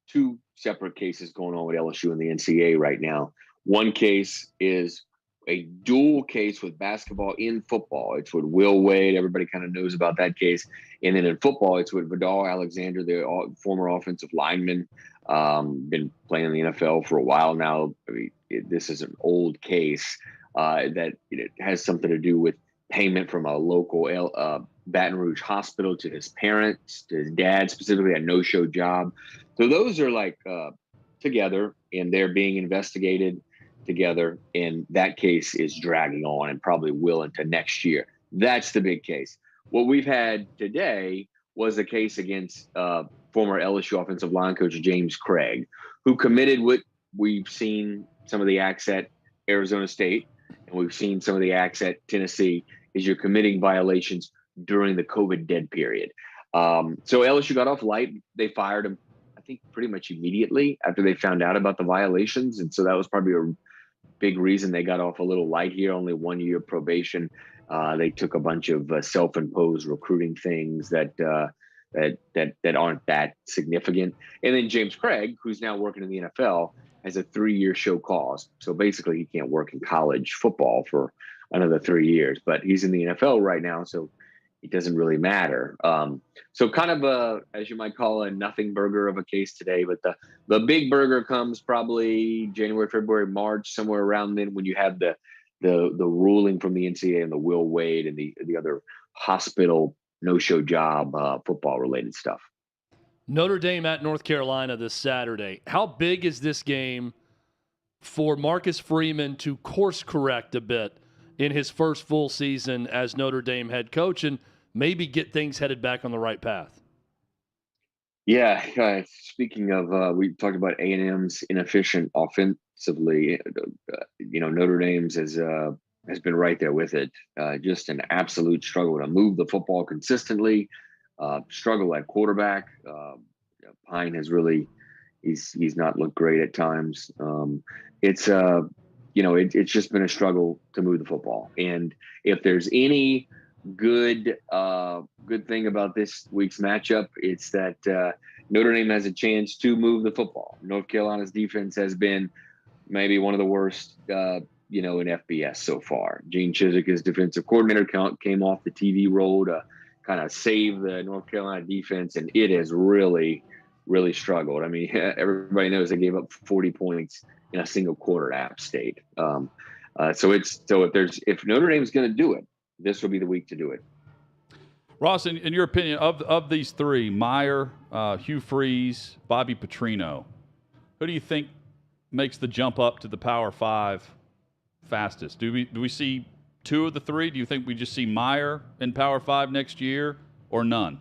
two separate cases going on with LSU and the NCAA right now. One case is a dual case with basketball in football. It's with Will Wade. Everybody kind of knows about that case. And then in football, it's with Vidal Alexander, the former offensive lineman, been playing in the NFL for a while now. I mean, this is an old case that it has something to do with payment from a local Baton Rouge hospital to his parents, to his dad specifically, a no-show job. So those are together, and they're being investigated together, and that case is dragging on and probably will into next year. That's the big case. What we've had today was a case against former LSU offensive line coach James Craig, who committed what we've seen some of the acts at Arizona State, and we've seen some of the acts at Tennessee, is you're committing violations during the COVID dead period. So LSU got off light. They fired him, I think, pretty much immediately after they found out about the violations. And so that was probably a big reason they got off a little light here, only 1 year probation. They took a bunch of self-imposed recruiting things that aren't that significant. And then James Craig, who's now working in the NFL, has a 3-year show cause. So basically he can't work in college football for another 3 years, but he's in the NFL right now. So it doesn't really matter. So kind of as you might call, a nothing burger of a case today, but the big burger comes probably January, February, March, somewhere around then, when you have the ruling from the NCAA and the Will Wade and the other hospital no-show job football related stuff. Notre Dame at North Carolina this Saturday. How big is this game for Marcus Freeman to course correct a bit in his first full season as Notre Dame head coach and maybe get things headed back on the right path? Yeah, speaking of, we talked about A&M's inefficient offensively. Notre Dame's has been right there with it. Just an absolute struggle to move the football consistently. Struggle at quarterback. Pine has really, he's not looked great at times. It's just been a struggle to move the football. And if there's any good thing about this week's matchup, it's that Notre Dame has a chance to move the football. North Carolina's defense has been maybe one of the worst, in FBS so far. Gene Chizik, his defensive coordinator, came off the TV role to kind of save the North Carolina defense, and it has really, really struggled. I mean, everybody knows they gave up 40 points in a single quarter at App State. If Notre Dame's going to do it, this will be the week to do it. Ross, in your opinion, of these three, Meyer, Hugh Freeze, Bobby Petrino, who do you think makes the jump up to the Power 5 fastest? Do we see two of the three? Do you think we just see Meyer in Power 5 next year, or none?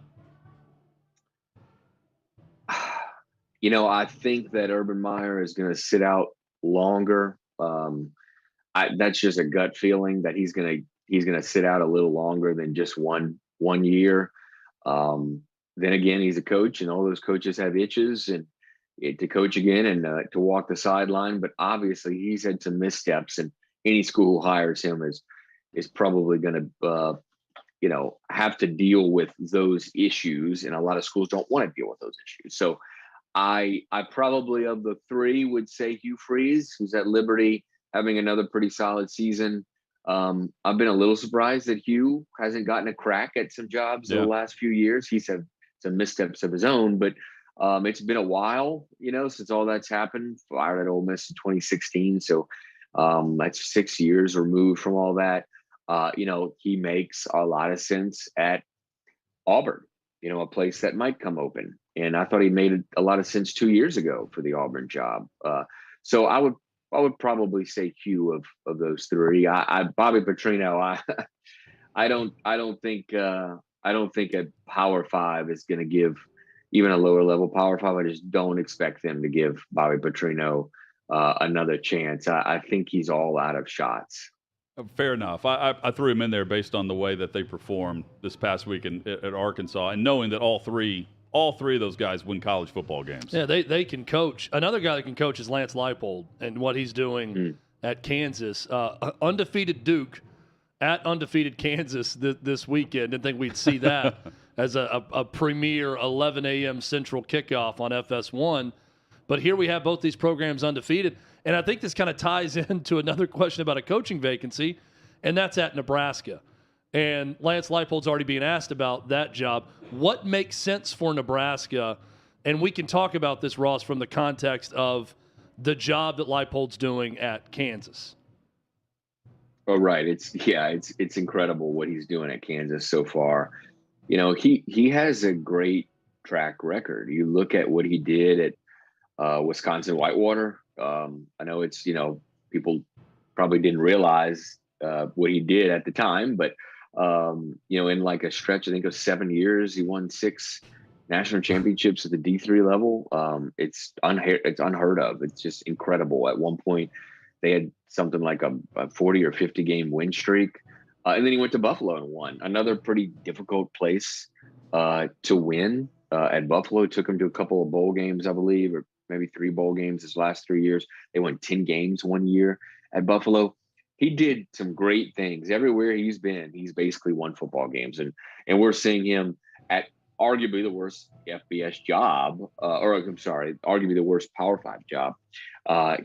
I think that Urban Meyer is going to sit out longer. That's just a gut feeling that he's going to sit out a little longer than just one year. Then again, he's a coach, and all those coaches have itches and to coach again and to walk the sideline. But obviously, he's had some missteps, and any school who hires him is probably going to have to deal with those issues, and a lot of schools don't want to deal with those issues. So I probably, of the three, would say Hugh Freeze, who's at Liberty, having another pretty solid season. I've been a little surprised that Hugh hasn't gotten a crack at some jobs in the last few years. He's had some missteps of his own, but it's been a while, since all that's happened. Fired at Ole Miss in 2016, so that's 6 years removed from all that. He makes a lot of sense at Auburn, a place that might come open. And I thought he made a lot of sense 2 years ago for the Auburn job. So I would probably say Hugh of those three. Bobby Petrino, I don't think a Power 5 is going to give, even a lower level Power 5. I just don't expect them to give Bobby Petrino another chance. I think he's all out of shots. Fair enough. I threw him in there based on the way that they performed this past week at Arkansas, and knowing that all three of those guys win college football games. Yeah, they can coach. Another guy that can coach is Lance Leipold, and what he's doing at Kansas. Undefeated Duke at undefeated Kansas this weekend. Didn't think we'd see that as a premier 11 a.m. Central kickoff on FS1. But here we have both these programs undefeated. And I think this kind of ties into another question about a coaching vacancy, and that's at Nebraska. And Lance Leipold's already being asked about that job. What makes sense for Nebraska? And we can talk about this, Ross, from the context of the job that Leipold's doing at Kansas. Oh, right. It's incredible what he's doing at Kansas so far. He has a great track record. You look at what he did at Wisconsin Whitewater. I know it's, people probably didn't realize what he did at the time, but in like a stretch, I think of 7 years, he won 6 national championships at the D3 level. It's unheard of. It's just incredible. At one point, they had something like a 40 or 50 game win streak. And then he went to Buffalo and won. Another pretty difficult place to win at Buffalo. It took him to a couple of bowl games, I believe, or maybe 3 bowl games his last 3 years. They won 10 games one year at Buffalo. He did some great things. Everywhere he's been, he's basically won football games. And we're seeing him at arguably the worst FBS job, arguably the worst Power 5 job.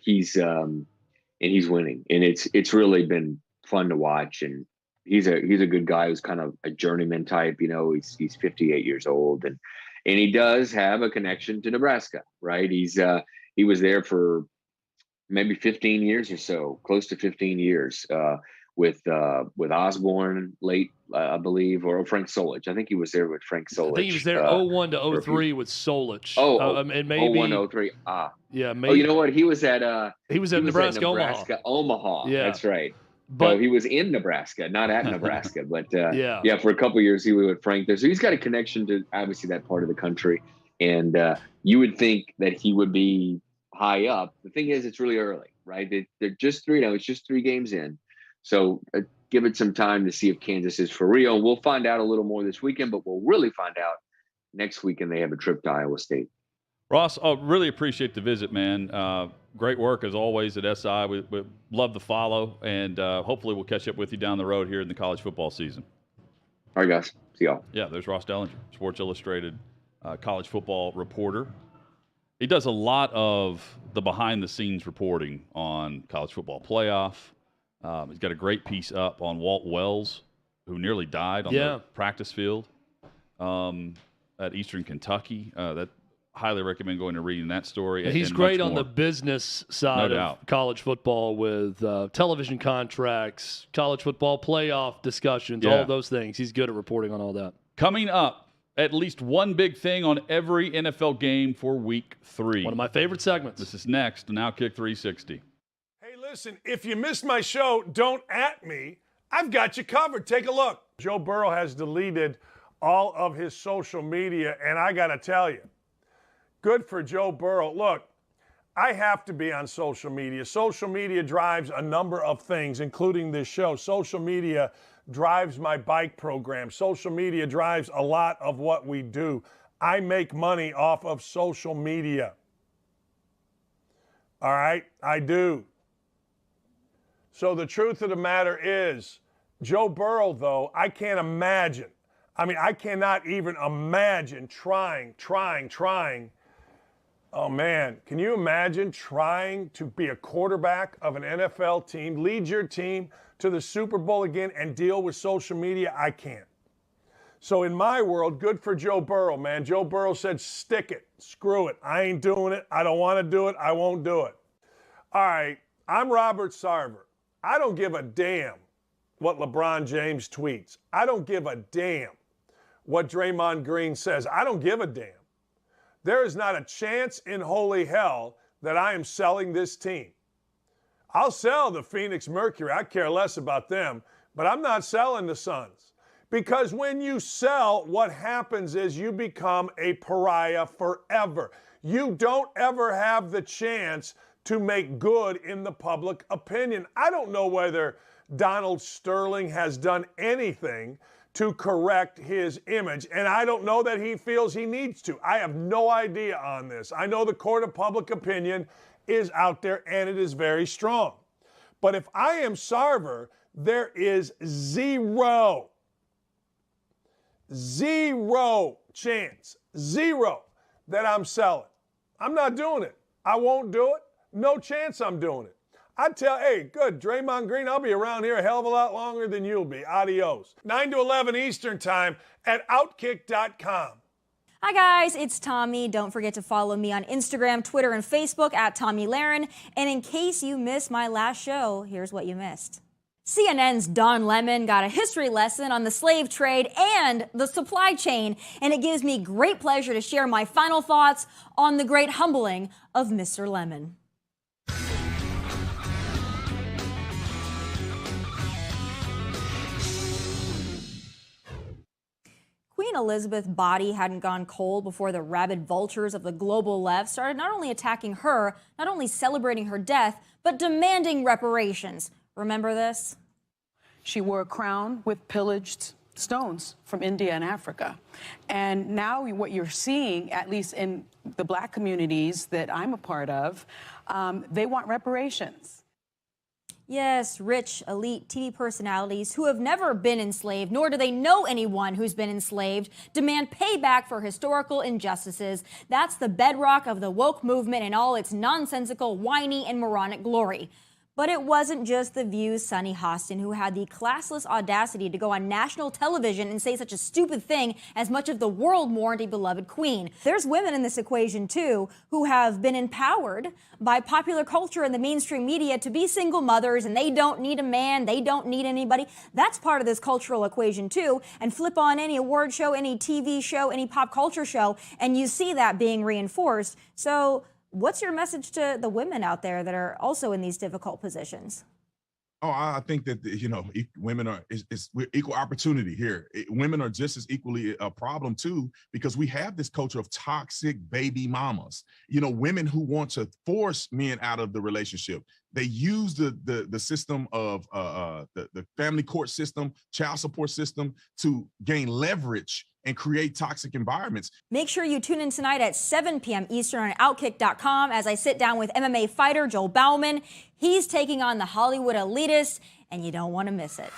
He's winning. And it's really been fun to watch. And he's a good guy who's kind of a journeyman type. He's 58 years old, and he does have a connection to Nebraska, right? He was there for maybe 15 years or so, close to 15 years, with Osborne late, I believe, or Frank Solich. I think he was there with Frank Solich. I think he was there 01 to 03 with Solich. And maybe 01, 03. Yeah, maybe. Oh, you know what? He was at Nebraska Omaha. Yeah. That's right. But so he was in Nebraska, not at Nebraska. But yeah, for a couple of years he was with Frank there. So he's got a connection to obviously that part of the country. And you would think that he would be high up. The thing is, it's really early, right? They're just 3-0. It's just 3 games in. So give it some time to see if Kansas is for real. We'll find out a little more this weekend, but we'll really find out next weekend. They have a trip to Iowa State. Ross, I really appreciate the visit, man. Great work as always at SI. We love the follow, and hopefully we'll catch up with you down the road here in the college football season. All right, guys. See y'all. Yeah, there's Ross Dellenger, Sports Illustrated college football reporter. He does a lot of the behind-the-scenes reporting on college football playoff. He's got a great piece up on Walt Wells, who nearly died on the practice field at Eastern Kentucky. That highly recommend going and reading that story. He's great on the business side of college football with television contracts, college football playoff discussions, all of those things. He's good at reporting on all that. Coming up, at least one big thing on every NFL game for Week 3. One of my favorite segments. This is next on OutKick 360. Listen, if you missed my show, don't at me. I've got you covered. Take a look. Joe Burrow has deleted all of his social media, and I got to tell you, good for Joe Burrow. Look, I have to be on social media. Social media drives a number of things, including this show. Social media drives my bike program. Social media drives a lot of what we do. I make money off of social media. All right? I do. So the truth of the matter is, Joe Burrow, though, I can't imagine. I mean, I cannot even imagine trying. Oh, man, can you imagine trying to be a quarterback of an NFL team, lead your team to the Super Bowl again, and deal with social media? I can't. So in my world, good for Joe Burrow, man. Joe Burrow said, stick it, screw it. I ain't doing it. I don't want to do it. I won't do it. All right, I'm Robert Sarver. I don't give a damn what LeBron James tweets. I don't give a damn what Draymond Green says. I don't give a damn. There is not a chance in holy hell that I am selling this team. I'll sell the Phoenix Mercury. I care less about them, but I'm not selling the Suns. Because when you sell, what happens is you become a pariah forever. You don't ever have the chance to make good in the public opinion. I don't know whether Donald Sterling has done anything to correct his image, and I don't know that he feels he needs to. I have no idea on this. I know the court of public opinion is out there, and it is very strong. But if I am Sarver, there is zero chance, that I'm selling. I'm not doing it. I won't do it. No chance I'm doing it. Hey, good, Draymond Green, I'll be around here a hell of a lot longer than you'll be. Adios. 9 to 11 Eastern time at OutKick.com. Hi, guys. It's Tommy. Don't forget to follow me on Instagram, Twitter, and Facebook at Tommy Lahren. And in case you missed my last show, here's what you missed. CNN's Don Lemon got a history lesson on the slave trade and the supply chain, and it gives me great pleasure to share my final thoughts on the great humbling of Mr. Lemon. Queen Elizabeth's body hadn't gone cold before the rabid vultures of the global left started not only attacking her, not only celebrating her death, but demanding reparations. Remember this? She wore a crown with pillaged stones from India and Africa. And now what you're seeing, at least in the Black communities that I'm a part of, they want reparations. Yes, rich, elite TV personalities who have never been enslaved, nor do they know anyone who's been enslaved, demand payback for historical injustices. That's the bedrock of the woke movement in all its nonsensical, whiny, and moronic glory. But it wasn't just the View's Sunny Hostin who had the classless audacity to go on national television and say such a stupid thing as much of the world mourned a beloved queen. There's women in this equation, too, who have been empowered by popular culture and the mainstream media to be single mothers, and they don't need a man, they don't need anybody. That's part of this cultural equation, too. And flip on any award show, any TV show, any pop culture show, and you see that being reinforced. So what's your message to the women out there that are also in these difficult positions? Oh, I think that, women are, we're equal opportunity here. Women are just as equally a problem too, because we have this culture of toxic baby mamas, women who want to force men out of the relationship. They use the system of the family court system, child support system to gain leverage and create toxic environments. Make sure you tune in tonight at 7 p.m. Eastern on OutKick.com as I sit down with MMA fighter Joel Bauman. He's taking on the Hollywood elitists, and you don't want to miss it.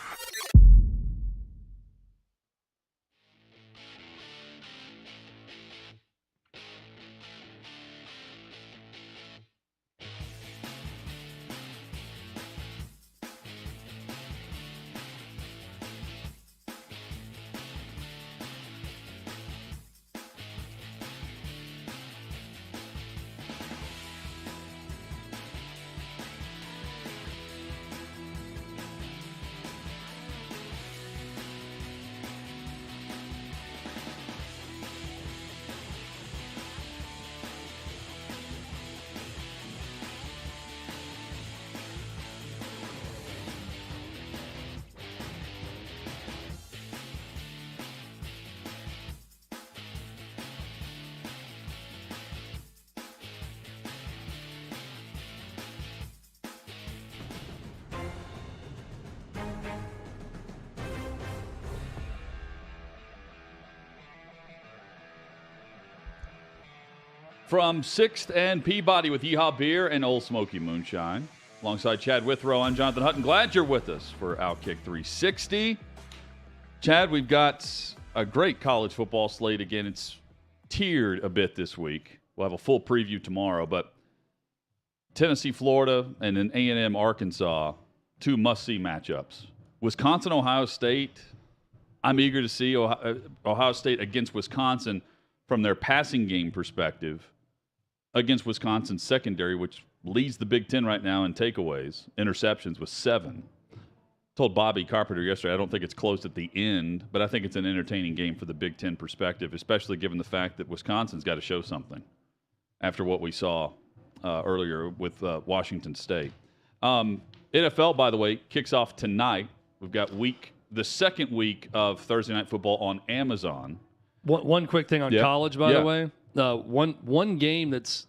From 6th and Peabody with Yeehaw Beer and Old Smoky Moonshine. Alongside Chad Withrow, I'm Jonathan Hutton. Glad you're with us for OutKick 360. Chad, we've got a great college football slate again. It's tiered a bit this week. We'll have a full preview tomorrow, but Tennessee, Florida, and then A&M, Arkansas, two must-see matchups. Wisconsin, Ohio State. I'm eager to see Ohio State against Wisconsin from their passing game perspective against Wisconsin's secondary, which leads the Big Ten right now in takeaways, interceptions with 7. Told Bobby Carpenter yesterday, I don't think it's close at the end, but I think it's an entertaining game for the Big Ten perspective, especially given the fact that Wisconsin's got to show something after what we saw earlier with Washington State. NFL, by the way, kicks off tonight. We've got the second week of Thursday Night Football on Amazon. One quick thing on college, by the way. One game that's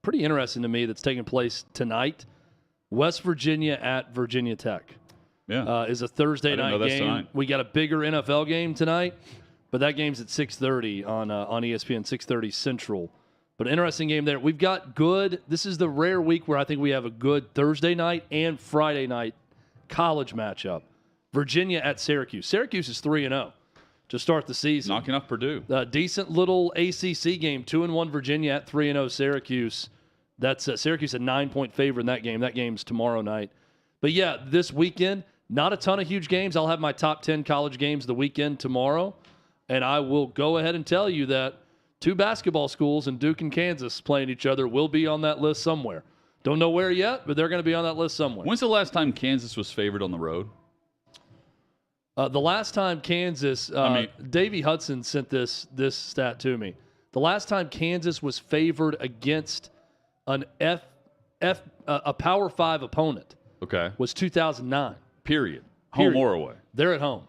pretty interesting to me that's taking place tonight, West Virginia at Virginia Tech. Is a Thursday night game. Tonight. We got a bigger NFL game tonight, but that game's at 6:30 on ESPN, 6:30 Central. But interesting game there. We've got good. This is the rare week where I think we have a good Thursday night and Friday night college matchup. Virginia at Syracuse. Syracuse is 3-0 to start the season. Knocking off Purdue. Decent little ACC game. 2-1 Virginia at 3-0 Syracuse. That's Syracuse a 9-point favorite in that game. That game's tomorrow night. But yeah, this weekend, not a ton of huge games. I'll have my top 10 college games the weekend tomorrow. And I will go ahead and tell you that 2 basketball schools in Duke and Kansas playing each other will be on that list somewhere. Don't know where yet, but they're going to be on that list somewhere. When's the last time Kansas was favored on the road? The last time Kansas, Davey Hudson sent this stat to me. The last time Kansas was favored against a Power 5 opponent was 2009. Period. Home or away? They're at home.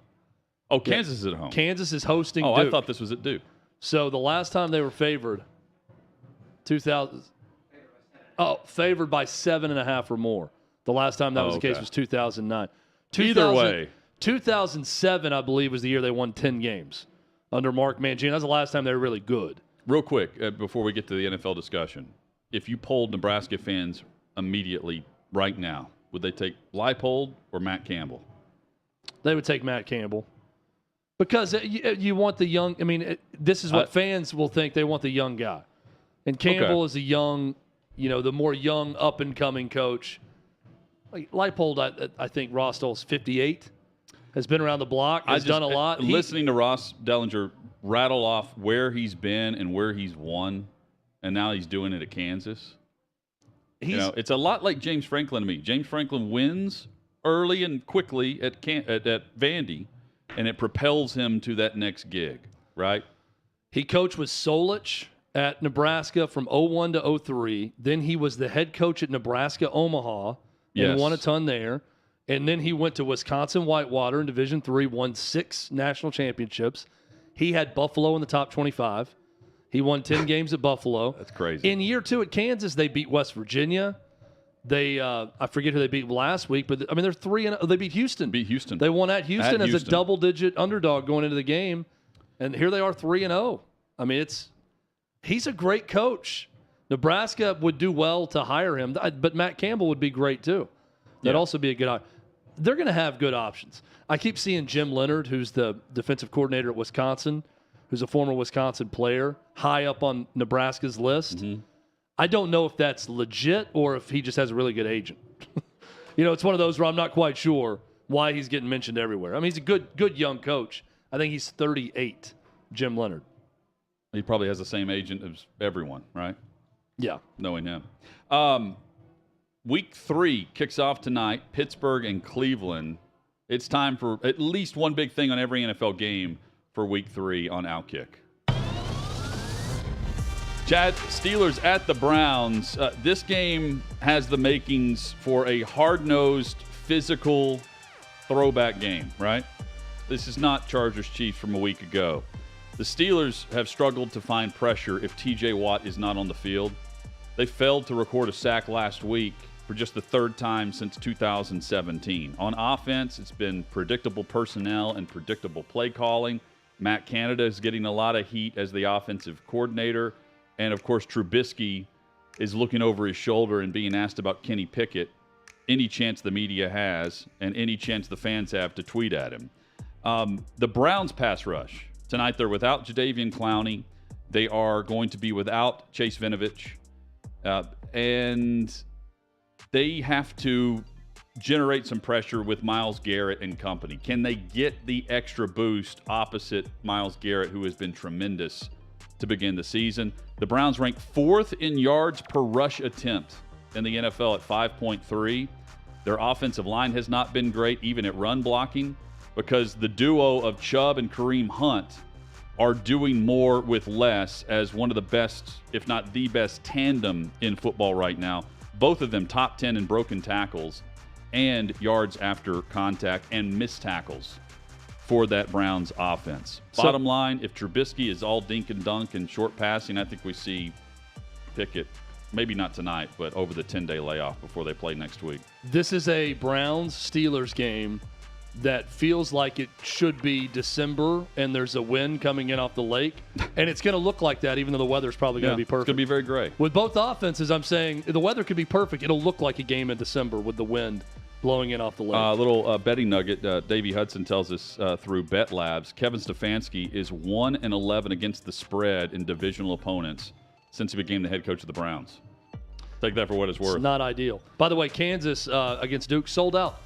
Oh, Kansas is at home. Kansas is hosting Duke. I thought this was at Duke. So the last time they were favored, 2000. Favored by 7.5 or more. The last time that was the case was 2009. Either way. 2007, I believe, was the year they won 10 games under Mark Mangino. That was the last time they were really good. Real quick, before we get to the NFL discussion, if you polled Nebraska fans immediately right now, would they take Leipold or Matt Campbell? They would take Matt Campbell. Because you want the young – this is what fans will think. They want the young guy. And Campbell is a young – the more young, up-and-coming coach. Like Leipold, I think Rostol's 58, has been around the block, has done a lot. Listening to Ross Dellenger rattle off where he's been and where he's won, and now he's doing it at Kansas. It's a lot like James Franklin to me. James Franklin wins early and quickly at Vandy, and it propels him to that next gig, right? He coached with Solich at Nebraska from 01 to 03. Then he was the head coach at Nebraska Omaha and won a ton there. And then he went to Wisconsin Whitewater in Division III, won 6 national championships. He had Buffalo in the top 25. He won 10 games at Buffalo. That's crazy. In year 2 at Kansas, they beat West Virginia. They I forget who they beat last week, but I mean they're 3-0. They beat Houston. They won at Houston as a double-digit underdog going into the game, and here they are 3-0. I mean he's a great coach. Nebraska would do well to hire him, but Matt Campbell would be great too. That'd also be a good option. They're going to have good options. I keep seeing Jim Leonard, who's the defensive coordinator at Wisconsin, who's a former Wisconsin player, high up on Nebraska's list. Mm-hmm. I don't know if that's legit or if he just has a really good agent. It's one of those where I'm not quite sure why he's getting mentioned everywhere. I mean, he's a good young coach. I think he's 38, Jim Leonard. He probably has the same agent as everyone, right? Yeah. Knowing him. Week 3 kicks off tonight, Pittsburgh and Cleveland. It's time for at least one big thing on every NFL game for Week 3 on OutKick. Chad, Steelers at the Browns. This game has the makings for a hard-nosed, physical throwback game, right? This is not Chargers-Chiefs from a week ago. The Steelers have struggled to find pressure if T.J. Watt is not on the field. They failed to record a sack last week for just the 3rd time since 2017. On offense, it's been predictable personnel and predictable play calling. Matt Canada is getting a lot of heat as the offensive coordinator. And, of course, Trubisky is looking over his shoulder and being asked about Kenny Pickett any chance the media has and any chance the fans have to tweet at him. The Browns pass rush. Tonight they're without Jadeveon Clowney. They are going to be without Chase Vinovich. And they have to generate some pressure with Myles Garrett and company. Can they get the extra boost opposite Myles Garrett, who has been tremendous to begin the season? The Browns rank 4th in yards per rush attempt in the NFL at 5.3. Their offensive line has not been great, even at run blocking, because the duo of Chubb and Kareem Hunt are doing more with less as one of the best, if not the best, tandem in football right now. Both of them top 10 in broken tackles and yards after contact and missed tackles for that Browns offense. Bottom line, if Trubisky is all dink and dunk and short passing, I think we see Pickett, maybe not tonight, but over the 10-day layoff before they play next week. This is a Browns-Steelers game that feels like it should be December and there's a wind coming in off the lake. And it's going to look like that even though the weather's probably going to be perfect. It's going to be very gray. With both offenses, I'm saying the weather could be perfect. It'll look like a game in December with the wind blowing in off the lake. Little betting nugget. Davey Hudson tells us through Bet Labs, Kevin Stefanski is 1-11 against the spread in divisional opponents since he became the head coach of the Browns. Take that for what it's worth. It's not ideal. By the way, Kansas against Duke sold out.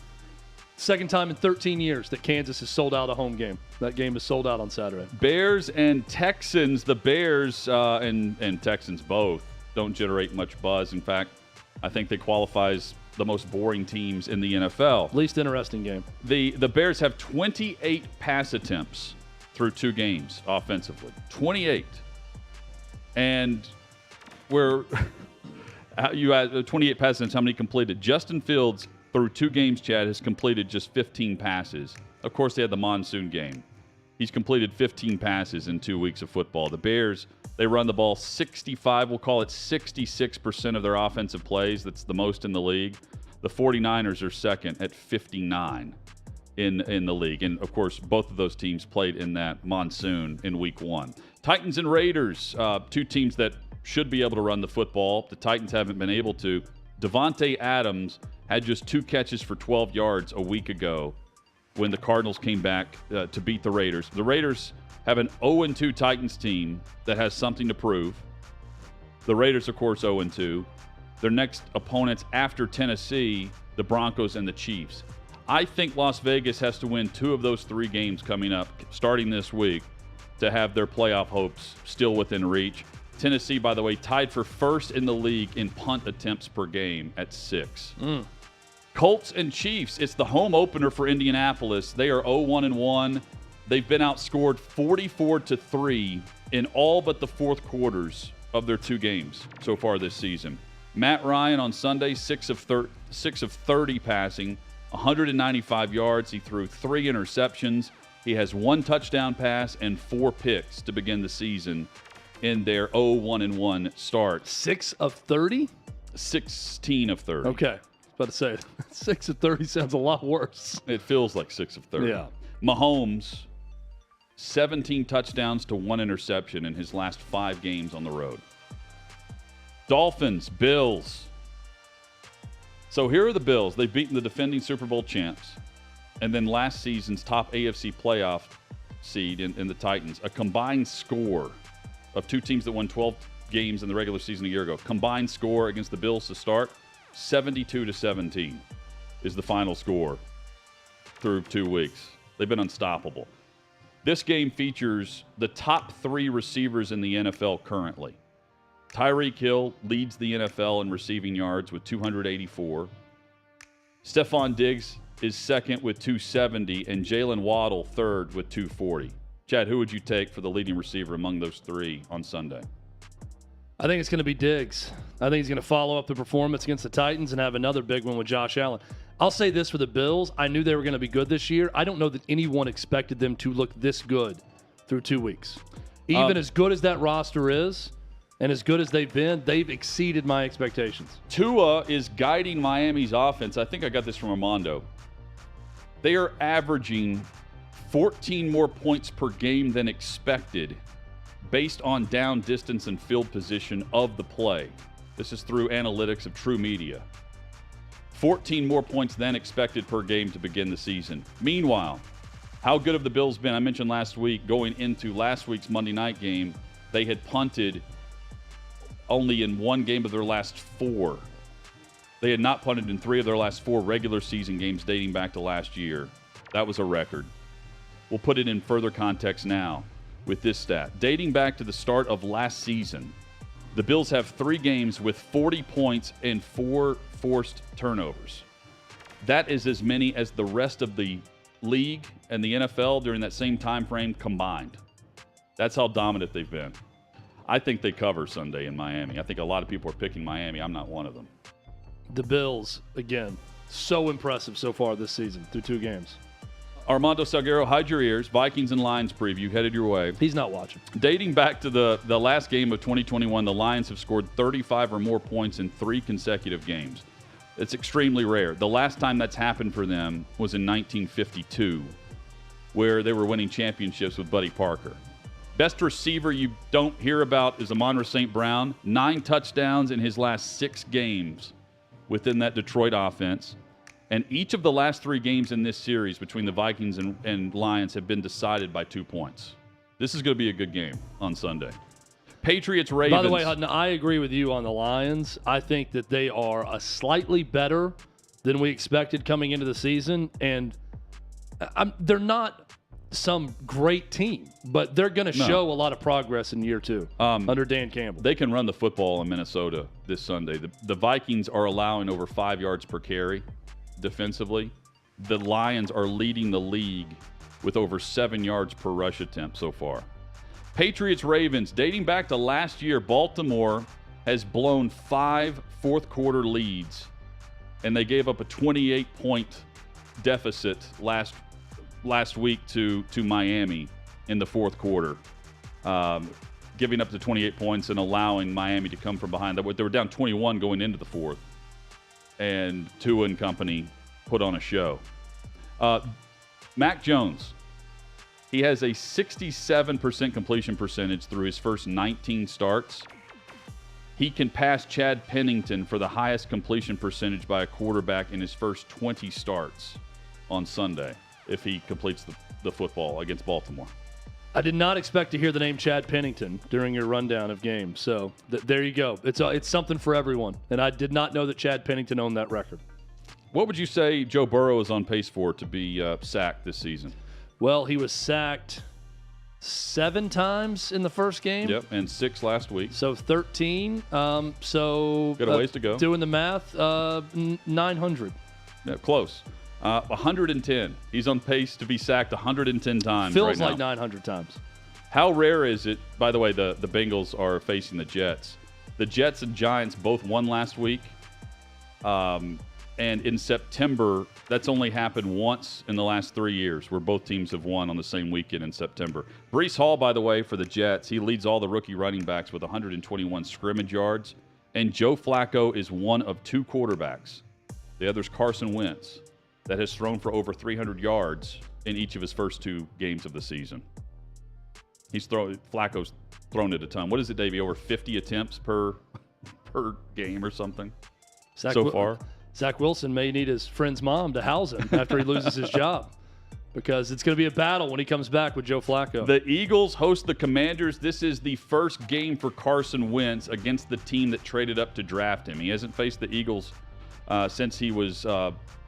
Second time in 13 years that Kansas has sold out a home game. That game is sold out on Saturday. Bears and Texans. The Bears and Texans both don't generate much buzz. In fact, I think they qualify as the most boring teams in the NFL. Least interesting game. The Bears have 28 pass attempts through 2 games offensively. 28. And we're you had 28 pass attempts. How many completed? Justin Fields through 2 games, Chad, has completed just 15 passes. Of course, they had the monsoon game. He's completed 15 passes in 2 weeks of football. The Bears, they run the ball 65, we'll call it 66% of their offensive plays. That's the most in the league. The 49ers are second at 59 in the league. And, of course, both of those teams played in that monsoon in week 1. Titans and Raiders, 2 teams that should be able to run the football. The Titans haven't been able to. Devontae Adams had just 2 catches for 12 yards a week ago when the Cardinals came back to beat the Raiders. The Raiders have an 0-2 Titans team that has something to prove. The Raiders, of course, 0-2. Their next opponents after Tennessee, the Broncos and the Chiefs. I think Las Vegas has to win 2 of those 3 games coming up, starting this week, to have their playoff hopes still within reach. Tennessee, by the way, tied for first in the league in punt attempts per game at 6. Colts and Chiefs, it's the home opener for Indianapolis. They are 0-1-1. They've been outscored 44-3 in all but the fourth quarters of their 2 games so far this season. Matt Ryan on Sunday, 6 of 30 passing, 195 yards. He threw 3 interceptions. He has 1 touchdown pass and 4 picks to begin the season in their 0-1-1 start. 6 of 30? 16 of 30. Okay. I was about to say, 6 of 30 sounds a lot worse. It feels like 6 of 30. Yeah. Mahomes, 17 touchdowns to 1 interception in his last 5 games on the road. Dolphins, Bills. So here are the Bills. They've beaten the defending Super Bowl champs, and then last season's top AFC playoff seed in the Titans. A combined score of 2 teams that won 12 games in the regular season a year ago. Combined score against the Bills to start, 72-17 is the final score through 2 weeks. They've been unstoppable. This game features the top 3 receivers in the NFL currently. Tyreek Hill leads the NFL in receiving yards with 284. Stephon Diggs is second with 270, and Jalen Waddle third with 240. Chad, who would you take for the leading receiver among those 3 on Sunday? I think it's going to be Diggs. I think he's going to follow up the performance against the Titans and have another big one with Josh Allen. I'll say this for the Bills. I knew they were going to be good this year. I don't know that anyone expected them to look this good through 2 weeks. Even as good as that roster is, and as good as they've been, they've exceeded my expectations. Tua is guiding Miami's offense. I think I got this from Armando. They are averaging 14 more points per game than expected based on down distance and field position of the play. This is through analytics of True Media. 14 more points than expected per game to begin the season. Meanwhile, how good have the Bills been? I mentioned last week, going into last week's Monday night game, they had punted only in 1 game of their last 4. They had not punted in 3 of their last 4 regular season games dating back to last year. That was a record. We'll put it in further context now with this stat. Dating back to the start of last season, the Bills have 3 games with 40 points and 4 forced turnovers. That is as many as the rest of the league and the NFL during that same time frame combined. That's how dominant they've been. I think they cover Sunday in Miami. I think a lot of people are picking Miami. I'm not one of them. The Bills, again, so impressive so far this season through 2 games. Armando Salguero, hide your ears. Vikings and Lions preview headed your way. He's not watching. Dating back to the last game of 2021, the Lions have scored 35 or more points in 3 consecutive games. It's extremely rare. The last time that's happened for them was in 1952, where they were winning championships with Buddy Parker. Best receiver you don't hear about is Amon-Ra St. Brown. 9 touchdowns in his last 6 games within that Detroit offense. And each of the last 3 games in this series between the Vikings and Lions have been decided by 2 points. This is going to be a good game on Sunday. Patriots, Ravens. By the way, Hutton, I agree with you on the Lions. I think that they are a slightly better than we expected coming into the season. And they're not some great team, but they're going to show a lot of progress in year 2 under Dan Campbell. They can run the football in Minnesota this Sunday. The Vikings are allowing over 5 yards per carry defensively. The Lions are leading the league with over 7 yards per rush attempt so far. Patriots, Ravens, dating back to last year, Baltimore has blown 5 fourth-quarter leads, and they gave up a 28-point deficit last week to Miami in the fourth quarter, giving up to 28 points and allowing Miami to come from behind. They were down 21 going into the fourth, and Tua and company put on a show. Mac Jones, he has a 67% completion percentage through his first 19 starts. He can pass Chad Pennington for the highest completion percentage by a quarterback in his first 20 starts on Sunday if he completes the football against Baltimore. I did not expect to hear the name Chad Pennington during your rundown of games. So there you go. It's something for everyone. And I did not know that Chad Pennington owned that record. What would you say Joe Burrow is on pace for to be sacked this season? Well, he was sacked 7 times in the first game. Yep, and 6 last week. So 13. So got a ways to go. Doing the math, 900. Yeah, close. 110. He's on pace to be sacked 110 times. Feels right like now. 900 times. How rare is it? By the way, the Bengals are facing the Jets. The Jets and Giants both won last week. And in September, that's only happened once in the last 3 years where both teams have won on the same weekend in September. Breece Hall, by the way, for the Jets, he leads all the rookie running backs with 121 scrimmage yards. And Joe Flacco is one of 2 quarterbacks. The other's Carson Wentz, that has thrown for over 300 yards in each of his first 2 games of the season. Flacco's thrown it a ton. What is it, Davey? Over 50 attempts per game or something so far? Zach Wilson may need his friend's mom to house him after he loses his job, because it's going to be a battle when he comes back with Joe Flacco. The Eagles host the Commanders. This is the first game for Carson Wentz against the team that traded up to draft him. He hasn't faced the Eagles since he was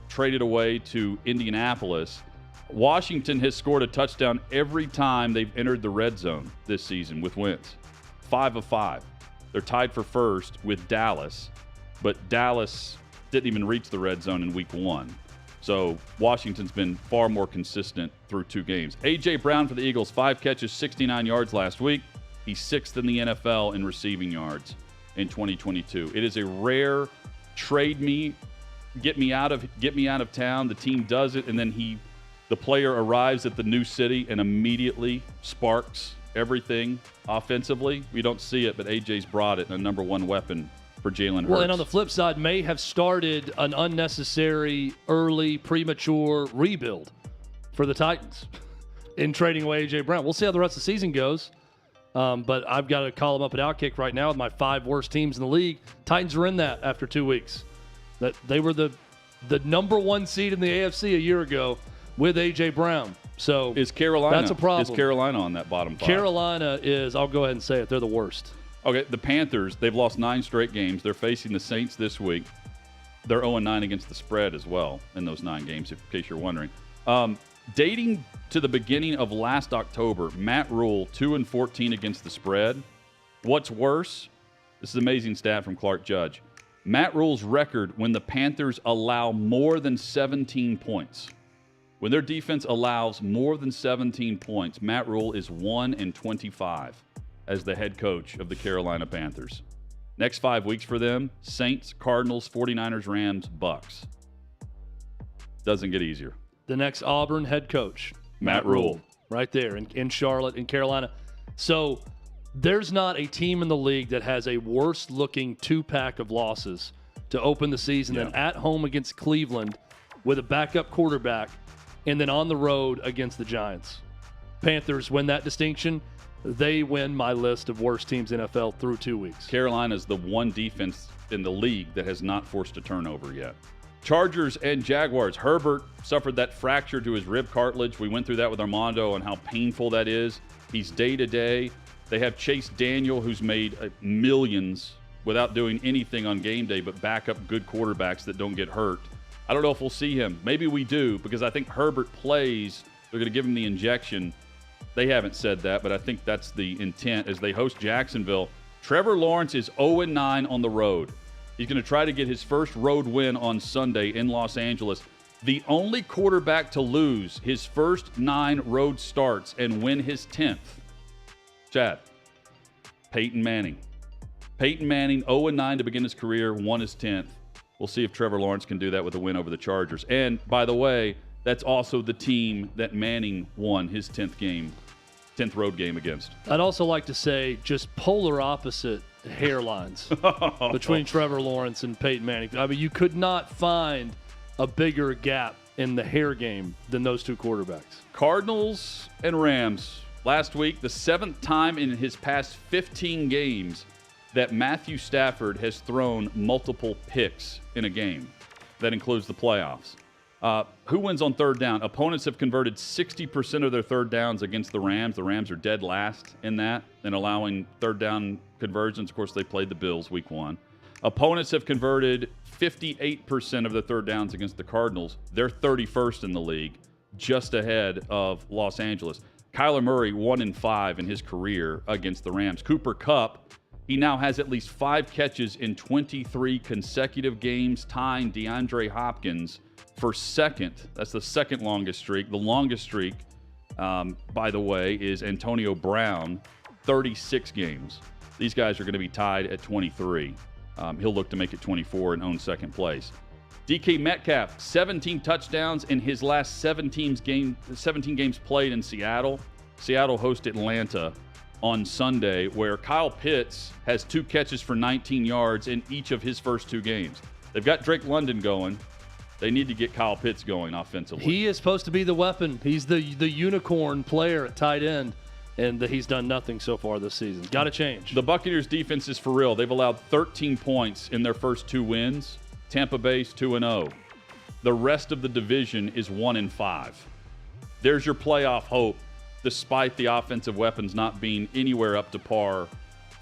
traded away to Indianapolis. Washington has scored a touchdown every time they've entered the red zone this season with Wentz. 5 of 5. They're tied for first with Dallas, but Dallas didn't even reach the red zone in week 1. So Washington's been far more consistent through 2 games. A.J. Brown for the Eagles, 5 catches, 69 yards last week. He's 6th in the NFL in receiving yards in 2022. It is a rare trade me, get me out of town. The team does it, and then the player arrives at the new city and immediately sparks everything offensively. We don't see it, but AJ's brought it, and a number 1 weapon for Jalen Hurts. Well, and on the flip side, may have started an unnecessary, early, premature rebuild for the Titans in trading away A.J. Brown. We'll see how the rest of the season goes. But I've got a column up at OutKick right now with my 5 worst teams in the league. Titans are in that after 2 weeks. That they were the number 1 seed in the AFC a year ago with A.J. Brown. So is Carolina? That's a problem. Is Carolina on that bottom 5? Carolina is, I'll go ahead and say it, they're the worst. Okay, the Panthers, they've lost 9 straight games. They're facing the Saints this week. They're 0-9 against the spread as well in those 9 games, in case you're wondering. Dating to the beginning of last October, Matt Rule, 2-14 against the spread. What's worse, this is an amazing stat from Clark Judge. Matt Rule's record when the Panthers allow more than 17 points. When their defense allows more than 17 points, Matt Rule is 1-25 as the head coach of the Carolina Panthers. Next 5 weeks for them, Saints, Cardinals, 49ers, Rams, Bucks. Doesn't get easier. The next Auburn head coach, Matt Rule. Right there in Charlotte, in Carolina. So there's not a team in the league that has a worse-looking 2-pack of losses to open the season than at home against Cleveland with a backup quarterback and then on the road against the Giants. Panthers win that distinction. They win my list of worst teams in NFL through 2 weeks. Carolina's the one defense in the league that has not forced a turnover yet. Chargers and Jaguars. Herbert suffered that fracture to his rib cartilage. We went through that with Armando and how painful that is. He's day-to-day. They have Chase Daniel, who's made millions without doing anything on game day, but back up good quarterbacks that don't get hurt. I don't know if we'll see him. Maybe we do, because I think Herbert plays. They're going to give him the injection. They haven't said that, but I think that's the intent as they host Jacksonville. Trevor Lawrence is 0-9 on the road. He's going to try to get his first road win on Sunday in Los Angeles. The only quarterback to lose his first 9 road starts and win his 10th. Chad, Peyton Manning. Peyton Manning, 0-9 to begin his career, won his 10th. We'll see if Trevor Lawrence can do that with a win over the Chargers. And, by the way, that's also the team that Manning won his 10th road game against. I'd also like to say just polar opposite hairlines between Trevor Lawrence and Peyton Manning. I mean, you could not find a bigger gap in the hair game than those 2 quarterbacks. Cardinals and Rams. Last week, the 7th time in his past 15 games that Matthew Stafford has thrown multiple picks in a game. That includes the playoffs. Who wins on third down? Opponents have converted 60% of their third downs against the Rams. The Rams are dead last in that and allowing third down conversions. Of course, they played the Bills week 1. Opponents have converted 58% of their third downs against the Cardinals. They're 31st in the league, just ahead of Los Angeles. Kyler Murray, 1-5 in his career against the Rams. Cooper Kupp, he now has at least 5 catches in 23 consecutive games, tying DeAndre Hopkins for second. That's the second longest streak. The longest streak, by the way, is Antonio Brown, 36 games. These guys are going to be tied at 23. He'll look to make it 24 and own second place. DK Metcalf, 17 touchdowns in his last 17 games played in Seattle. Seattle hosts Atlanta on Sunday, where Kyle Pitts has 2 catches for 19 yards in each of his first 2 games. They've got Drake London going. They need to get Kyle Pitts going offensively. He is supposed to be the weapon. He's the unicorn player at tight end, and he's done nothing so far this season. Got to change. The Buccaneers' defense is for real. They've allowed 13 points in their first 2 wins. Tampa Bay's 2-0. The rest of the division is 1-5. There's your playoff hope, despite the offensive weapons not being anywhere up to par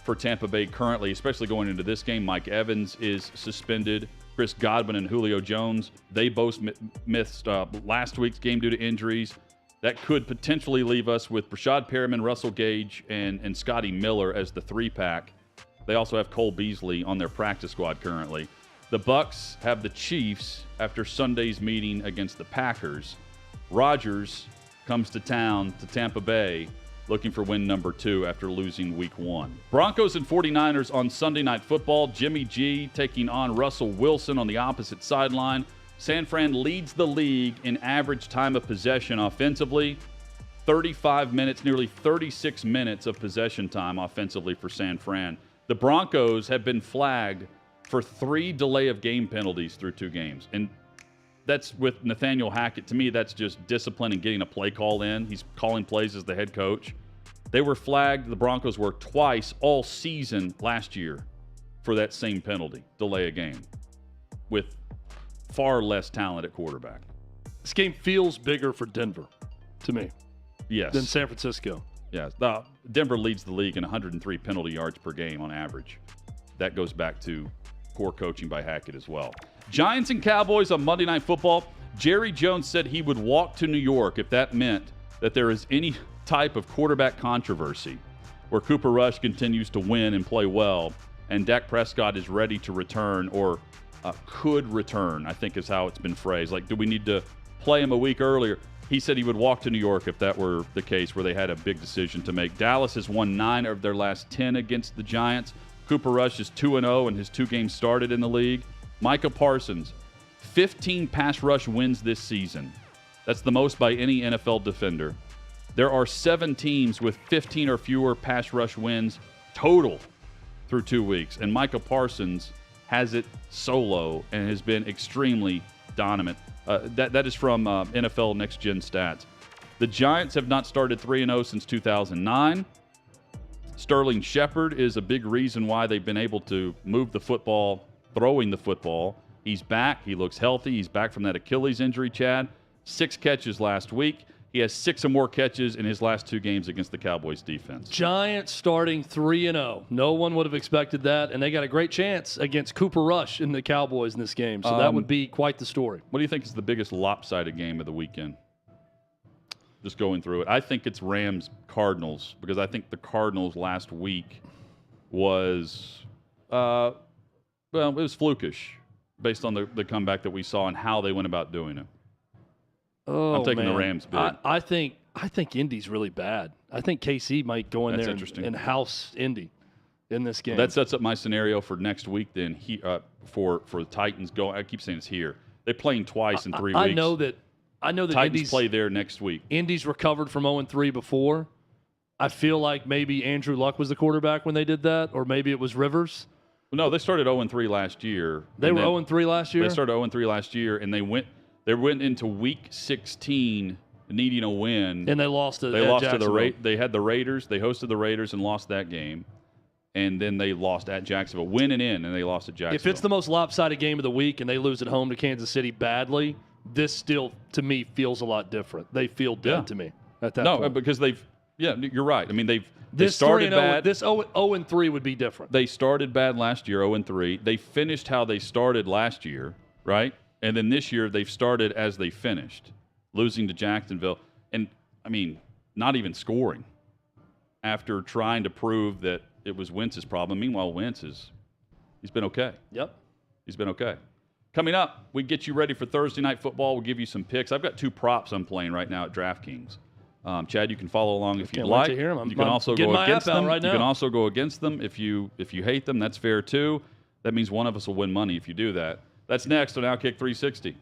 for Tampa Bay currently, especially going into this game. Mike Evans is suspended. Chris Godwin and Julio Jones, they both missed last week's game due to injuries. That could potentially leave us with Brashad Perriman, Russell Gage, and Scotty Miller as the 3-pack. They also have Cole Beasley on their practice squad currently. The Bucs have the Chiefs after Sunday's meeting against the Packers. Rodgers comes to town to Tampa Bay looking for win number 2 after losing week 1. Broncos and 49ers on Sunday Night Football. Jimmy G taking on Russell Wilson on the opposite sideline. San Fran leads the league in average time of possession offensively. 35 minutes, nearly 36 minutes of possession time offensively for San Fran. The Broncos have been flagged for 3 delay of game penalties through 2 games. And that's with Nathaniel Hackett. To me, that's just discipline and getting a play call in. He's calling plays as the head coach. They were flagged, the Broncos were, twice all season last year for that same penalty, delay a game, with far less talent at quarterback. This game feels bigger for Denver, to me, yes, than San Francisco. Yes. Denver leads the league in 103 penalty yards per game on average. That goes back to poor coaching by Hackett as well. Giants and Cowboys on Monday Night Football. Jerry Jones said he would walk to New York if that meant that there is any type of quarterback controversy where Cooper Rush continues to win and play well and Dak Prescott is ready to return or could return, I think is how it's been phrased. Like, do we need to play him a week earlier? He said he would walk to New York if that were the case, where they had a big decision to make. Dallas has won 9 of their last 10 against the Giants. Cooper Rush is 2-0 in his 2 games started in the league. Micah Parsons, 15 pass rush wins this season. That's the most by any NFL defender. There are 7 teams with 15 or fewer pass rush wins total through 2 weeks. And Micah Parsons has it solo and has been extremely dominant. That is from NFL Next Gen Stats. The Giants have not started 3-0 since 2009. Sterling Shepard is a big reason why they've been able to move the football, throwing the football. He's back. He looks healthy. He's back from that Achilles injury, Chad. 6 catches last week. He has 6 or more catches in his last 2 games against the Cowboys defense. Giants starting 3-0. No one would have expected that, and they got a great chance against Cooper Rush in the Cowboys in this game. So that would be quite the story. What do you think is the biggest lopsided game of the weekend? Just going through it. I think it's Rams-Cardinals, because I think the Cardinals last week was, it was flukish based on the comeback that we saw and how they went about doing it. Oh, I'm taking man. the Rams big. I think Indy's really bad. I think KC might go in there and house Indy in this game. That sets up my scenario for next week then. For the Titans I keep saying it's here. They're playing twice in 3 weeks. I know that Titans Indy's play there next week. Indy's recovered from 0-3 before. I feel like maybe Andrew Luck was the quarterback when they did that, or maybe it was Rivers. No, they started 0-3 last year. They were 0-3 last year? They started 0-3 last year, and they went into week 16 needing a win. And they lost to the They had the Raiders. They hosted the Raiders and lost that game. And then they lost at Jacksonville. Winning in, and they lost at Jacksonville. If it's the most lopsided game of the week and they lose at home to Kansas City badly, this still, to me, feels a lot different. They feel dead to me at that point. No, because you're right. I mean, they This started 3-0 bad. This 0-3 would be different. They started bad last year, 0-3. They finished how they started last year, right? And then this year they've started as they finished, losing to Jacksonville. And, I mean, not even scoring after trying to prove that it was Wentz's problem. Meanwhile, he's been okay. Yep. He's been okay. Coming up, we get you ready for Thursday Night Football. We'll give you some picks. I've got 2 props I'm playing right now at DraftKings. Chad, you can follow along if you'd like. To hear You can also go against them. Right now. You can also go against them if you hate them. That's fair too. That means one of us will win money if you do that. That's next on OutKick 360.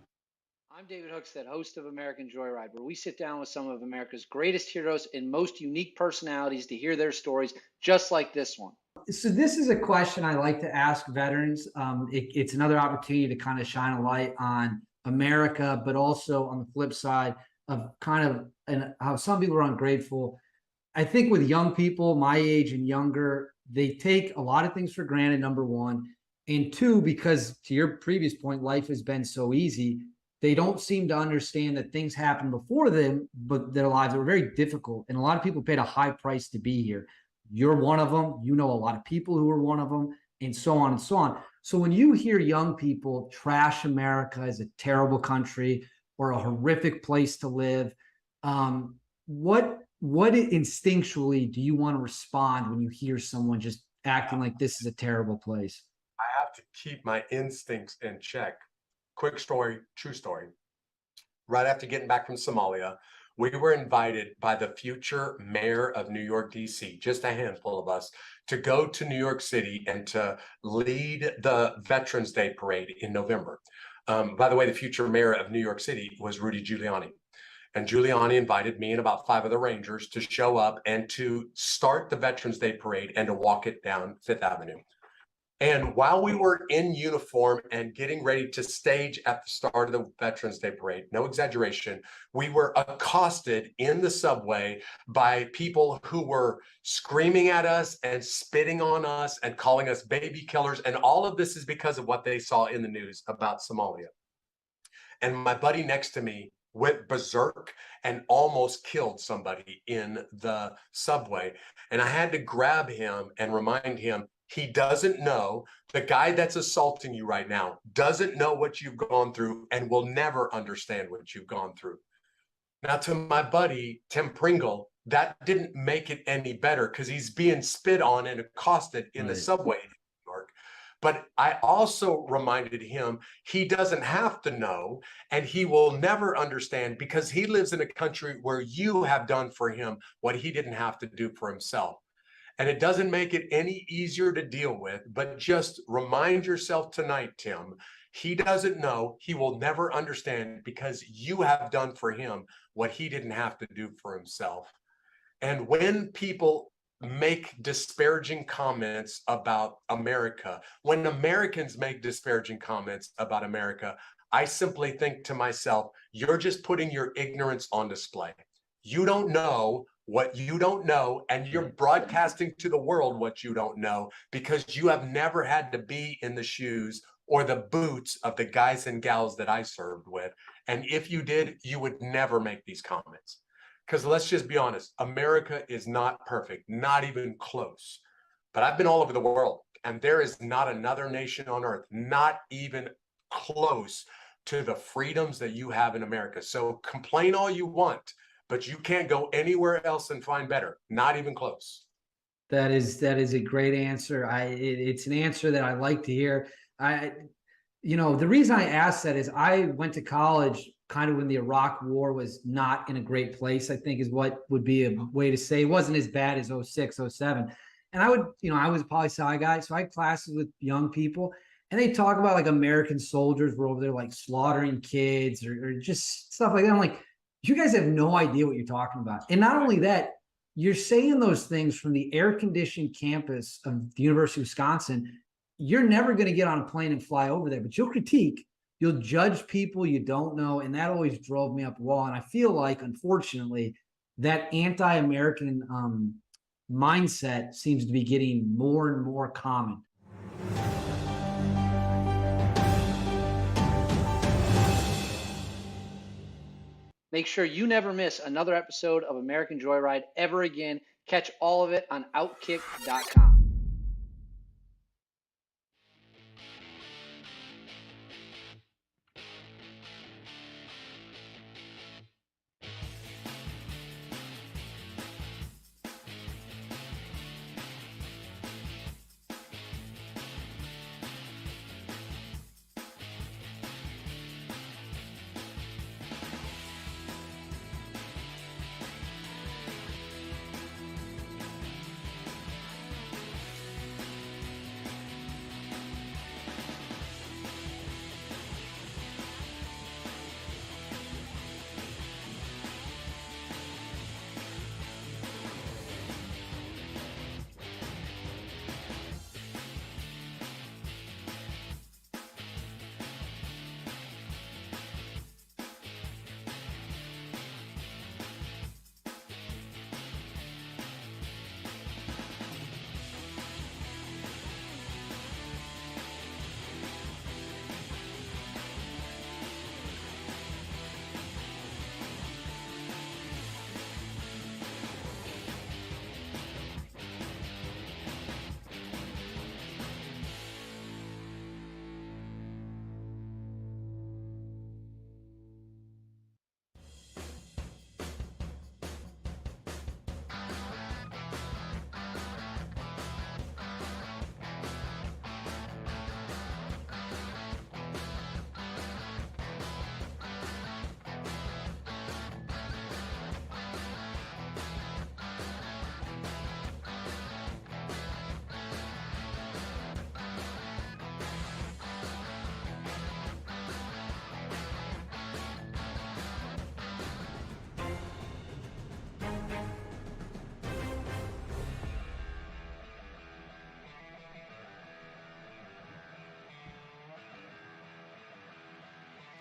I'm David Hookstead, host of American Joyride, where we sit down with some of America's greatest heroes and most unique personalities to hear their stories, just like this one. So this is a question I like to ask veterans. It's another opportunity to kind of shine a light on America, but also on the flip side of kind of and how some people are ungrateful. I think with young people my age and younger, they take a lot of things for granted, number one. And 2, because to your previous point, life has been so easy, they don't seem to understand that things happened before them, but their lives were very difficult. And a lot of people paid a high price to be here. You're one of them. You know a lot of people who are one of them, and so on and so on. So when you hear young people trash America as a terrible country or a horrific place to live, what instinctually do you want to respond when you hear someone just acting like this is a terrible place? I have to keep my instincts in check. Quick story, true story. Right after getting back from Somalia, we were invited by the future mayor of New York, D.C., just a handful of us, to go to New York City and to lead the Veterans Day Parade in November. By the way, the future mayor of New York City was Rudy Giuliani. And Giuliani invited me and about 5 of the Rangers to show up and to start the Veterans Day Parade and to walk it down Fifth Avenue. And while we were in uniform and getting ready to stage at the start of the Veterans Day Parade, no exaggeration, we were accosted in the subway by people who were screaming at us and spitting on us and calling us baby killers. And all of this is because of what they saw in the news about Somalia. And my buddy next to me went berserk and almost killed somebody in the subway. And I had to grab him and remind him, he doesn't know, the guy that's assaulting you right now doesn't know what you've gone through and will never understand what you've gone through. Now, to my buddy, Tim Pringle, that didn't make it any better because he's being spit on and accosted in the subway in New York. But I also reminded him he doesn't have to know and he will never understand because he lives in a country where you have done for him what he didn't have to do for himself. And it doesn't make it any easier to deal with, but just remind yourself tonight, Tim, he doesn't know, he will never understand because you have done for him what he didn't have to do for himself. And when people make disparaging comments about America, when Americans make disparaging comments about America, I simply think to myself, you're just putting your ignorance on display. You don't know what you don't know, and you're broadcasting to the world what you don't know because you have never had to be in the shoes or the boots of the guys and gals that I served with. And if you did, you would never make these comments. Because let's just be honest, America is not perfect, not even close. But I've been all over the world, and there is not another nation on earth, not even close to the freedoms that you have in America. So complain all you want, but you can't go anywhere else and find better. Not even close. That is a great answer. It's an answer that I like to hear. The reason I asked that is I went to college kind of when the Iraq War was not in a great place, I think is what would be a way to say. It wasn't as bad as 06, 07. And I was a poli-sci guy, so I had classes with young people, and they talk about like American soldiers were over there like slaughtering kids or just stuff like that. I'm like, you guys have no idea what you're talking about. And not only that, you're saying those things from the air-conditioned campus of the University of Wisconsin. You're never going to get on a plane and fly over there, but you'll critique, you'll judge people you don't know. And that always drove me up the wall. And I feel like, unfortunately, that anti-American mindset seems to be getting more and more common. Make sure you never miss another episode of American Joyride ever again. Catch all of it on OutKick.com.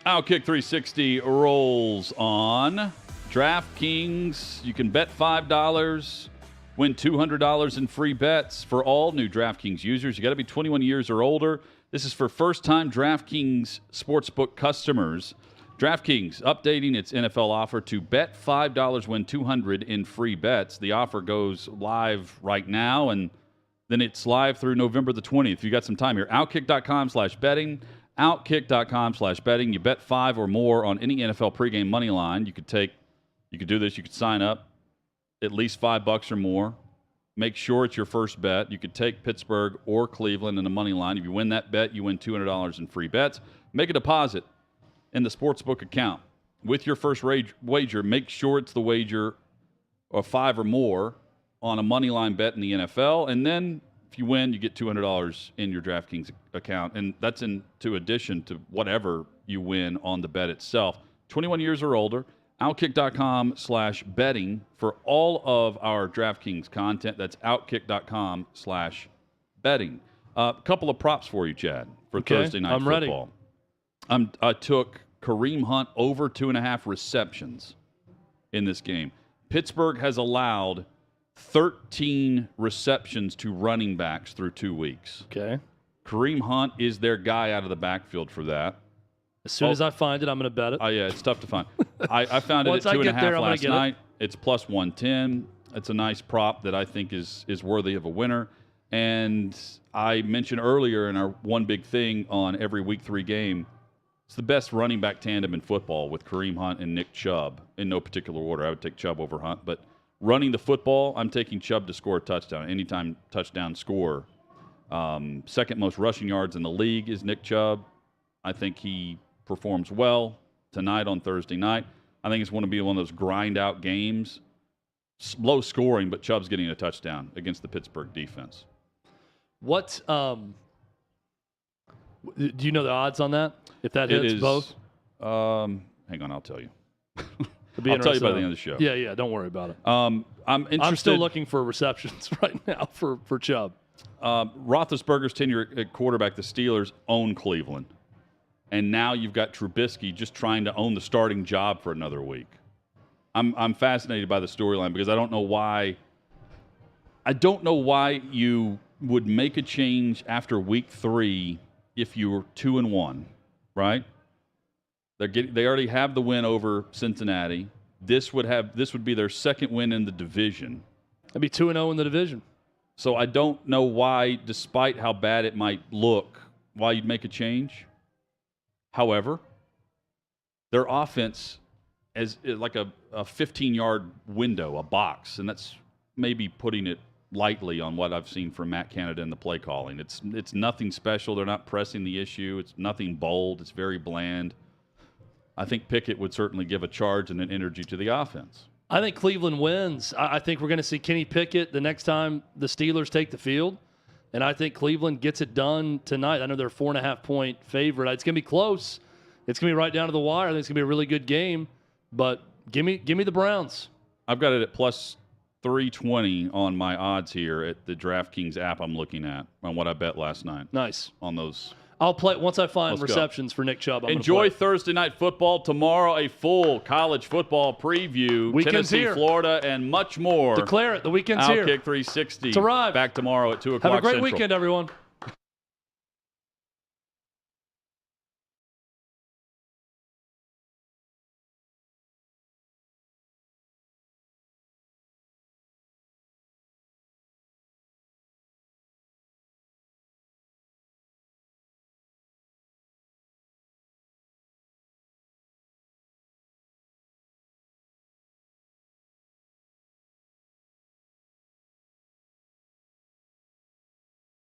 OutKick 360 rolls on. DraftKings, you can bet $5, win $200 in free bets for all new DraftKings users. You got to be 21 years or older. This is for first-time DraftKings Sportsbook customers. DraftKings updating its NFL offer to bet $5, win $200 in free bets. The offer goes live right now, and then it's live through November the 20th. You got some time here. OutKick.com/betting. OutKick.com/betting. You bet 5 or more on any NFL pregame money line. You could do this. You could sign up at least $5 or more. Make sure it's your first bet. You could take Pittsburgh or Cleveland in the money line. If you win that bet, you win $200 in free bets. Make a deposit in the sportsbook account with your first wager. Make sure it's the wager of 5 or more on a money line bet in the NFL, and then if you win, you get $200 in your DraftKings account, and that's into addition to whatever you win on the bet itself. 21 years or older, OutKick.com/betting for all of our DraftKings content. That's OutKick.com/betting. A couple of props for you, Chad, for Thursday night football. I took Kareem Hunt over 2.5 receptions in this game. Pittsburgh has allowed 13 receptions to running backs through 2 weeks. Okay. Kareem Hunt is their guy out of the backfield for that. As soon as I find it, I'm going to bet it. Oh, yeah, it's tough to find. I found it at 2.5 last night. It's plus 110. It's a nice prop that I think is worthy of a winner. And I mentioned earlier in our one big thing on every week 3 game, it's the best running back tandem in football with Kareem Hunt and Nick Chubb in no particular order. I would take Chubb over Hunt, but running the football, I'm taking Chubb to score a touchdown. Anytime touchdown score. Second most rushing yards in the league is Nick Chubb. I think he performs well tonight on Thursday night. I think it's going to be one of those grind-out games. Low scoring, but Chubb's getting a touchdown against the Pittsburgh defense. What do you know the odds on that? If that hits both? Hang on, I'll tell you. I'll tell you by the end of the show. Yeah, don't worry about it. I'm interested. I'm still looking for receptions right now for Chubb. Roethlisberger's tenure at quarterback, the Steelers own Cleveland. And now you've got Trubisky just trying to own the starting job for another week. I'm fascinated by the storyline because I don't know why you would make a change after week 3 if you were 2-1, right? They already have the win over Cincinnati. This would be their second win in the division. That'd be 2-0 in the division. So I don't know why, despite how bad it might look, why you'd make a change. However, their offense is like a 15-yard window, a box, and that's maybe putting it lightly on what I've seen from Matt Canada in the play calling. It's nothing special. They're not pressing the issue. It's nothing bold. It's very bland. I think Pickett would certainly give a charge and an energy to the offense. I think Cleveland wins. I think we're going to see Kenny Pickett the next time the Steelers take the field, and I think Cleveland gets it done tonight. I know they're a 4.5-point favorite. It's going to be close. It's going to be right down to the wire. I think it's going to be a really good game, but give me the Browns. I've got it at plus 320 on my odds here at the DraftKings app I'm looking at on what I bet last night. Nice. On those. I'll play once I find Let's receptions go. for Nick Chubb. Enjoy Thursday night football. Tomorrow, a full college football preview. Weekend's Tennessee, here. Florida, and much more. Declare it. The weekend's here. OutKick 360. It's arrived. Back tomorrow at 2 o'clock Have a great Central. weekend, everyone.